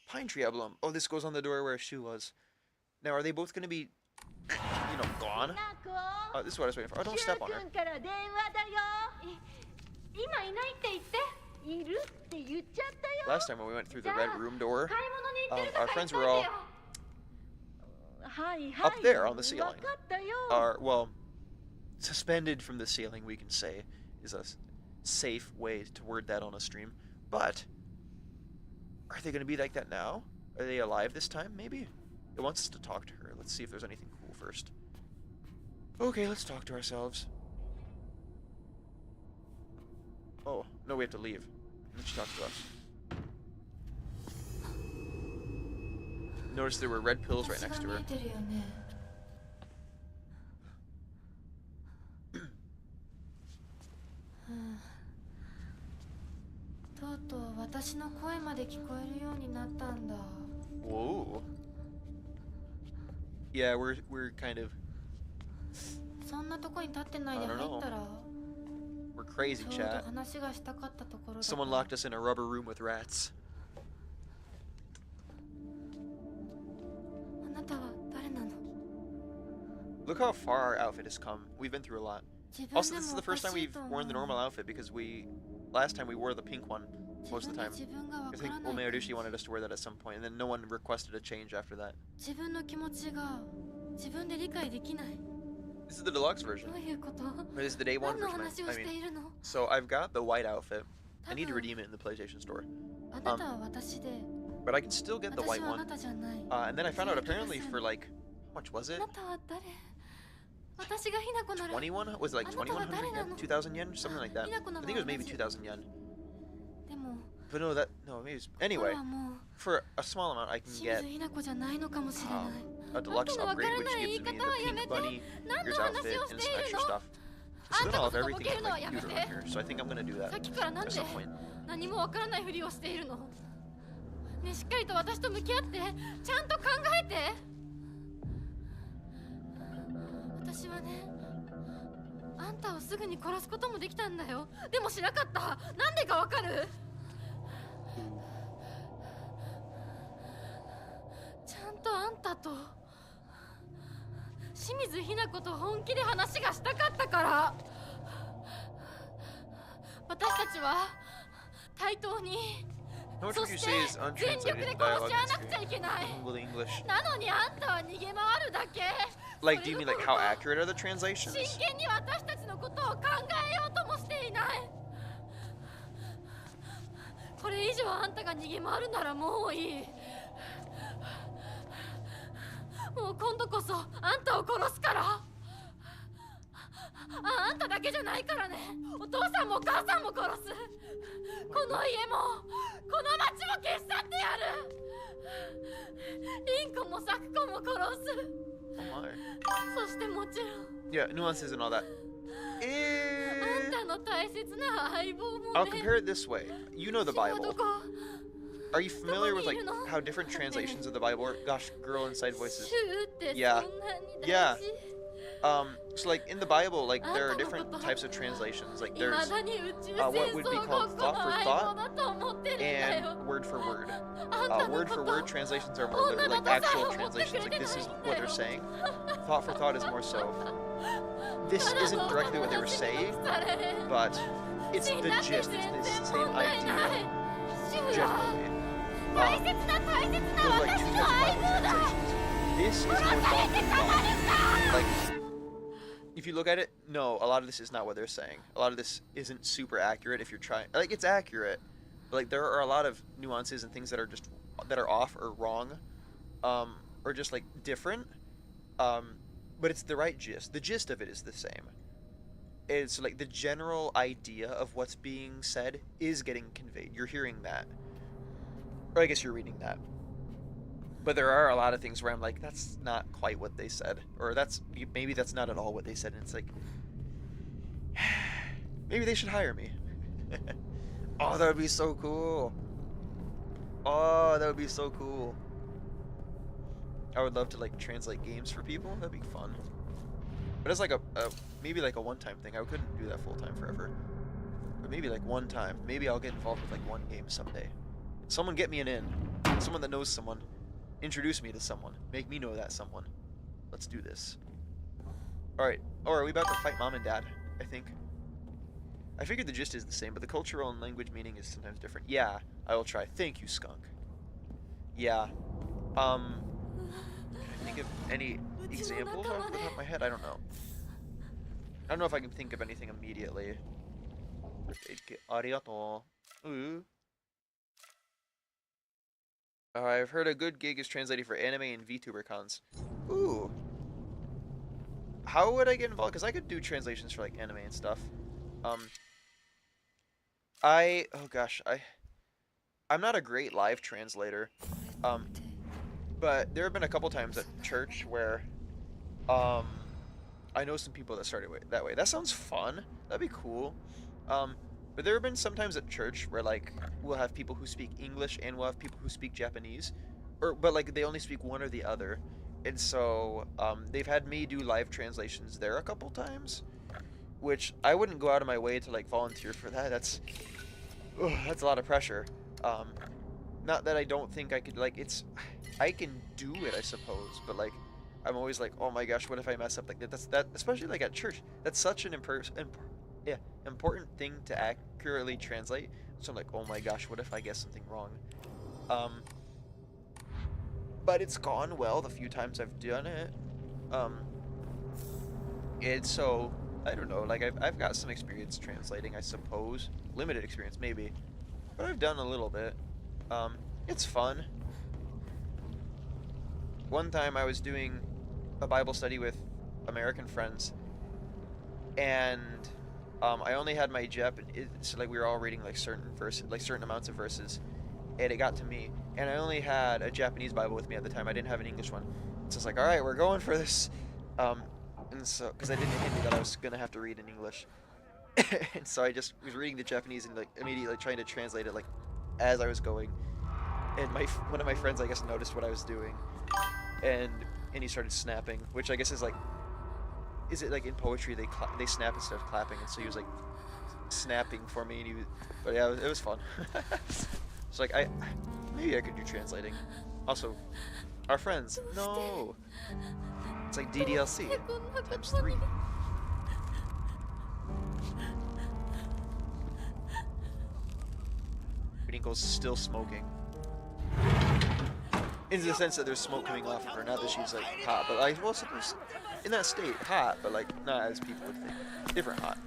Pine tree emblem. Oh, this goes on the door where a shoe was. Now, are they both going to be you know, gone. ひなこ This is what I was waiting for. Oh, don't シュ step ウ on her. 君から電話だよ今いないって言っているって言っちゃったよ Last time when we went through the red room door, 買い物に行ってると our か言っ friends とい were て all よはいはい up there on the わ ceiling. かったよ Are, well, suspended from the ceiling, we can say, is a safe way to word that on a stream. But, are they going to be like that now? Are they alive this time, maybe? It wants us to talk to her. Let's see if there's anything cool first. Okay, let's talk to ourselves. Oh, no, we have to leave. Then she talks to us. Notice there were red pills right next to her. 私が見えてるよねとうとう私の声まで聞こえるようになったんだ Whoa. Yeah, we're kind of そんなとこに立ってないで入ったら we're crazy, ちょうど chat. 話がしたかったところだ Someone locked us in a rubber room with rats. あなたは誰なの Look how far our outfit has come. We've been through a lot. 自分 Also, で this is も the おか first し time い we've と思 worn the う normal outfit because last time we wore the pink one 自 most of 分 the で time. 自分がわ I か think らない Omeyarushi wanted us to wear that at some point, and then no one requested a change after that. 自分の気持ちが自分で理解できない This is the deluxe version. どういうこと This is the day one 何の version. 話を I して mean, いるの so I've got the white outfit. I need to 多分 redeem it in the PlayStation Store, あなたは私で but I can still get the 私 white はあな one. たじゃない And then I found out そういう気が apparently する for like, how much was あ it? なたは誰私がひなこなら 21? Was it like あなたは誰なの 2100 yen? 2,000 yen? Something like that. ひなこな I の think it was は maybe 同じ 2,000 yen. でも But no, maybe it's, 心 anyway, はもう for a small amount, I can 清 get 水ひな子じゃないのかもしれない a deluxe あんたのわから upgrade, ない which 言い gives me 方は the やめ pink て bunny, 何 here's の outfit, 話を and して some いる extra の stuff. So あん then た I'll こ have そとぼ everything け on るのは my やめ computer て on here, so I think I'm gonna do さ that っきからなん at で some point. 何もわからないふりをしているのねしっかりと私と向き合ってちゃんと考えて私はねあんたをすぐに殺すこともできたんだよでもしなかったなんでかわかるちゃんとあんたと清水ひな子と本気で話がしたかったから私たちは対等に How much そ would you し say て is 全力 untranslated で in 殺 dialogue し合わなくちゃ in いけない English? なのにあんたは逃げ回るだけ Like, do you mean like how accurate are the translations? 真剣に私たちのことを考えようともしていないこれ以上あんたが逃げ回るならもういいもう今度こそあんたを殺すからあんただけじゃないからねお父さんもお母さんも殺すこの家もこの町も消し去ってやるリンコもサクコも殺す Oh my. そしてもちろん Yeah, nuances and all that. あんたの大切な相棒もね I'll compare it this way. You know the 父はど Bible. こ Are you familiar with like how different translations of the Bible work? Gosh, girl inside voices. 主ってそん Yeah. なに Yeah. 大事 So like in the Bible, like there are different types of translations. Like 未 there's だに宇宙 what 戦 would 争 be ごっ called この thought for 相 thought 棒だと思ってるんだよ and word for word. あんたの Word こ for と word translations are more like 女の父さん actual を持ってく translations. れ Like て this ない is ん what だ they're よ saying. Thought for thought is more so. This ただ isn't の directly what they were 私に saying, 残され but it's 死ん the だって gist. 全 It's 然 the 問 same 題ない idea 主よ generally. 大切な大切な There's like 私 two の types of 相 Bible 棒だ translations. This is more thought for thought. Like, if you look at it, no, a lot of this is not what they're saying. A lot of this isn't super accurate if you're trying. Like, it's accurate, but like there are a lot of nuances and things that are off or wrong, or just like different. But it's the right gist. The gist of it is the same. It's like the general idea of what's being said is getting conveyed. You're hearing that, or I guess you're reading that. But there are a lot of things where I'm like, that's not quite what they said, or maybe that's not at all what they said, and it's like, maybe they should hire me. Oh, that would be so cool. Oh, that would be so cool. I would love to like translate games for people. That'd be fun. But it's like maybe like a one-time thing. I couldn't do that full-time forever. But maybe like one time. Maybe I'll get involved with like one game someday. Someone get me an in. Someone that knows someone. Introduce me to someone. Make me know that someone. Let's do this. Alright. Oh, are we about to fight mom and dad? I think. I figured the gist is the same, but the cultural and language meaning is sometimes different. Yeah, I will try. Thank you, skunk. Yeah. Can I think of any examples off the top of my head? I don't know. I don't know if I can think of anything immediately. Arigato. Ooh. I've heard a good gig is translating for anime and VTuber cons. Ooh. How would I get involved? Because I could do translations for like anime and stuff. Oh gosh, I'm not a great live translator. But there have been a couple times at church where I know some people that started that way. That sounds fun. That'd be cool. But there have been some times at church where like we'll have people who speak English and we'll have people who speak Japanese, but like they only speak one or the other, and so they've had me do live translations there a couple times, which I wouldn't go out of my way to like volunteer for that. That's a lot of pressure. Not that I don't think I could like I can do it, I suppose, but like I'm always like, oh my gosh, what if I mess up like that? That especially like at church. That's such an important thing to accurately translate. So I'm like, oh my gosh, what if I get something wrong? But it's gone well the few times I've done it. And so I don't know, like I've got some experience translating, I suppose. Limited experience maybe, but I've done a little bit. It's fun. One time I was doing a Bible study with American friends, and I only had my so like we were all reading like certain verses, like certain amounts of verses, and it got to me, and I only had a Japanese Bible with me at the time. I didn't have an English one, so it's like, all right, we're going for this, and so because I didn't hint that I was gonna have to read in English, and so I just was reading the Japanese and like immediately trying to translate it like as I was going, and one of my friends I guess noticed what I was doing, and he started snapping, which I guess is like. Is it like in poetry they snap instead of clapping, and so he was like snapping for me, and but yeah, it was fun. It's like maybe I could do translating. Also, our friends, no, it's like DDLC times 3. Rinko's still smoking. In the sense that there's smoke coming off of her, not that she's like hot, but like, well, suppose in that state, hot, but like not as people would think. Different hot.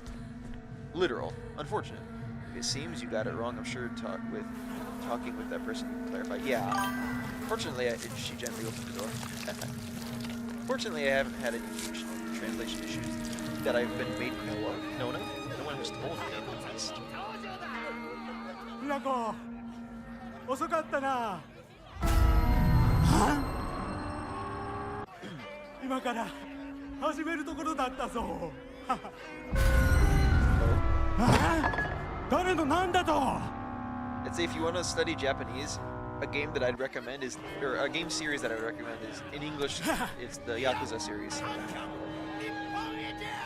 Literal. Unfortunate. If it seems you got it wrong, I'm sure talking with that person you can clarify. Yeah. Fortunately, she gently opened the door. Fortunately, I haven't had any huge translation issues that I've been made known of. No one has told me at least. ラコ遅かったな今から始めるところだったぞ誰のなんだと I'd say if you want to study Japanese, a game that I'd recommend is, or a game series that I would recommend is, in English, it's the Yakuza series.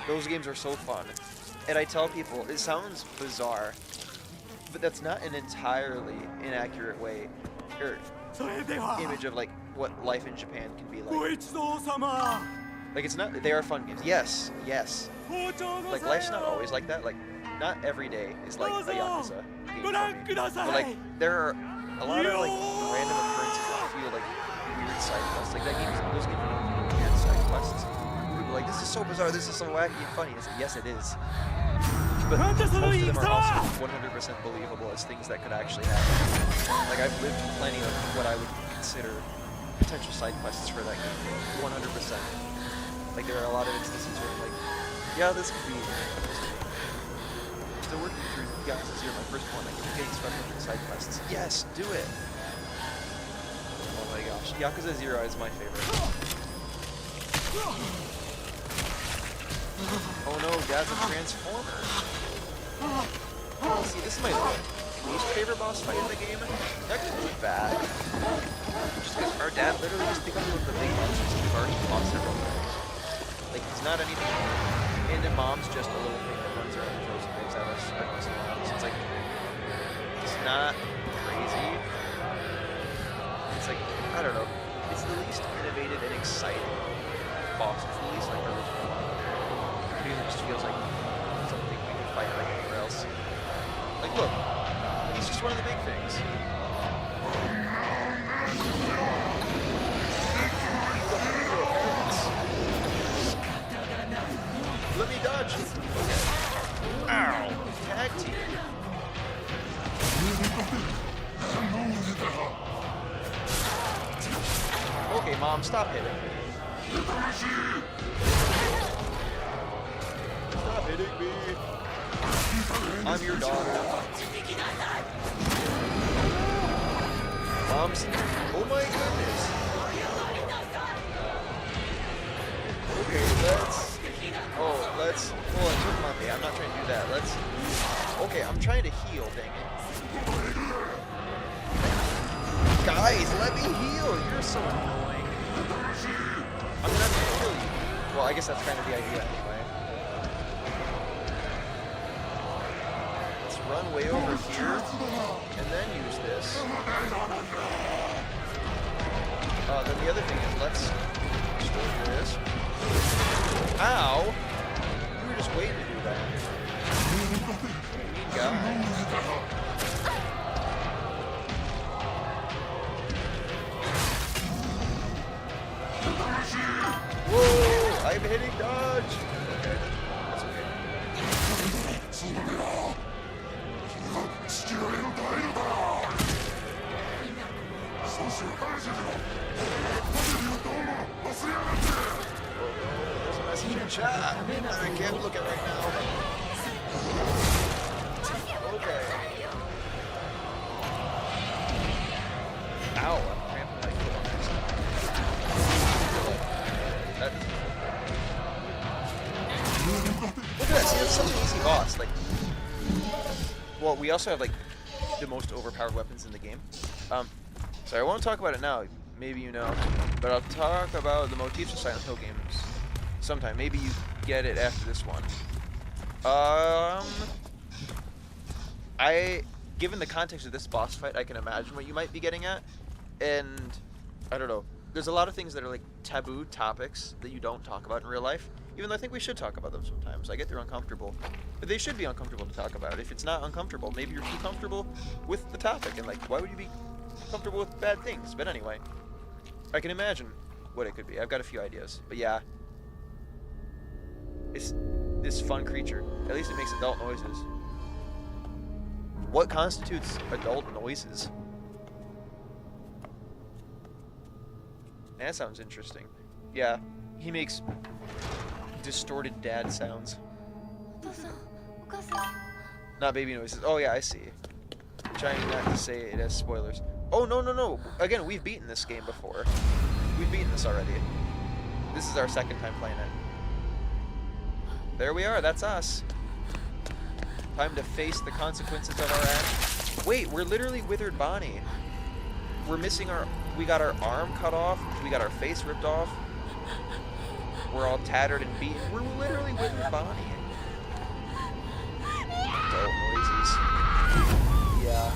Those games are so fun. And I tell people, it sounds bizarre, but that's not an entirely inaccurate way, or image of like what life in Japan can be like. Like it's not, they are fun games. Yes, yes. Like life's not always like that. Like not every day is like a Yakuza game for me. But like there are a lot of like random occurrences that feel like weird side quests. Like those games are weird side quests. People are like, this is so bizarre, this is so wacky and funny. It's like, yes, it is. But most of them are also 100% believable as things that could actually happen. Like I've lived plenty of what I would consider potential side quests for that game. 100%. Like there are a lot of instances where I'm like, yeah, this could be interesting. Still working through Yakuza 0, my first one. Like, getting special side quests. Yes, do it. Oh my gosh, Yakuza 0 is my favorite. Oh no, Dad's a transformer. See, this is my least favorite boss fight in the game. That could be bad. Just because our dad literally just becomes one of the big monsters we've already fought several times. Like, he's not anything. And then Mom's just a little thing that runs around and throws things at us every once in a while. So it's like, it's not crazy. It's like, I don't know. It's the least innovative and exciting boss. It's the least like original one. game that just feels like something we can fight like anywhere else. Like, look, he's just one of the big things. Let me dodge. Okay. Ow. Tag team. Okay, Mom, stop hitting me. Stop hitting me. I'm your daughter. Mom's. Oh my goodness. Okay, let's. Hold on, took Monday. I'm not trying to do that. Okay, I'm trying to heal, dang it. Guys, let me heal. You're so annoying. I'm gonna have to kill you. Well, I guess that's kind of the idea anyway. Let's run way over here and then use this. Then the other thing is let's destroy this. Ow! You were just waiting to do that. Mean guy. Whoa! I'm hitting dodge! Okay. That's okay. There's a message in chat that I can't look at right now. Okay. Ow, I'm cramping my foot on accident. Look at that, see, that's such an easy boss. Like, well, we also have like the most overpowered weapons in the game. Sorry, I won't talk about it now. Maybe you know, but I'll talk about the motifs of Silent Hill games sometime. Maybe you get it after this one. Given the context of this boss fight, I can imagine what you might be getting at, and I don't know. There's a lot of things that are like taboo topics that you don't talk about in real life, even though I think we should talk about them sometimes. I get they're uncomfortable, but they should be uncomfortable to talk about. If it's not uncomfortable, maybe you're too comfortable with the topic, and like, why would you be comfortable with bad things? But anyway, I can imagine what it could be. I've got a few ideas, but yeah, it's this fun creature. At least it makes adult noises. What constitutes adult noises? That sounds interesting. Yeah, he makes distorted dad sounds. Not baby noises. Oh yeah, I see. Trying not to say it as spoilers. Oh no no no! Again, we've beaten this game before. We've beaten this already. This is our second time playing it. There we are. That's us. Time to face the consequences of our actions. Wait, we're literally Withered Bonnie. We're missing our... We got our arm cut off. We got our face ripped off. We're all tattered and beaten. We're literally Withered Bonnie. Adult noises. Yeah.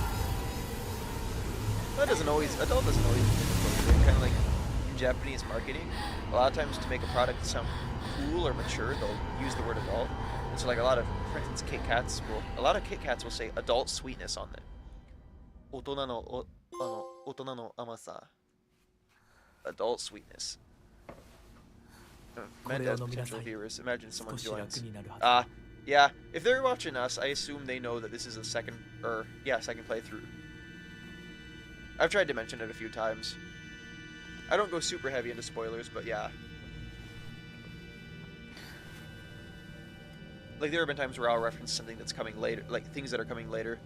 That doesn't always... Adult doesn't always mean appropriate. Kind of like in Japanese marketing. A lot of times to make a product sound cool or mature, they'll use the word adult. And so like a lot of, for instance, Kit Kats will say adult sweetness on them. 大人の甘さ. Adult sweetness. Meant as potential viewers. Imagine someone joins. Yeah. If they're watching us, I assume they know that this is a second playthrough. I've tried to mention it a few times. I don't go super heavy into spoilers, but yeah. Like, there have been times where I'll reference something that's coming later, like things that are coming later.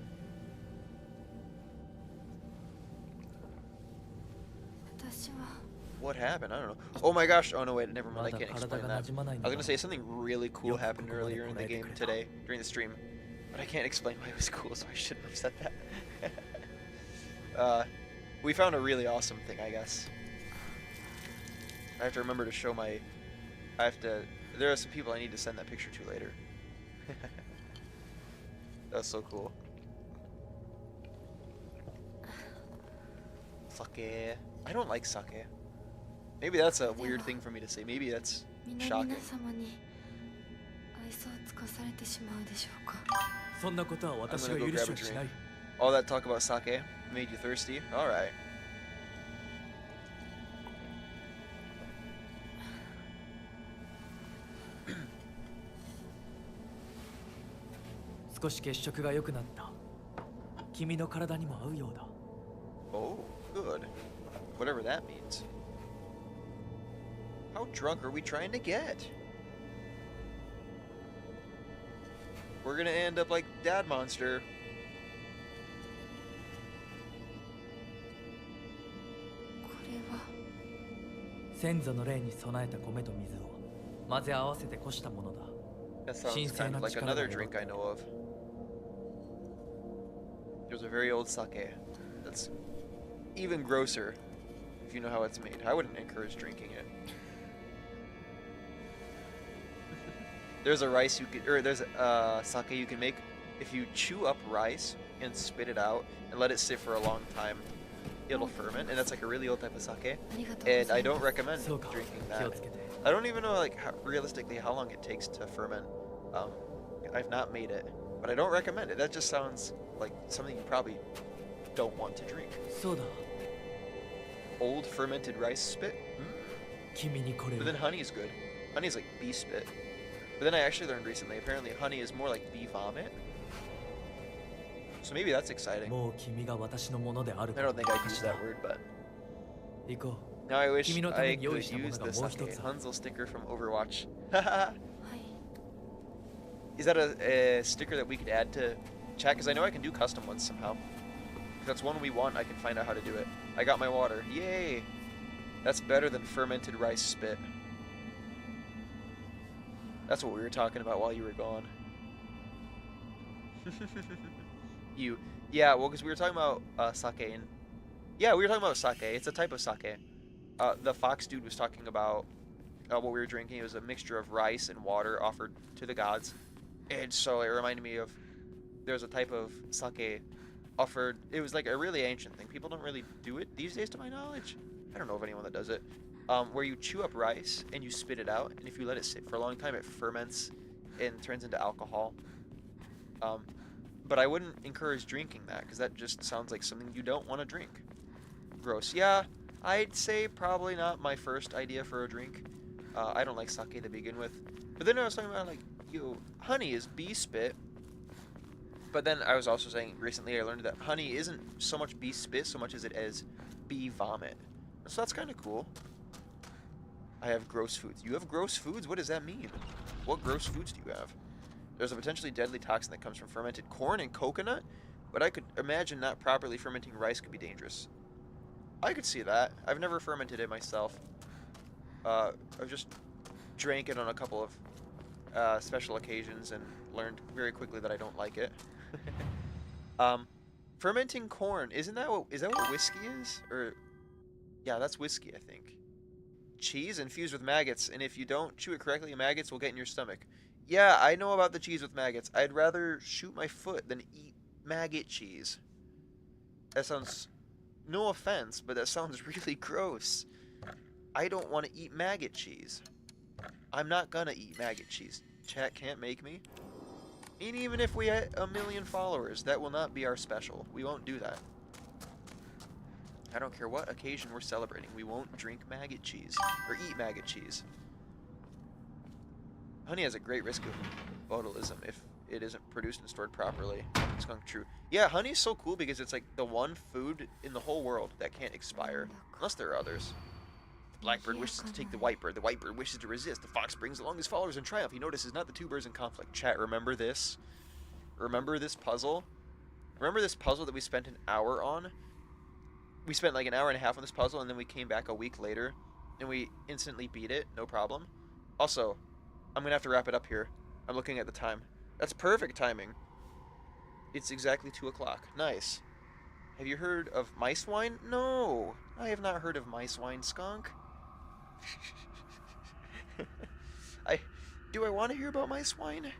What happened? I don't know. Oh my gosh. Oh no, wait, never mind. I can't explain that. I was gonna say something really cool happened earlier in the game today, during the stream. But I can't explain why it was cool, so I shouldn't have said that. We found a really awesome thing, I guess. I have to remember to show my... There are some people I need to send that picture to later. That's so cool. Sake. I don't like sake. Maybe that's a weird thing for me to say. Maybe that's shocking. 愛想をつかされてしまうでしょうか。そんなことは I'm 私 gonna が go 許 grab し a はしない。 drink. All that talk about sake made you thirsty? Alright. 少し血色が良くなった。君の体にも合うようだ。 Oh, good. Whatever that means. How drunk are we trying to get? We're gonna end up like Dad Monster. これは先祖の霊に備えた米と水を混ぜ合わせてこしたものだ。 That sounds kind of like another drink I know of. There's a very old sake that's even grosser if you know how it's made. I wouldn't encourage drinking it. There's a rice you could, or there's a sake you can make if you chew up rice and spit it out and let it sit for a long time. It'll ferment, and that's like a really old type of sake. And I don't recommend そうか、 drinking 気を that. つけて。 I don't even know like realistically how long it takes to ferment. I've not made it, but I don't recommend it. That just sounds like something you probably don't want to drink. そうだ。 Old fermented rice spit? 君にこれを But then honey is good. Honey is like bee spit. But then I actually learned recently, apparently honey is more like bee vomit. So maybe that's exciting. もう君が私のものである I don't think I can use that word, but 行こ now I wish 君のため I に用意 could したもの use が the もう一 sake つ。 Hansel sticker from Overwatch. はい。 Is that a sticker that we could add to chat? Because I know I can do custom ones somehow. If that's one we want, I can find out how to do it. I got my water. Yay! That's better than fermented rice spit. That's what we were talking about while you were gone. Yeah, well, because we were talking about sake. And yeah, we were talking about sake. It's a type of sake. The fox dude was talking about what we were drinking. It was a mixture of rice and water offered to the gods. And so it reminded me of there's a type of sake offered. It was like a really ancient thing. People don't really do it these days, to my knowledge. I don't know of anyone that does it. Where you chew up rice and you spit it out, and if you let it sit for a long time, it ferments and turns into alcohol. But I wouldn't encourage drinking that because that just sounds like something you don't want to drink. Gross. Yeah, I'd say probably not my first idea for a drink. I don't like sake to begin with. But then I was talking about like, honey is bee spit. But then I was also saying recently I learned that honey isn't so much bee spit so much as it is bee vomit. So that's kind of cool. I have gross foods. You have gross foods? What does that mean? What gross foods do you have? There's a potentially deadly toxin that comes from fermented corn and coconut, but I could imagine not properly fermenting rice could be dangerous. I could see that. I've never fermented it myself. I've just drank it on a couple of special occasions and learned very quickly that I don't like it. Fermenting corn, is that what whiskey is? Or yeah, that's whiskey, I think. Cheese infused with maggots, and if you don't chew it correctly, maggots will get in your stomach. Yeah, I know about the cheese with maggots. I'd rather shoot my foot than eat maggot cheese. That sounds, no offense, but that sounds really gross. I don't want to eat maggot cheese. I'm not gonna eat maggot cheese. Chat can't make me. And even if we had 1 million followers, that will not be our special. We won't do that. I don't care what occasion we're celebrating. We won't drink maggot cheese. Or eat maggot cheese. Honey has a great risk of botulism if it isn't produced and stored properly. Skunk true. Yeah, honey is so cool because it's like the one food in the whole world that can't expire. Unless there are others. The blackbird wishes to take the whitebird. The whitebird wishes to resist. The fox brings along his followers in triumph. He notices not the two birds in conflict. Chat, remember this? Remember this puzzle? Remember this puzzle that we spent an hour on? We spent like an hour and a half on this puzzle, and then we came back a week later, and we instantly beat it, no problem. Also, I'm gonna have to wrap it up here. I'm looking at the time. That's perfect timing. It's exactly 2 o'clock. Nice. Have you heard of mice wine? No, I have not heard of mice wine, skunk. Do I want to hear about mice wine?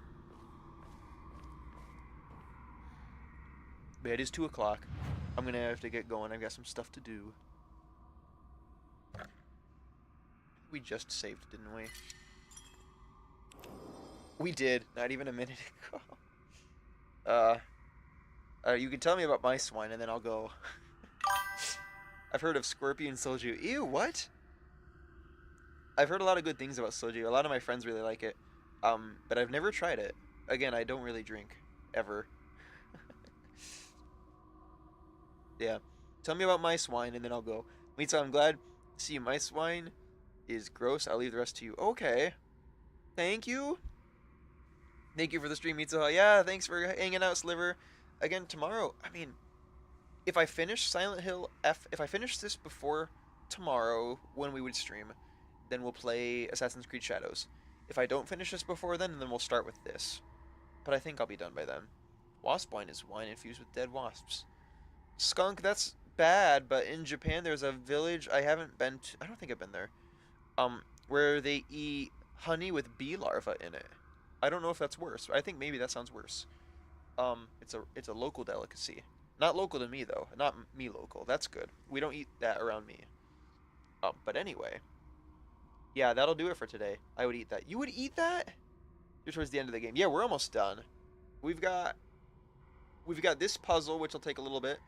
But it is 2 o'clock. I'm gonna have to get going. I've got some stuff to do. We just saved, didn't we? We did, not even a minute ago. You can tell me about my swine, and then I'll go. I've heard of scorpion soju. Ew, what? I've heard a lot of good things about soju. A lot of my friends really like it. But I've never tried it. Again, I don't really drink. Ever. Yeah. Tell me about my swine, and then I'll go. Mitsuha, I'm glad to see you. My swine is gross. I'll leave the rest to you. Okay. Thank you. Thank you for the stream, Mitsuha. Yeah, thanks for hanging out, Sliver. Again, tomorrow, I mean, if I finish Silent Hill F, if I finish this before tomorrow when we would stream, then we'll play Assassin's Creed Shadows. If I don't finish this before then we'll start with this. But I think I'll be done by then. Wasp wine is wine infused with dead wasps. Skunk, that's bad, but in Japan there's a village I haven't been to, I don't think I've been there, where they eat honey with bee larvae in it. I don't know if that's worse. I think maybe that sounds worse. It's a local delicacy. Not local to me though. Not me local. That's good. We don't eat that around me. But anyway. Yeah, that'll do it for today. I would eat that. You would eat that? You're towards the end of the game. Yeah, we're almost done. We've got this puzzle, which will take a little bit.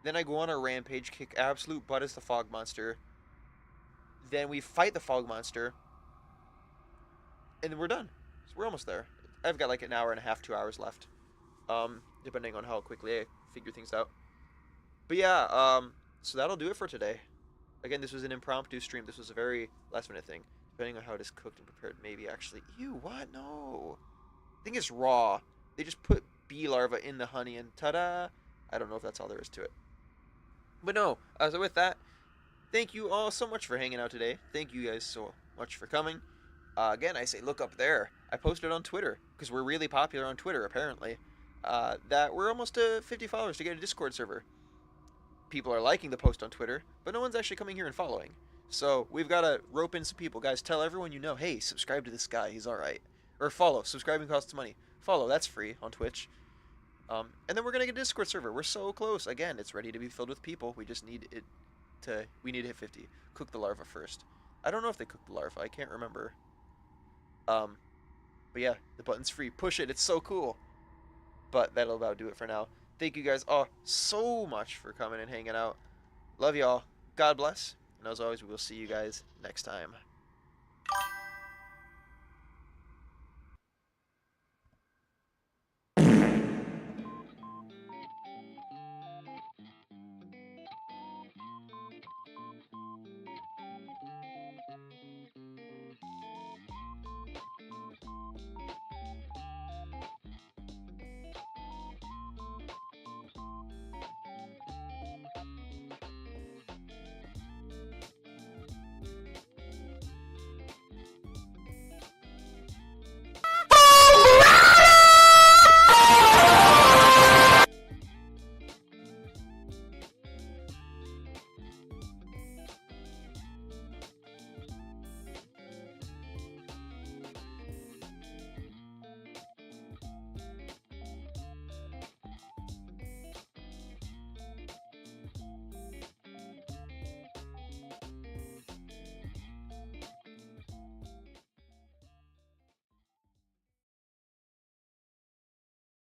Then I go on a rampage, kick absolute butt as the fog monster. Then we fight the fog monster. And then we're done. So we're almost there. I've got like an hour and a half, 2 hours left. Depending on how quickly I figure things out. But yeah, so that'll do it for today. Again, this was an impromptu stream. This was a very last minute thing. Depending on how it is cooked and prepared, maybe actually. Ew, what? No. I think it's raw. They just put bee larvae in the honey and ta-da! I don't know if that's all there is to it. But no, so with that, thank you all so much for hanging out today. Thank you guys so much for coming. Again, I say look up there. I posted on Twitter, because we're really popular on Twitter, apparently, that we're almost to 50 followers to get a Discord server. People are liking the post on Twitter, but no one's actually coming here and following. So we've got to rope in some people. Guys, tell everyone you know, hey, subscribe to this guy. He's all right. Or follow. Subscribing costs money. Follow. That's free on Twitch. And then we're going to get a Discord server. We're so close. Again, it's ready to be filled with people. We just need it to... We need to hit 50. Cook the larva first. I don't know if they cook the larva. I can't remember. But yeah, the button's free. Push it. It's so cool. But that'll about do it for now. Thank you guys all so much for coming and hanging out. Love y'all. God bless. And as always, we will see you guys next time.